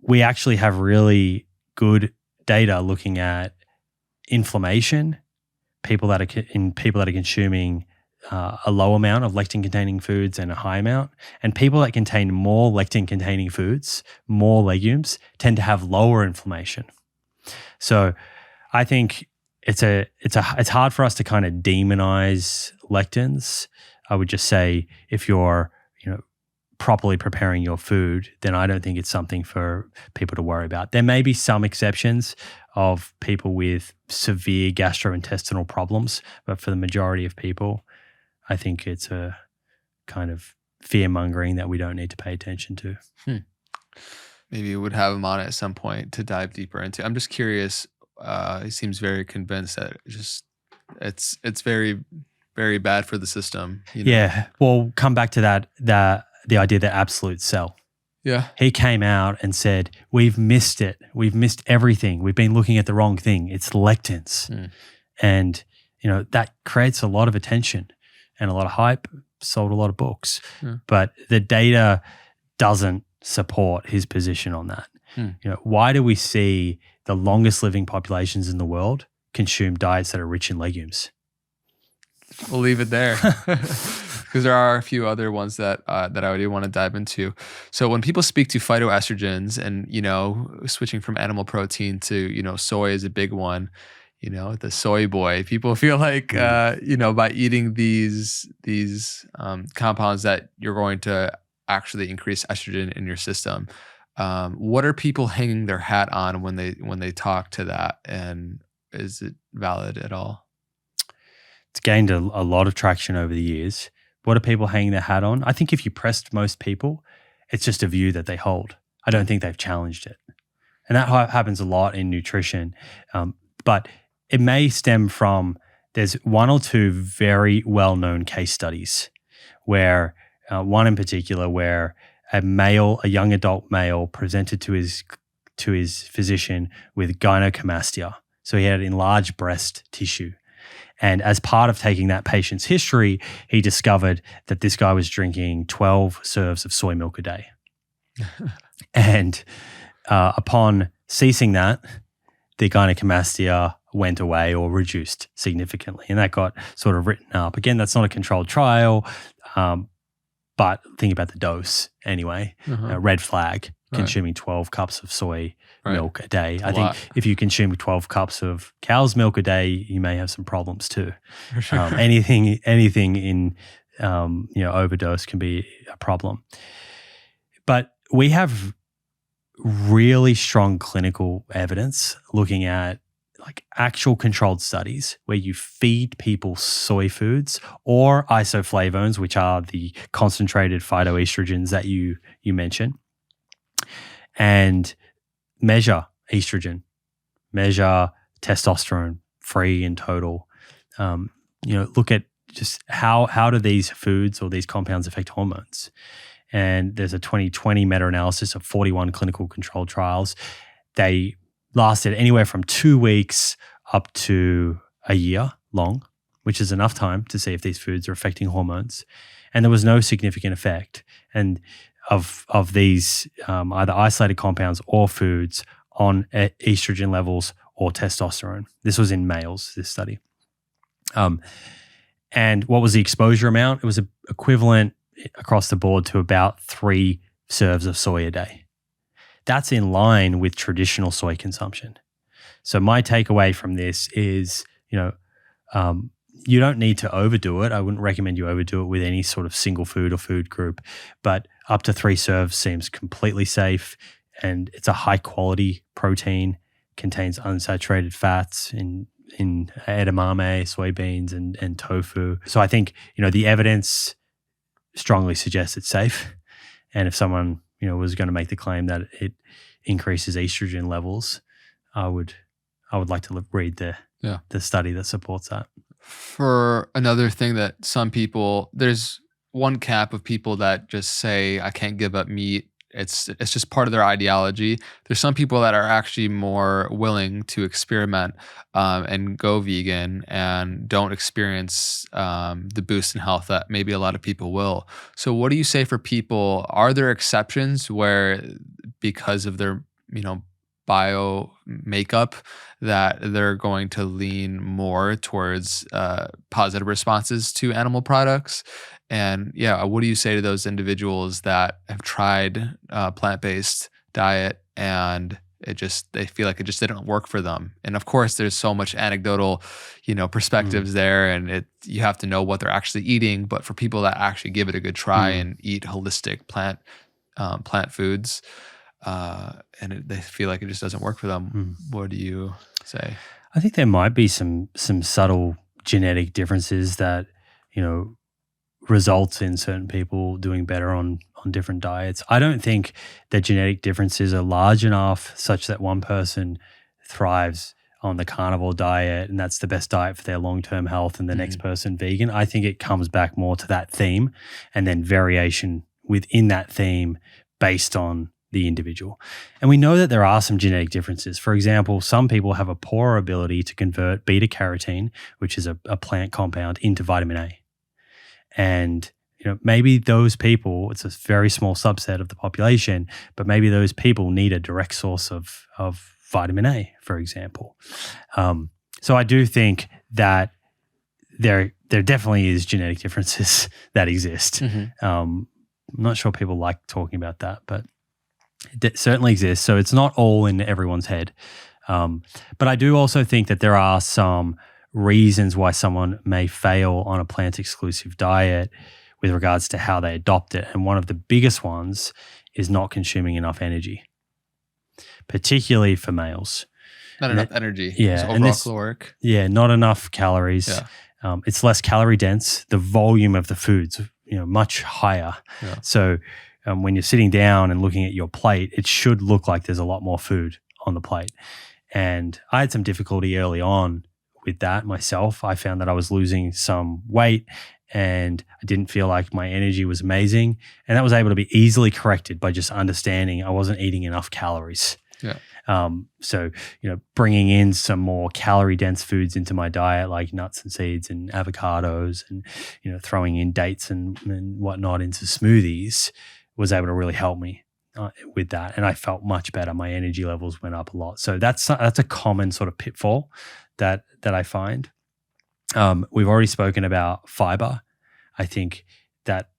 we actually have really good data looking at inflammation. People that are consuming a low amount of lectin-containing foods and a high amount, and people that contain more lectin-containing foods, more legumes, tend to have lower inflammation. So I think it's hard for us to kind of demonize lectins. I would just say if you're properly preparing your food, then I don't think it's something for people to worry about. There may be some exceptions of people with severe gastrointestinal problems, but for the majority of people, I think it's a kind of fear-mongering that we don't need to pay attention to. Maybe we would have him on at some point to dive deeper into. I'm just curious. He seems very convinced that it's very, very bad for the system. Yeah. Well, come back to the idea that absolute cell. Yeah. He came out and said, we've missed it. We've missed everything. We've been looking at the wrong thing. It's lectins. And that creates a lot of attention and a lot of hype, sold a lot of books. But the data doesn't support his position on that. Why do we see the longest living populations in the world consume diets that are rich in legumes? We'll leave it there because there are a few other ones that I do want to dive into. So when people speak to phytoestrogens and, switching from animal protein to, soy is a big one, the soy boy, people feel like, by eating these compounds that you're going to actually increase estrogen in your system. What are people hanging their hat on when they talk to that? And is it valid at all? It's gained a lot of traction over the years. What are people hanging their hat on? I think if you pressed most people, it's just a view that they hold. I don't think they've challenged it. And that happens a lot in nutrition. But it may stem from, there's one or two very well-known case studies where, one in particular where a young adult male presented to his physician with gynecomastia. So he had enlarged breast tissue. And as part of taking that patient's history, he discovered that this guy was drinking 12 serves of soy milk a day. And upon ceasing that, the gynecomastia went away or reduced significantly. And that got sort of written up. Again, that's not a controlled trial, but think about the dose anyway. Red flag, consuming 12 cups of soy milk a day. I think if you consume 12 cups of cow's milk a day, you may have some problems too. For sure. Anything in overdose can be a problem. But we have really strong clinical evidence looking at like actual controlled studies where you feed people soy foods or isoflavones, which are the concentrated phytoestrogens that you mentioned, and measure estrogen, measure testosterone free in total. Look at just how do these foods or these compounds affect hormones. And there's a 2020 meta-analysis of 41 clinical controlled trials. They lasted anywhere from 2 weeks up to a year long, which is enough time to see if these foods are affecting hormones. And there was no significant effect. And of these either isolated compounds or foods on estrogen levels or testosterone. This was in males, this study. And what was the exposure amount? It was equivalent across the board to about 3 serves of soy a day. That's in line with traditional soy consumption. So my takeaway from this is, you don't need to overdo it. I wouldn't recommend you overdo it with any sort of single food or food group, but up to 3 serves seems completely safe, and it's a high quality protein, contains unsaturated fats in edamame, soybeans, and tofu. So I think, the evidence strongly suggests it's safe. And if someone, was going to make the claim that it increases estrogen levels, I would like to read the study that supports that. For another thing that some people, there's one camp of people that just say, I can't give up meat. It's just part of their ideology. There's some people that are actually more willing to experiment and go vegan and don't experience the boost in health that maybe a lot of people will. So what do you say for people? Are there exceptions where because of their, bio makeup that they're going to lean more towards positive responses to animal products? And what do you say to those individuals that have tried plant-based diet and they feel like it just didn't work for them? And of course, there's so much anecdotal, perspectives there, and you have to know what they're actually eating. But for people that actually give it a good try and eat holistic plant foods, and they feel like it just doesn't work for them, what do you say? I think there might be some subtle genetic differences that, results in certain people doing better on different diets. I don't think that genetic differences are large enough such that one person thrives on the carnivore diet and that's the best diet for their long-term health and the next person vegan. I think it comes back more to that theme and then variation within that theme based on the individual. And we know that there are some genetic differences. For example, some people have a poor ability to convert beta carotene, which is a plant compound, into vitamin A. And maybe those people, it's a very small subset of the population, but maybe those people need a direct source of vitamin A, for example. So I do think that there definitely is genetic differences that exist. I'm not sure people like talking about that, but it certainly exists. So it's not all in everyone's head. But I do also think that there are some reasons why someone may fail on a plant-exclusive diet with regards to how they adopt it. And one of the biggest ones is not consuming enough energy, particularly for males. Not enough energy. Yeah. Just overall caloric. Yeah, not enough calories. Yeah. It's less calorie dense. The volume of the food's much higher. Yeah. So when you're sitting down and looking at your plate, it should look like there's a lot more food on the plate. And I had some difficulty early on with that myself. I found that I was losing some weight and I didn't feel like my energy was amazing. And that was able to be easily corrected by just understanding I wasn't eating enough calories. Yeah. So, bringing in some more calorie dense foods into my diet, like nuts and seeds and avocados and, throwing in dates and whatnot into smoothies was able to really help me with that. And I felt much better. My energy levels went up a lot. So that's a common sort of pitfall that I find. We've already spoken about fiber. I think that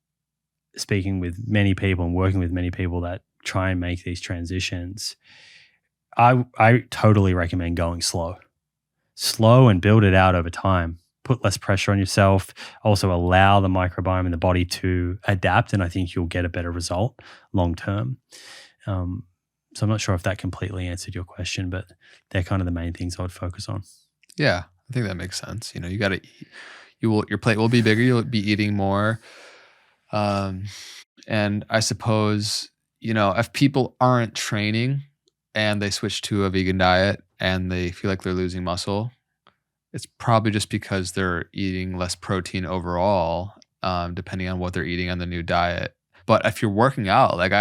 speaking with many people and working with many people that try and make these transitions, I totally recommend going slow and build it out over time. Put less pressure on yourself. Also allow the microbiome in the body to adapt, and I think you'll get a better result long term. So I'm not sure if that completely answered your question, but they're kind of the main things I would focus on. Yeah, I think that makes sense. You got to eat. Your plate will be bigger. You'll be eating more. And I suppose, if people aren't training and they switch to a vegan diet and they feel like they're losing muscle, it's probably just because they're eating less protein overall, depending on what they're eating on the new diet. But if you're working out, like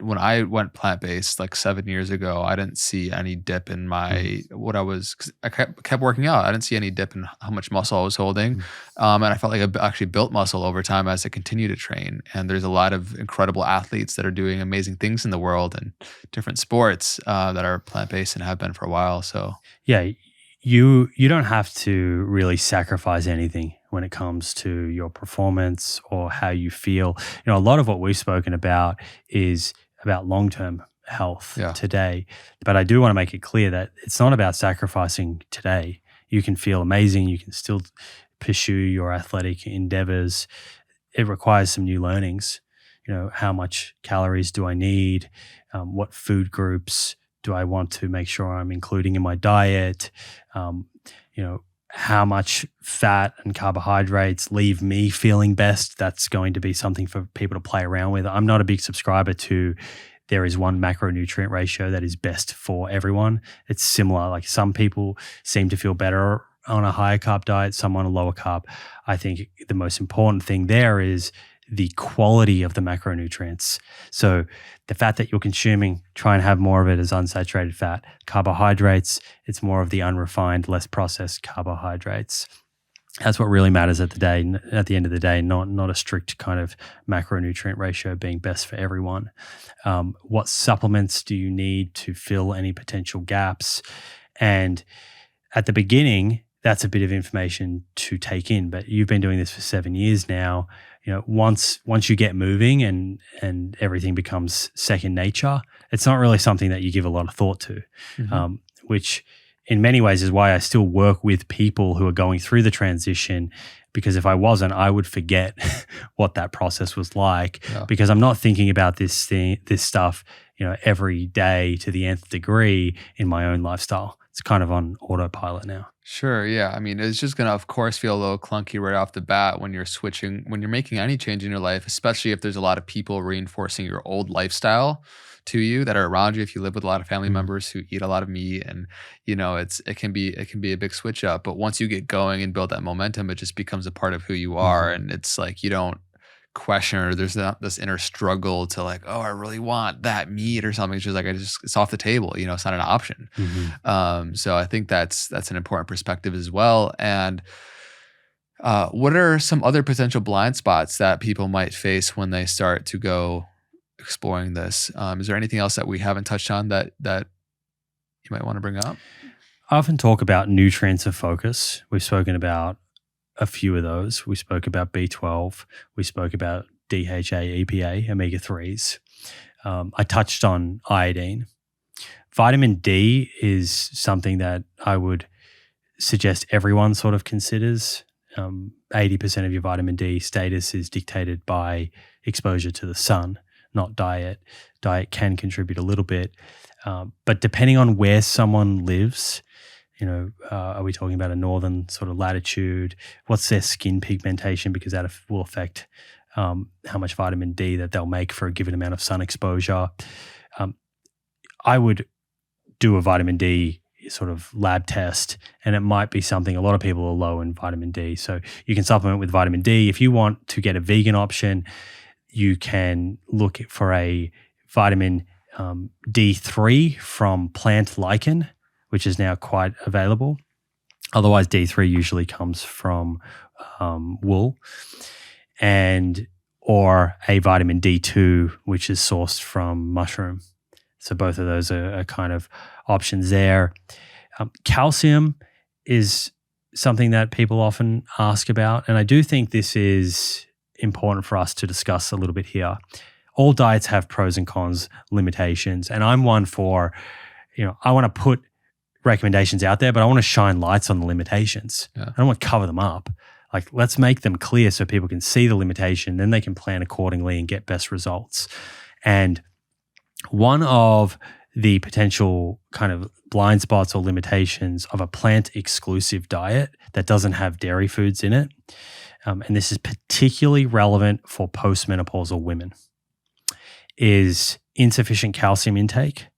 when I went plant-based like 7 years ago, I didn't see any dip in my cause I kept working out. I didn't see any dip in how much muscle I was holding. And I felt like I actually built muscle over time as I continue to train. And there's a lot of incredible athletes that are doing amazing things in the world and different sports that are plant-based and have been for a while. So yeah, you don't have to really sacrifice anything when it comes to your performance or how you feel. A lot of what we've spoken about is about long-term health today. But I do want to make it clear that it's not about sacrificing today. You can feel amazing. You can still pursue your athletic endeavors. It requires some new learnings. How much calories do I need? What food groups do I want to make sure I'm including in my diet? How much fat and carbohydrates leave me feeling best? That's going to be something for people to play around with. I'm not a big subscriber to there is one macronutrient ratio that is best for everyone. It's similar. Like some people seem to feel better on a higher carb diet, some on a lower carb. I think the most important thing there is the quality of the macronutrients. So the fat that you're consuming, try and have more of it as unsaturated fat. Carbohydrates, it's more of the unrefined, less processed carbohydrates. That's what really matters at the end of the day, not a strict kind of macronutrient ratio being best for everyone. What supplements do you need to fill any potential gaps? And at the beginning, that's a bit of information to take in, but you've been doing this for 7 years now. Once you get moving and everything becomes second nature, it's not really something that you give a lot of thought to, which in many ways is why I still work with people who are going through the transition, because if I wasn't, I would forget what that process was like because I'm not thinking about this stuff, every day to the nth degree in my own lifestyle. It's kind of on autopilot now. Sure. Yeah. I mean, it's just going to, of course, feel a little clunky right off the bat when you're making any change in your life, especially if there's a lot of people reinforcing your old lifestyle to you that are around you. If you live with a lot of family members who eat a lot of meat and, it can be a big switch up. But once you get going and build that momentum, it just becomes a part of who you are. And it's like, you don't question, or there's not this inner struggle to like, oh, I really want that meat or something. It's just like, it's off the table, it's not an option. So I think that's an important perspective as well. And what are some other potential blind spots that people might face when they start to go exploring this? Is there anything else that we haven't touched on that you might want to bring up? I often talk about nutrients of focus. We've spoken about a few of those. We spoke about B12. We spoke about DHA, EPA, omega-3s. I touched on iodine. Vitamin D is something that I would suggest everyone sort of considers. 80% of your vitamin D status is dictated by exposure to the sun, not diet. Diet can contribute a little bit. But depending on where someone lives, are we talking about a northern sort of latitude? What's their skin pigmentation? Because that will affect how much vitamin D that they'll make for a given amount of sun exposure. I would do a vitamin D sort of lab test, and it might be something, a lot of people are low in vitamin D. So you can supplement with vitamin D. If you want to get a vegan option, you can look for a vitamin D3 from plant lichen, which is now quite available. Otherwise, D3 usually comes from wool, or a vitamin D2, which is sourced from mushroom. So both of those are kind of options there. Calcium is something that people often ask about, and I do think this is important for us to discuss a little bit here. All diets have pros and cons, limitations, and I'm one for, I want to put recommendations out there, but I want to shine lights on the limitations. Yeah. I don't want to cover them up. Like, let's make them clear so people can see the limitation, then they can plan accordingly and get best results. And one of the potential kind of blind spots or limitations of a plant-exclusive diet that doesn't have dairy foods in it, and this is particularly relevant for postmenopausal women, is insufficient calcium intake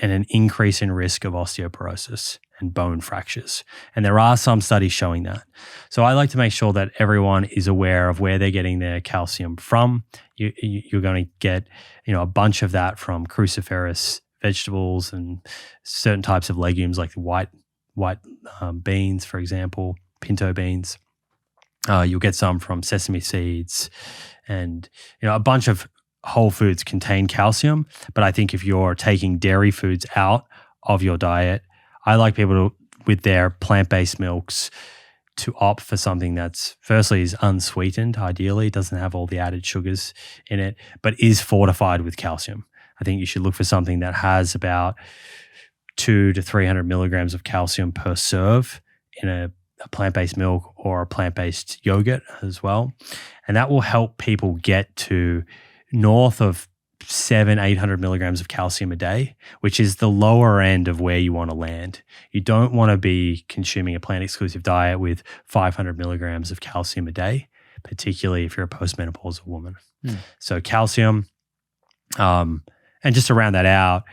and an increase in risk of osteoporosis and bone fractures. And there are some studies showing that. So I like to make sure that everyone is aware of where they're getting their calcium from. You're going to get, a bunch of that from cruciferous vegetables and certain types of legumes like the white beans, for example, pinto beans. You'll get some from sesame seeds, and a bunch of whole foods contain calcium. But I think if you're taking dairy foods out of your diet, I like people to, with their plant-based milks, to opt for something that's firstly is unsweetened. Ideally, it doesn't have all the added sugars in it, but is fortified with calcium. I think you should look for something that has about 200 to 300 milligrams of calcium per serve in a plant-based milk or a plant-based yogurt as well. And that will help people get to north of 700-800 milligrams of calcium a day, which is the lower end of where you want to land. You don't want to be consuming a plant-exclusive diet with 500 milligrams of calcium a day, particularly if you're a postmenopausal woman. So calcium, and just to round that out,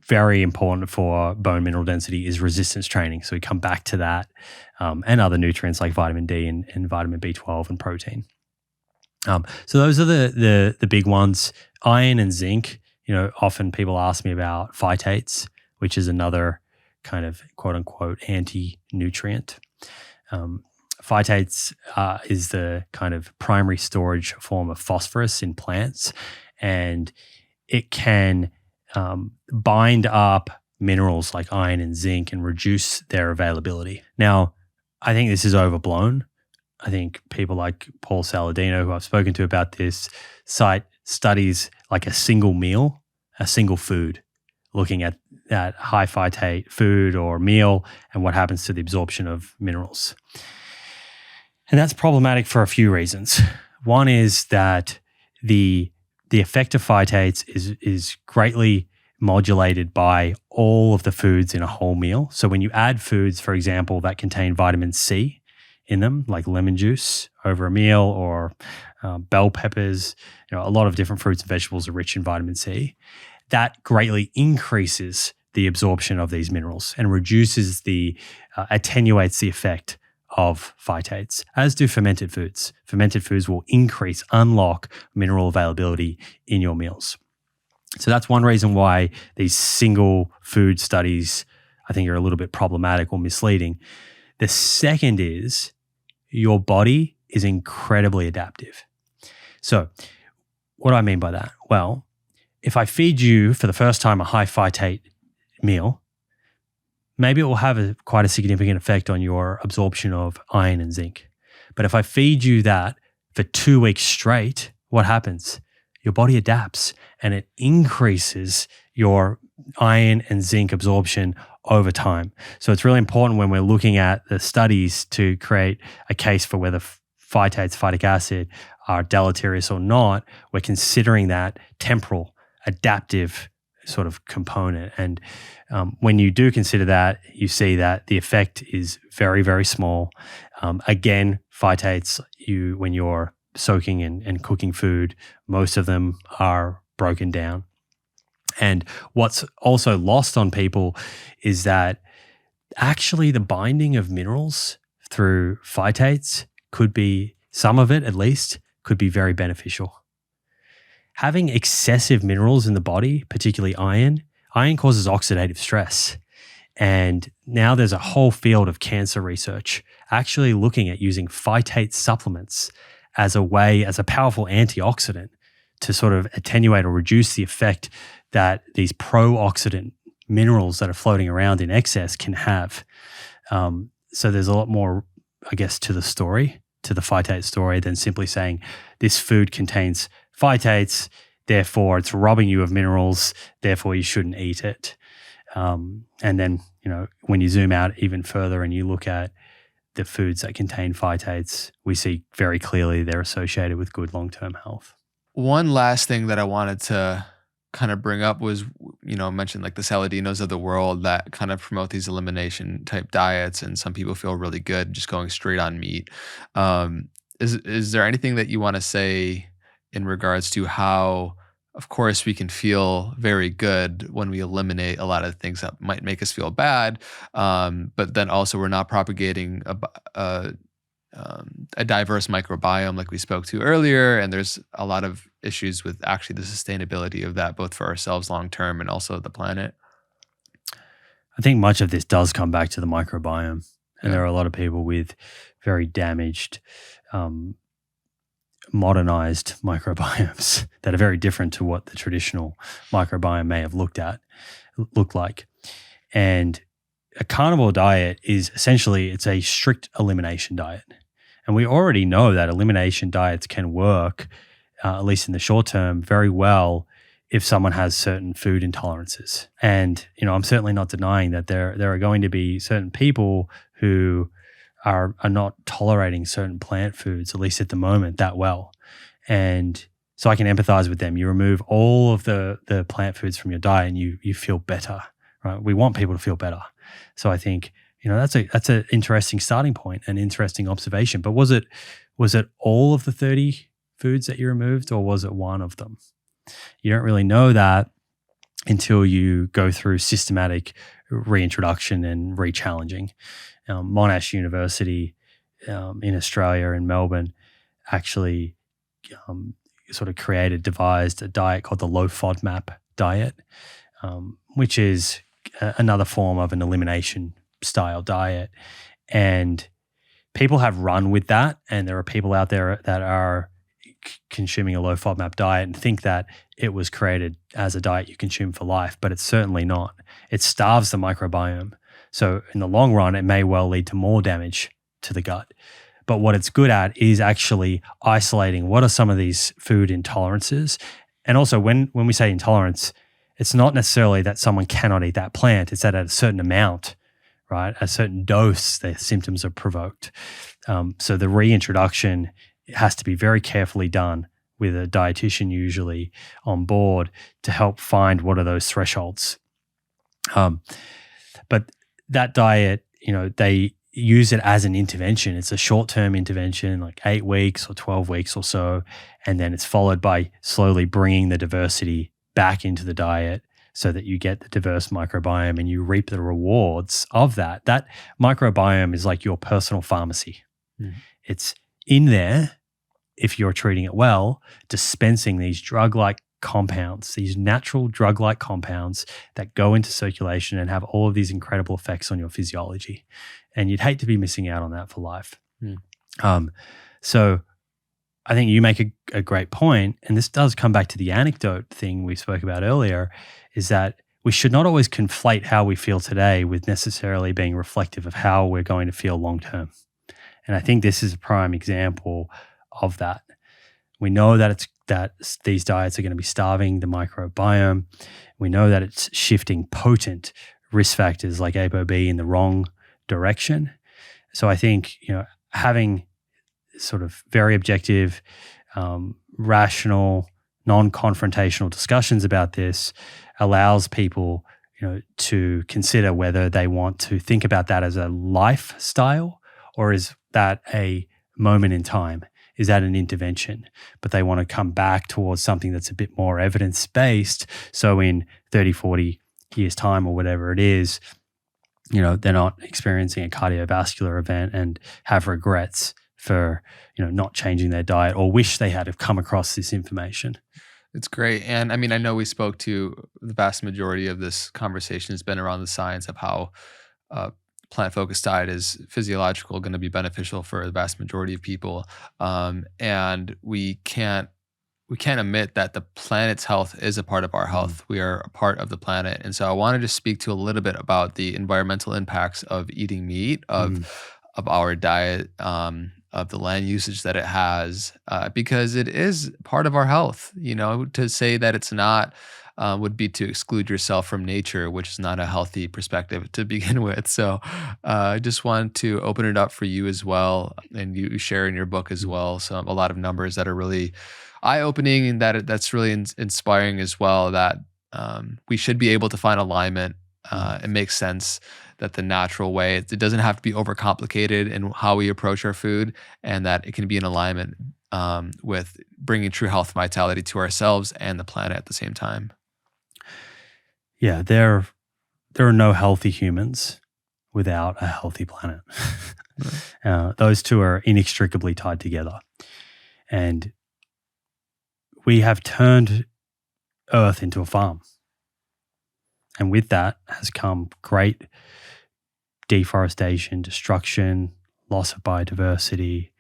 very important for bone mineral density is resistance training. So we come back to that, and other nutrients like vitamin D and vitamin B12 and protein. So those are the big ones. Iron and zinc, often people ask me about phytates, which is another kind of quote unquote anti-nutrient. Phytates is the kind of primary storage form of phosphorus in plants, and it can bind up minerals like iron and zinc and reduce their availability. Now, I think this is overblown. I think people like Paul Saladino, who I've spoken to about this, cite studies like a single meal, a single food, looking at that high phytate food or meal and what happens to the absorption of minerals. And that's problematic for a few reasons. One is that the effect of phytates is greatly modulated by all of the foods in a whole meal. So when you add foods, for example, that contain vitamin C in them, like lemon juice over a meal, or bell peppers, a lot of different fruits and vegetables are rich in vitamin C, that greatly increases the absorption of these minerals and attenuates the effect of phytates, as do fermented foods. Fermented foods will unlock mineral availability in your meals. So that's one reason why these single food studies, I think, are a little bit problematic or misleading. The second is your body is incredibly adaptive. So what do I mean by that? Well, if I feed you for the first time a high phytate meal, maybe it will have quite a significant effect on your absorption of iron and zinc. But if I feed you that for 2 weeks straight, what happens? Your body adapts and it increases your iron and zinc absorption over time. So it's really important when we're looking at the studies to create a case for whether phytates, phytic acid, are deleterious or not. We're considering that temporal, adaptive sort of component. And when you do consider that, you see that the effect is very, very small. Again, phytates, when you're soaking and cooking food, most of them are broken down. And what's also lost on people is that actually the binding of minerals through phytates could be, some of it at least, could be very beneficial. Having excessive minerals in the body, particularly iron causes oxidative stress. And now there's a whole field of cancer research actually looking at using phytate supplements as a powerful antioxidant to sort of attenuate or reduce the effect that these pro-oxidant minerals that are floating around in excess can have. So there's a lot more, I guess, to the phytate story than simply saying this food contains phytates, therefore it's robbing you of minerals, therefore you shouldn't eat it. And then, when you zoom out even further and you look at the foods that contain phytates, we see very clearly they're associated with good long-term health. One last thing that I wanted to kind of bring up was, mention like the Saladinos of the world that kind of promote these elimination type diets, and some people feel really good just going straight on meat. Is there anything that you want to say in regards to how, of course, we can feel very good when we eliminate a lot of things that might make us feel bad, but then also we're not propagating a diverse microbiome like we spoke to earlier, and there's a lot of issues with actually the sustainability of that, both for ourselves long term and also the planet. I think much of this does come back to the microbiome, and there are a lot of people with very damaged, modernized microbiomes that are very different to what the traditional microbiome may have looked like. And a carnivore diet is essentially, it's a strict elimination diet. And we already know that elimination diets can work, at least in the short term, very well if someone has certain food intolerances. And, I'm certainly not denying that there are going to be certain people who are not tolerating certain plant foods, at least at the moment, that well. And so I can empathize with them. You remove all of the plant foods from your diet and you feel better, right? We want people to feel better. So I think, that's an interesting starting point, an interesting observation. But was it all of the 30 foods that you removed, or was it one of them? You don't really know that until you go through systematic reintroduction and re-challenging. Monash University in Australia, in Melbourne, actually sort of devised a diet called the low FODMAP diet, which is another form of an elimination style diet. And people have run with that, and there are people out there that are consuming a low FODMAP diet and think that it was created as a diet you consume for life, but it's certainly not. It starves the microbiome. So in the long run, it may well lead to more damage to the gut. But what it's good at is actually isolating what are some of these food intolerances. And also when we say intolerance, it's not necessarily that someone cannot eat that plant. It's that at a certain amount, right, a certain dose, the symptoms are provoked. So the reintroduction has to be very carefully done with a dietitian usually on board to help find what are those thresholds. But that diet, they use it as an intervention. It's a short-term intervention, like 8 weeks or 12 weeks or so, and then it's followed by slowly bringing the diversity back into the diet so that you get the diverse microbiome and you reap the rewards of that. That microbiome is like your personal pharmacy. It's in there, if you're treating it well, dispensing these drug-like compounds, these natural drug-like compounds that go into circulation and have all of these incredible effects on your physiology. And you'd hate to be missing out on that for life. So I think you make a great point, and this does come back to the anecdote thing we spoke about earlier, is that we should not always conflate how we feel today with necessarily being reflective of how we're going to feel long-term. And I think this is a prime example of that. We know that these diets are going to be starving the microbiome. We know that it's shifting potent risk factors like ApoB in the wrong direction. So I think, having sort of very objective, rational, non-confrontational discussions about this allows people, to consider whether they want to think about that as a lifestyle or is that a moment in time? Is that an intervention? But they want to come back towards something that's a bit more evidence-based. So in 30, 40 years' time or whatever it is, they're not experiencing a cardiovascular event and have regrets for, not changing their diet or wish they had have come across this information. It's great. And I mean, I know we spoke to the vast majority of this conversation has been around the science of how plant-focused diet is physiological, going to be beneficial for the vast majority of people. And we can't omit that the planet's health is a part of our health. We are a part of the planet. And so I wanted to speak to a little bit about the environmental impacts of eating meat, of our diet, of the land usage that it has, because it is part of our health. To say that it's not would be to exclude yourself from nature, which is not a healthy perspective to begin with. So I just want to open it up for you as well. And you share in your book as well. So a lot of numbers that are really eye-opening and that's really inspiring as well, that we should be able to find alignment. It makes sense that the natural way, it doesn't have to be overcomplicated in how we approach our food, and that it can be in alignment with bringing true health and vitality to ourselves and the planet at the same time. Yeah, there are no healthy humans without a healthy planet. Those two are inextricably tied together. And we have turned Earth into a farm. And with that has come great deforestation, destruction, loss of biodiversity.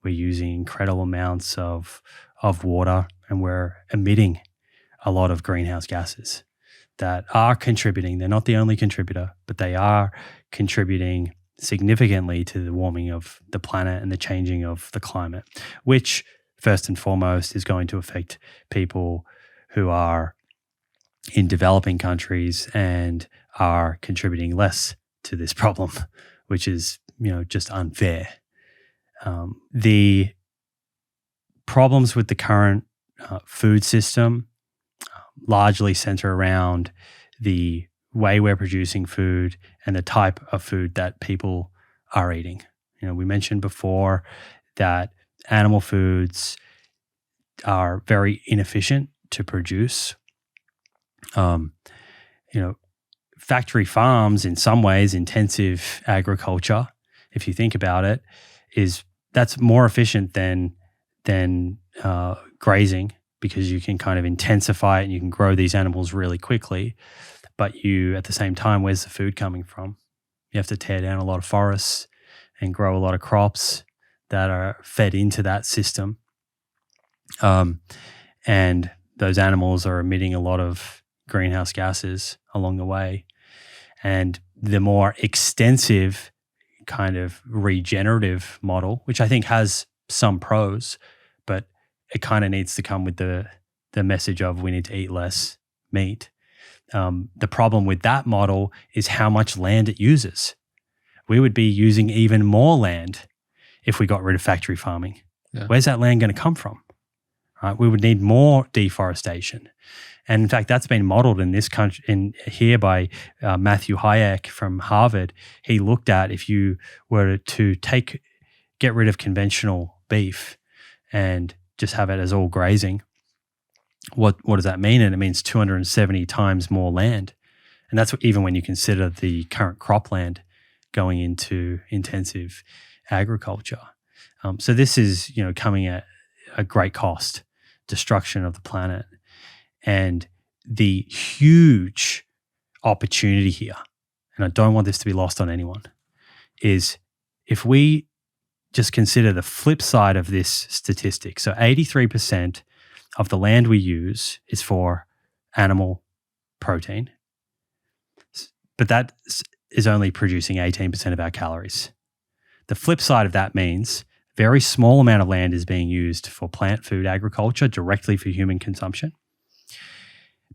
We're using incredible amounts of water, and we're emitting a lot of greenhouse gases that are contributing. They're not the only contributor, but they are contributing significantly to the warming of the planet and the changing of the climate, which first and foremost is going to affect people who are in developing countries and are contributing less to this problem, which is, just unfair. The problems with the current food system largely center around the way we're producing food and the type of food that people are eating. We mentioned before that animal foods are very inefficient to produce. Factory farms, in some ways, intensive agriculture, if you think about it, that's more efficient than grazing, because you can kind of intensify it and you can grow these animals really quickly. But at the same time, where's the food coming from? You have to tear down a lot of forests and grow a lot of crops that are fed into that system. And those animals are emitting a lot of greenhouse gases along the way. And the more extensive kind of regenerative model, which I think has some pros, but it kind of needs to come with the message of we need to eat less meat. The problem with that model is how much land it uses. We would be using even more land if we got rid of factory farming. Yeah. Where's that land going to come from? Right? We would need more deforestation. And in fact, that's been modeled in this country, here by Matthew Hayek from Harvard. He looked at if you were to get rid of conventional beef and just have it as all grazing, What does that mean? And it means 270 times more land. And that's even when you consider the current cropland going into intensive agriculture. So this is, coming at a great cost, destruction of the planet. And the huge opportunity here, and I don't want this to be lost on anyone, is if we just consider the flip side of this statistic. So 83% of the land we use is for animal protein, but that is only producing 18% of our calories. The flip side of that means a very small amount of land is being used for plant food agriculture directly for human consumption,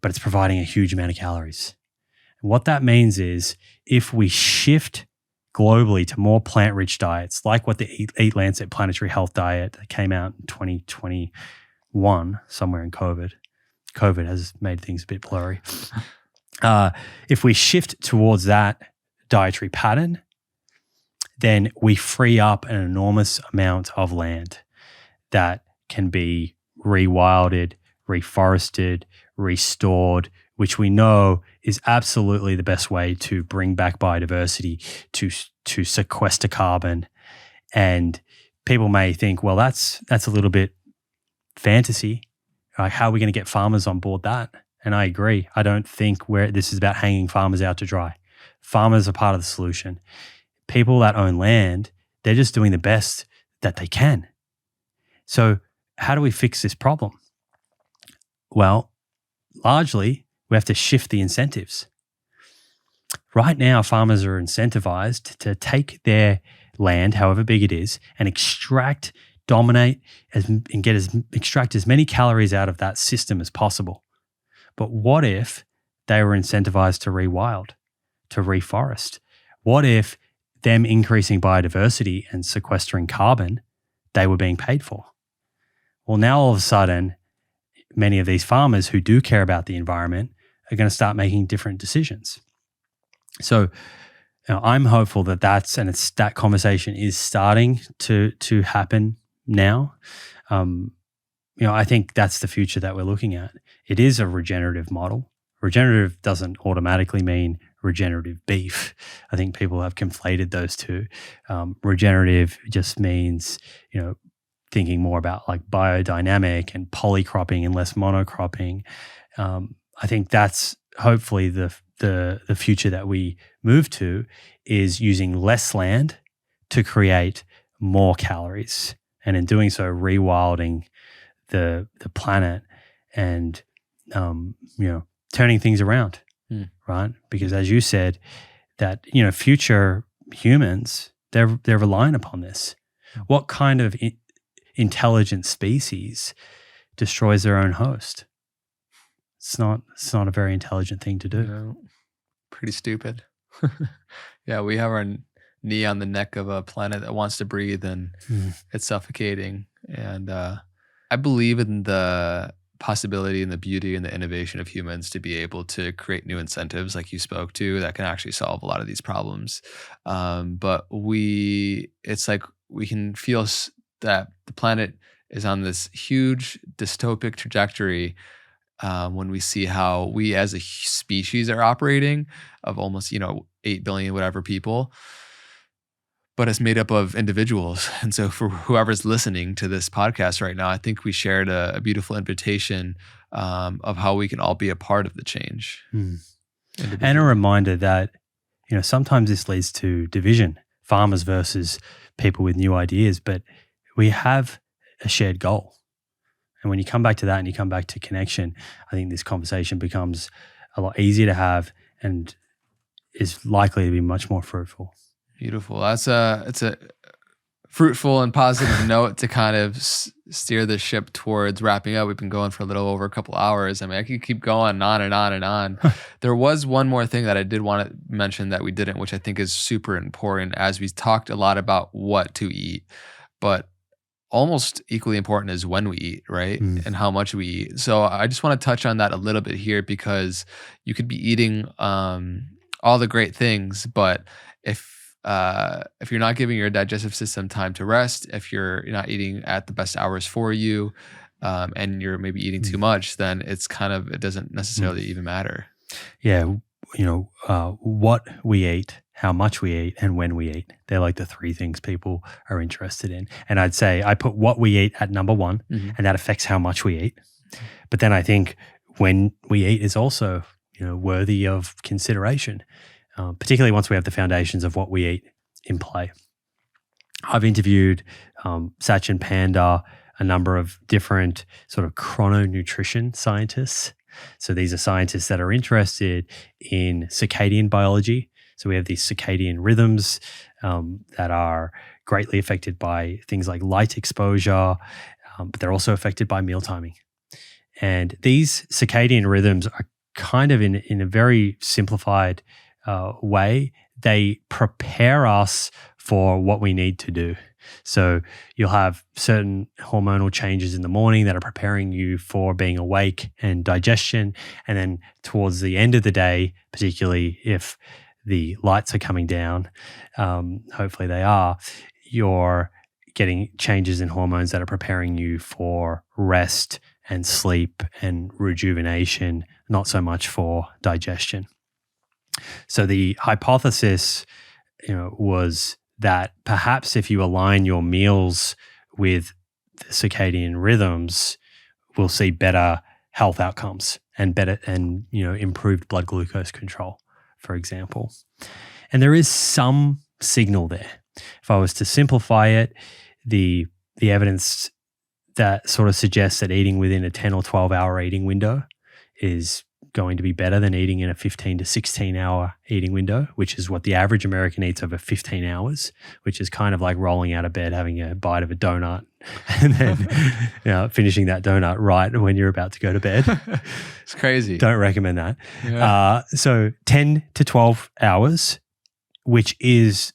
but it's providing a huge amount of calories. And what that means is if we shift globally to more plant-rich diets, like what the Eat Lancet Planetary Health Diet that came out in 2021, somewhere in COVID. COVID has made things a bit blurry. If we shift towards that dietary pattern, then we free up an enormous amount of land that can be rewilded, reforested, restored, which we know is absolutely the best way to bring back biodiversity, to sequester carbon. And people may think, well, that's a little bit fantasy. Like, how are we going to get farmers on board that? And I agree. I don't think this is about hanging farmers out to dry. Farmers are part of the solution. People that own land, they're just doing the best that they can. So how do we fix this problem? Well, largely, we have to shift the incentives. Right now, farmers are incentivized to take their land, however big it is, and extract, dominate, and extract as many calories out of that system as possible. But what if they were incentivized to rewild, to reforest? What if them increasing biodiversity and sequestering carbon, they were being paid for? Well, now all of a sudden, many of these farmers who do care about the environment are going to start making different decisions. So I'm hopeful that that conversation is starting to happen now. I think that's the future that we're looking at. It is a regenerative model. Regenerative doesn't automatically mean regenerative beef. I think people have conflated those two. Regenerative just means, thinking more about like biodynamic and polycropping and less monocropping. I think that's hopefully the future that we move to, is using less land to create more calories, and in doing so, rewilding the planet and turning things around, right? Because as you said, that future humans, they're relying upon this. What kind of intelligent species destroys their own host? It's not a very intelligent thing to do. No, pretty stupid. Yeah, we have our knee on the neck of a planet that wants to breathe, and it's suffocating. And I believe in the possibility and the beauty and the innovation of humans to be able to create new incentives like you spoke to that can actually solve a lot of these problems. But it's like we can feel that the planet is on this huge dystopic trajectory when we see how we as a species are operating, of almost 8 billion whatever people, but it's made up of individuals. And so for whoever's listening to this podcast right now, I think we shared a beautiful invitation of how we can all be a part of the change. And a reminder that sometimes this leads to division, farmers versus people with new ideas, but we have a shared goal. And when you come back to that and you come back to connection, I think this conversation becomes a lot easier to have and is likely to be much more fruitful. Beautiful. It's a fruitful and positive note to kind of steer the ship towards wrapping up. We've been going for a little over a couple hours. I mean, I could keep going on and on and on. There was one more thing that I did want to mention that we didn't, which I think is super important, as we talked a lot about what to eat, but almost equally important is when we eat, right? And how much we eat. So I just want to touch on that a little bit here, because you could be eating all the great things, but if you're not giving your digestive system time to rest, if you're not eating at the best hours for you, and you're maybe eating too much, then it doesn't necessarily even matter. Yeah. What we eat, how much we eat, and when we eat. They're like the three things people are interested in. And I'd say I put what we eat at number one, and that affects how much we eat. But then I think when we eat is also, worthy of consideration, particularly once we have the foundations of what we eat in play. I've interviewed Sachin Panda, a number of different sort of chrononutrition scientists. So these are scientists that are interested in circadian biology. So we have these circadian rhythms that are greatly affected by things like light exposure, but they're also affected by meal timing. And these circadian rhythms are kind of in a very simplified way, they prepare us for what we need to do. So you'll have certain hormonal changes in the morning that are preparing you for being awake and digestion. And then towards the end of the day, particularly if the lights are coming down, hopefully they are, you're getting changes in hormones that are preparing you for rest and sleep and rejuvenation, not so much for digestion. So the hypothesis, was that perhaps if you align your meals with the circadian rhythms, we'll see better health outcomes and improved blood glucose control, for example. And there is some signal there. If I was to simplify it, the evidence that sort of suggests that eating within a 10 or 12 hour eating window is going to be better than eating in a 15 to 16 hour eating window, which is what the average American eats over 15 hours, which is kind of like rolling out of bed, having a bite of a donut and then finishing that donut right when you're about to go to bed. It's crazy. Don't recommend that. Yeah. So 10 to 12 hours, which is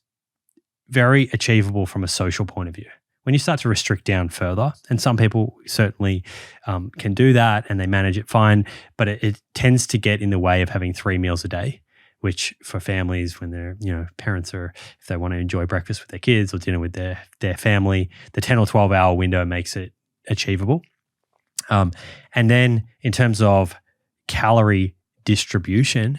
very achievable from a social point of view. When you start to restrict down further, and some people certainly can do that and they manage it fine, but it tends to get in the way of having 3 meals a day, which for families when their parents are, if they want to enjoy breakfast with their kids or dinner with their family, the 10 or 12 hour window makes it achievable. And then in terms of calorie distribution,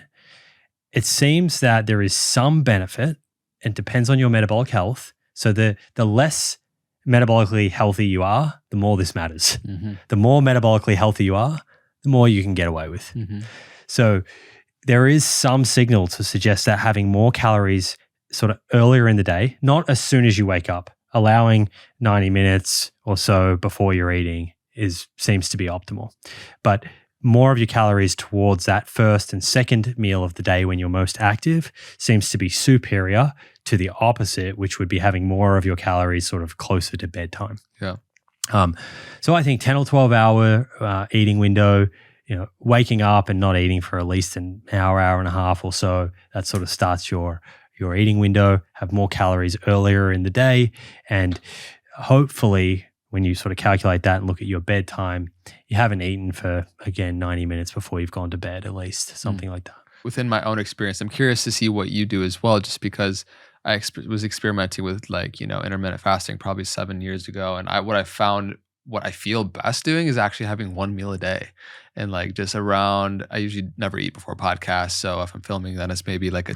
it seems that there is some benefit, and depends on your metabolic health. So the less metabolically healthy you are, the more this matters. Mm-hmm. The more metabolically healthy you are, the more you can get away with. Mm-hmm. So there is some signal to suggest that having more calories sort of earlier in the day, not as soon as you wake up, allowing 90 minutes or so before you're eating seems to be optimal. But more of your calories towards that first and second meal of the day when you're most active seems to be superior to the opposite, which would be having more of your calories sort of closer to bedtime. Yeah. So I think 10 or 12 hour eating window, waking up and not eating for at least an hour and a half or so, that sort of starts your eating window, have more calories earlier in the day. And hopefully when you sort of calculate that and look at your bedtime, you haven't eaten for, again, 90 minutes before you've gone to bed, at least, something like that. Within my own experience, I'm curious to see what you do as well, just because I was experimenting with intermittent fasting probably 7 years ago. And what I feel best doing is actually having 1 meal a day. And like just around, I usually never eat before podcasts. So if I'm filming, then it's maybe like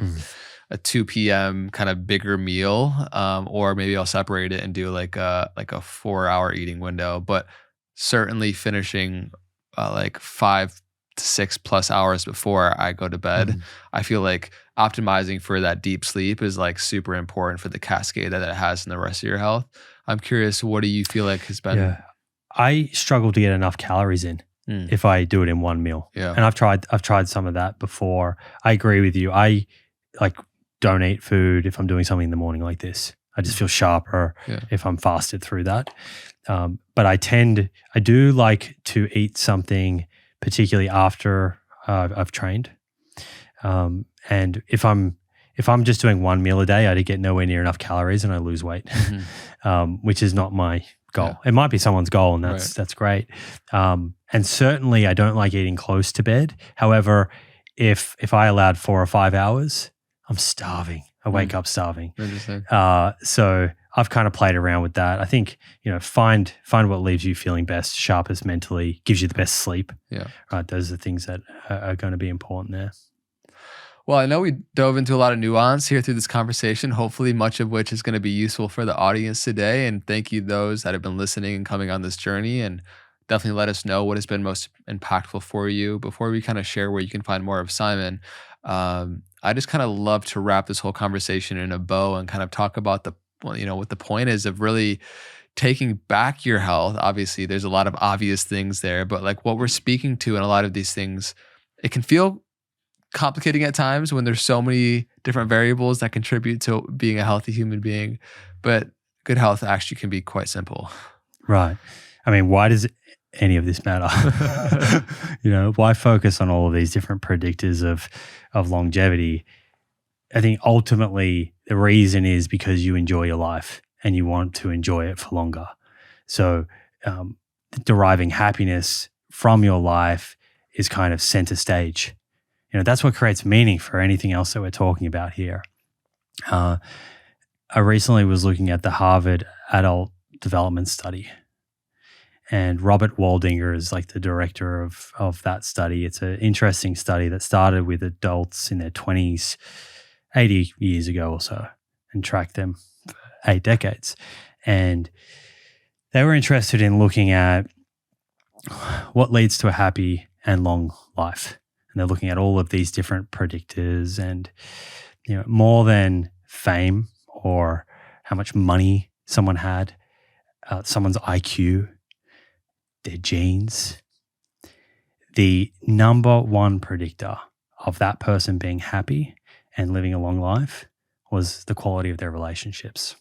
a 2 p.m. kind of bigger meal, or maybe I'll separate it and do like a 4-hour eating window. But certainly finishing like 5 to 6+ hours before I go to bed. I feel like optimizing for that deep sleep is like super important for the cascade that it has in the rest of your health. I'm curious, what do you feel like has been? Yeah. I struggle to get enough calories in if I do it in 1 meal. Yeah. And I've tried some of that before. I agree with you. I don't eat food if I'm doing something in the morning like this. I just feel sharper if I'm fasted through that. But I do like to eat something particularly after I've trained. And if I'm just doing 1 meal a day, I get nowhere near enough calories and I lose weight, which is not my goal. Yeah. It might be someone's goal, and that's great. And certainly I don't like eating close to bed. However, if I allowed 4 or 5 hours, I'm starving. I wake up starving. Interesting. So I've kind of played around with that. I think, find what leaves you feeling best, sharpest mentally, gives you the best sleep. Yeah. Right. Those are the things that are going to be important there. Well, I know we dove into a lot of nuance here through this conversation, hopefully much of which is going to be useful for the audience today. And thank you those that have been listening and coming on this journey. And definitely let us know what has been most impactful for you. Before we kind of share where you can find more of Simon, I just kind of love to wrap this whole conversation in a bow and kind of talk about what the point is of really taking back your health. Obviously, there's a lot of obvious things there, but like what we're speaking to in a lot of these things, it can feel complicating at times when there's so many different variables that contribute to being a healthy human being. But good health actually can be quite simple. Right. I mean, why does any of this matter? Why focus on all of these different predictors of longevity? I think ultimately the reason is because you enjoy your life and you want to enjoy it for longer. So deriving happiness from your life is kind of center stage. That's what creates meaning for anything else that we're talking about here. I recently was looking at the Harvard Adult Development Study, and Robert Waldinger is like the director of that study. It's an interesting study that started with adults in their 20s, 80 years ago or so, and tracked them for 8 decades. And they were interested in looking at what leads to a happy and long life. And they're looking at all of these different predictors, and more than fame or how much money someone had, someone's IQ, their genes. The number one predictor of that person being happy and living a long life was the quality of their relationships.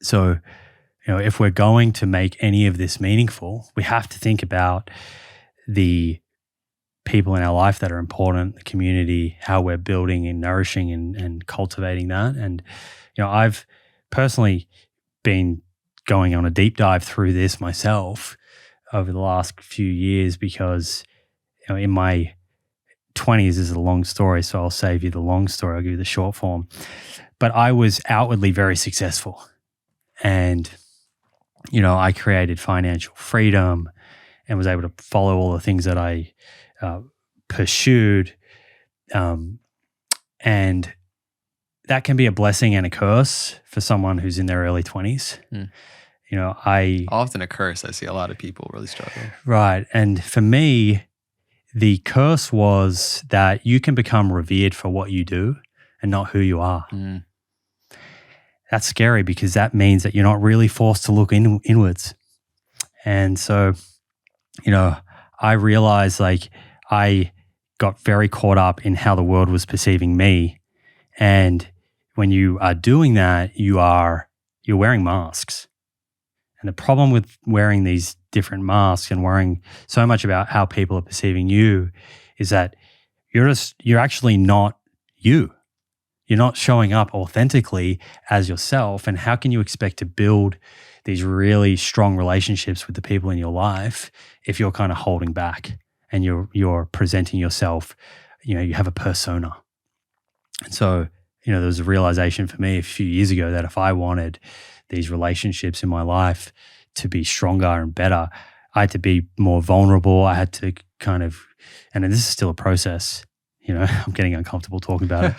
So, if we're going to make any of this meaningful, we have to think about the people in our life that are important, the community, how we're building and nourishing and cultivating that. And, I've personally been going on a deep dive through this myself over the last few years because, in my 20s is a long story, so I'll save you the long story. I'll give you the short form. But I was outwardly very successful, and, I created financial freedom and was able to follow all the things that I pursued, and that can be a blessing and a curse for someone who's in their early 20s. Often a curse. I see a lot of people really struggle. Right. And for me, the curse was that you can become revered for what you do and not who you are. That's scary because that means that you're not really forced to look inwards. And so, I realized I got very caught up in how the world was perceiving me. And when you are doing that, you're wearing masks. And the problem with wearing these different masks and worrying so much about how people are perceiving you is that you're actually not you. You're not showing up authentically as yourself. And how can you expect to build these really strong relationships with the people in your life if you're kind of holding back and you're presenting yourself, you have a persona. And so, there was a realization for me a few years ago that if I wanted these relationships in my life to be stronger and better, I had to be more vulnerable. I had to and this is still a process, I'm getting uncomfortable talking about it.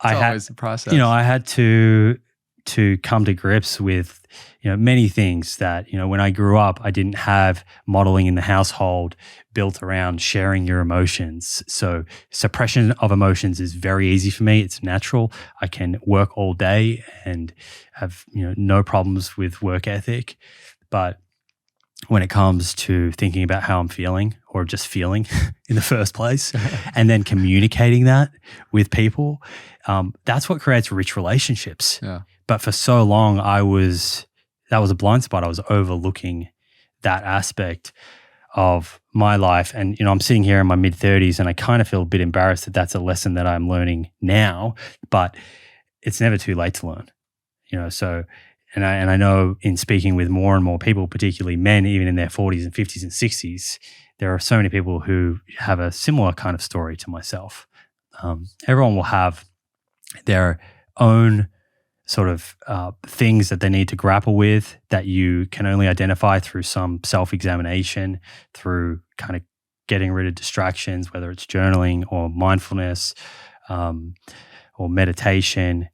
Always a process. I had to come to grips with, many things that, when I grew up, I didn't have modeling in the household built around sharing your emotions. So suppression of emotions is very easy for me. It's natural. I can work all day and have, no problems with work ethic. But when it comes to thinking about how I'm feeling or just feeling in the first place and then communicating that with people, that's what creates rich relationships. Yeah. But for so long, that was a blind spot. I was overlooking that aspect of my life. And, I'm sitting here in my mid-30s and I kind of feel a bit embarrassed that that's a lesson that I'm learning now, but it's never too late to learn, so, and I know in speaking with more and more people, particularly men, even in their 40s and 50s and 60s, there are so many people who have a similar kind of story to myself. Everyone will have their own sort of things that they need to grapple with that you can only identify through some self-examination, through kind of getting rid of distractions, whether it's journaling or mindfulness or meditation,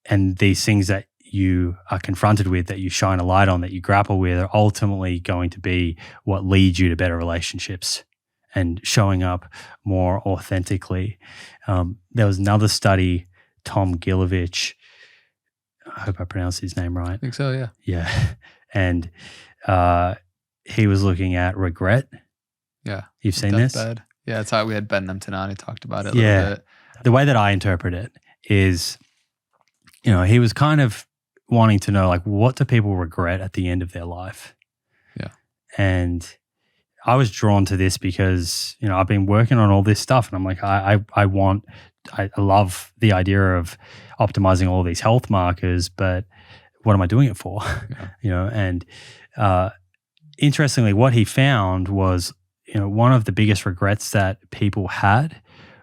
and these things that you are confronted with, that you shine a light on, that you grapple with, are ultimately going to be what leads you to better relationships and showing up more authentically. There was another study, Tom Gilovich, I hope I pronounced his name right. I think so, yeah. Yeah. And he was looking at regret. Yeah. You've seen this? Deathbed. Yeah, that's how we had Ben Nemtanon. He talked about it a little bit. The way that I interpret it is, he was kind of wanting to know, like, what do people regret at the end of their life? Yeah. And I was drawn to this because, I've been working on all this stuff, and I'm like, I love the idea of optimizing all these health markers, but what am I doing it for? Yeah. And interestingly, what he found was, one of the biggest regrets that people had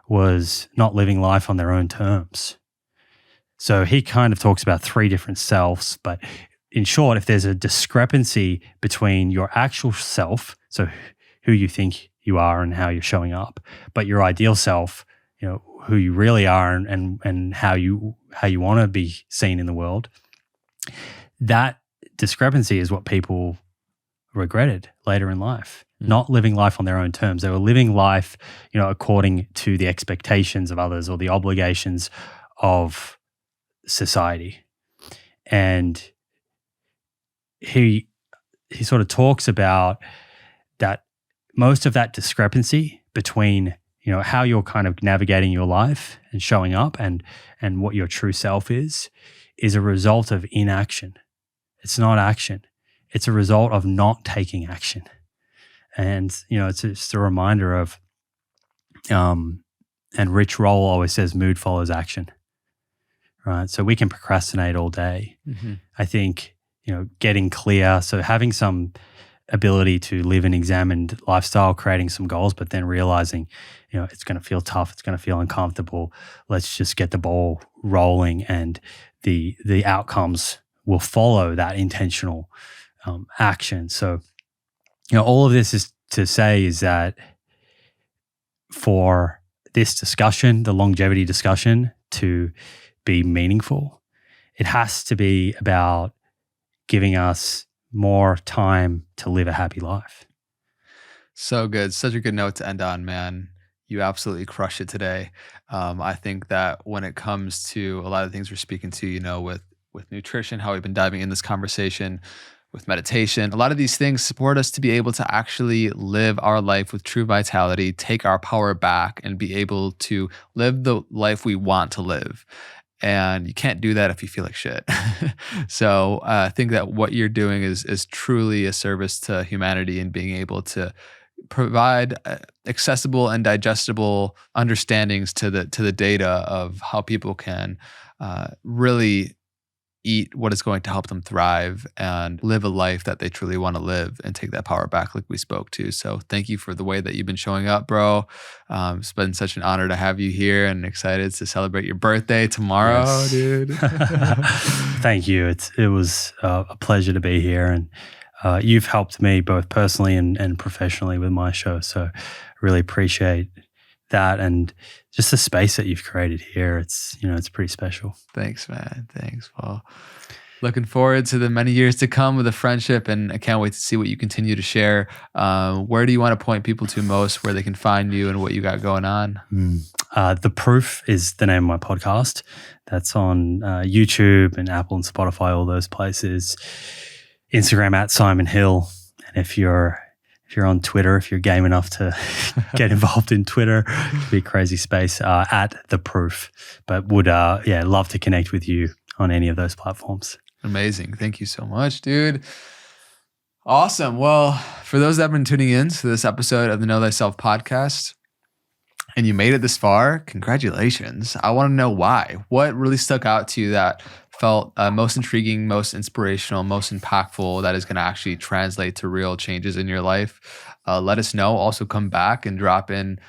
was not living life on their own terms. So he kind of talks about 3 different selves, but in short, if there's a discrepancy between your actual self, so who you think you are and how you're showing up, but your ideal self, who you really are and how you want to be seen in the world, that discrepancy is what people regretted later in life. Not living life on their own terms. They were living life, according to the expectations of others or the obligations of society. And he sort of talks about that most of that discrepancy between, how you're kind of navigating your life and showing up and what your true self is a result of inaction. It's not action. It's a result of not taking action. And, it's just a reminder of, and Rich Roll always says mood follows action, right? So we can procrastinate all day. Mm-hmm. I think, getting clear, so having some ability to live an examined lifestyle, creating some goals, but then realizing, it's going to feel tough, it's going to feel uncomfortable. Let's just get the ball rolling, and the outcomes will follow that intentional action. So, all of this is to say is that for this discussion, the longevity discussion, to be meaningful, it has to be about giving us more time to live a happy life. So good. Such a good note to end on, man. You absolutely crushed it today. I think that when it comes to a lot of things we're speaking to, with nutrition, how we've been diving in this conversation, with meditation, a lot of these things support us to be able to actually live our life with true vitality, take our power back, and be able to live the life we want to live. And you can't do that if you feel like shit. So I think that what you're doing is truly a service to humanity, and being able to provide accessible and digestible understandings to the data of how people can really eat what is going to help them thrive and live a life that they truly want to live and take that power back, like we spoke to. So thank you for the way that you've been showing up, bro. It's been such an honor to have you here, and excited to celebrate your birthday tomorrow, Yes. dude. Thank you. It was a pleasure to be here, and you've helped me both personally and professionally with my show. So really appreciate that, and just the space that you've created here. It's pretty special. Thanks, man. Thanks. Well, looking forward to the many years to come with the friendship, and I can't wait to see what you continue to share. Where do you want to point people to most, where they can find you and what you got going on? The Proof is the name of my podcast. That's on YouTube and Apple and Spotify, all those places. Instagram at Simon Hill. And if you're on Twitter, if you're game enough to get involved in Twitter, it'd be a crazy space, at The Proof. But would love to connect with you on any of those platforms. Amazing. Thank you so much, dude. Awesome. Well, for those that have been tuning in to this episode of the Know Thyself podcast, and you made it this far, congratulations. I want to know why. What really stuck out to you that felt most intriguing, most inspirational, most impactful, that is going to actually translate to real changes in your life? Let us know. Also come back and drop in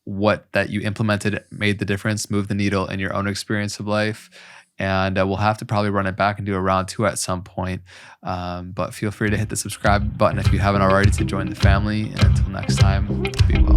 what that you implemented made the difference, move the needle in your own experience of life. And we'll have to probably run it back and do a round 2 at some point. But feel free to hit the subscribe button if you haven't already to join the family. And until next time, be well.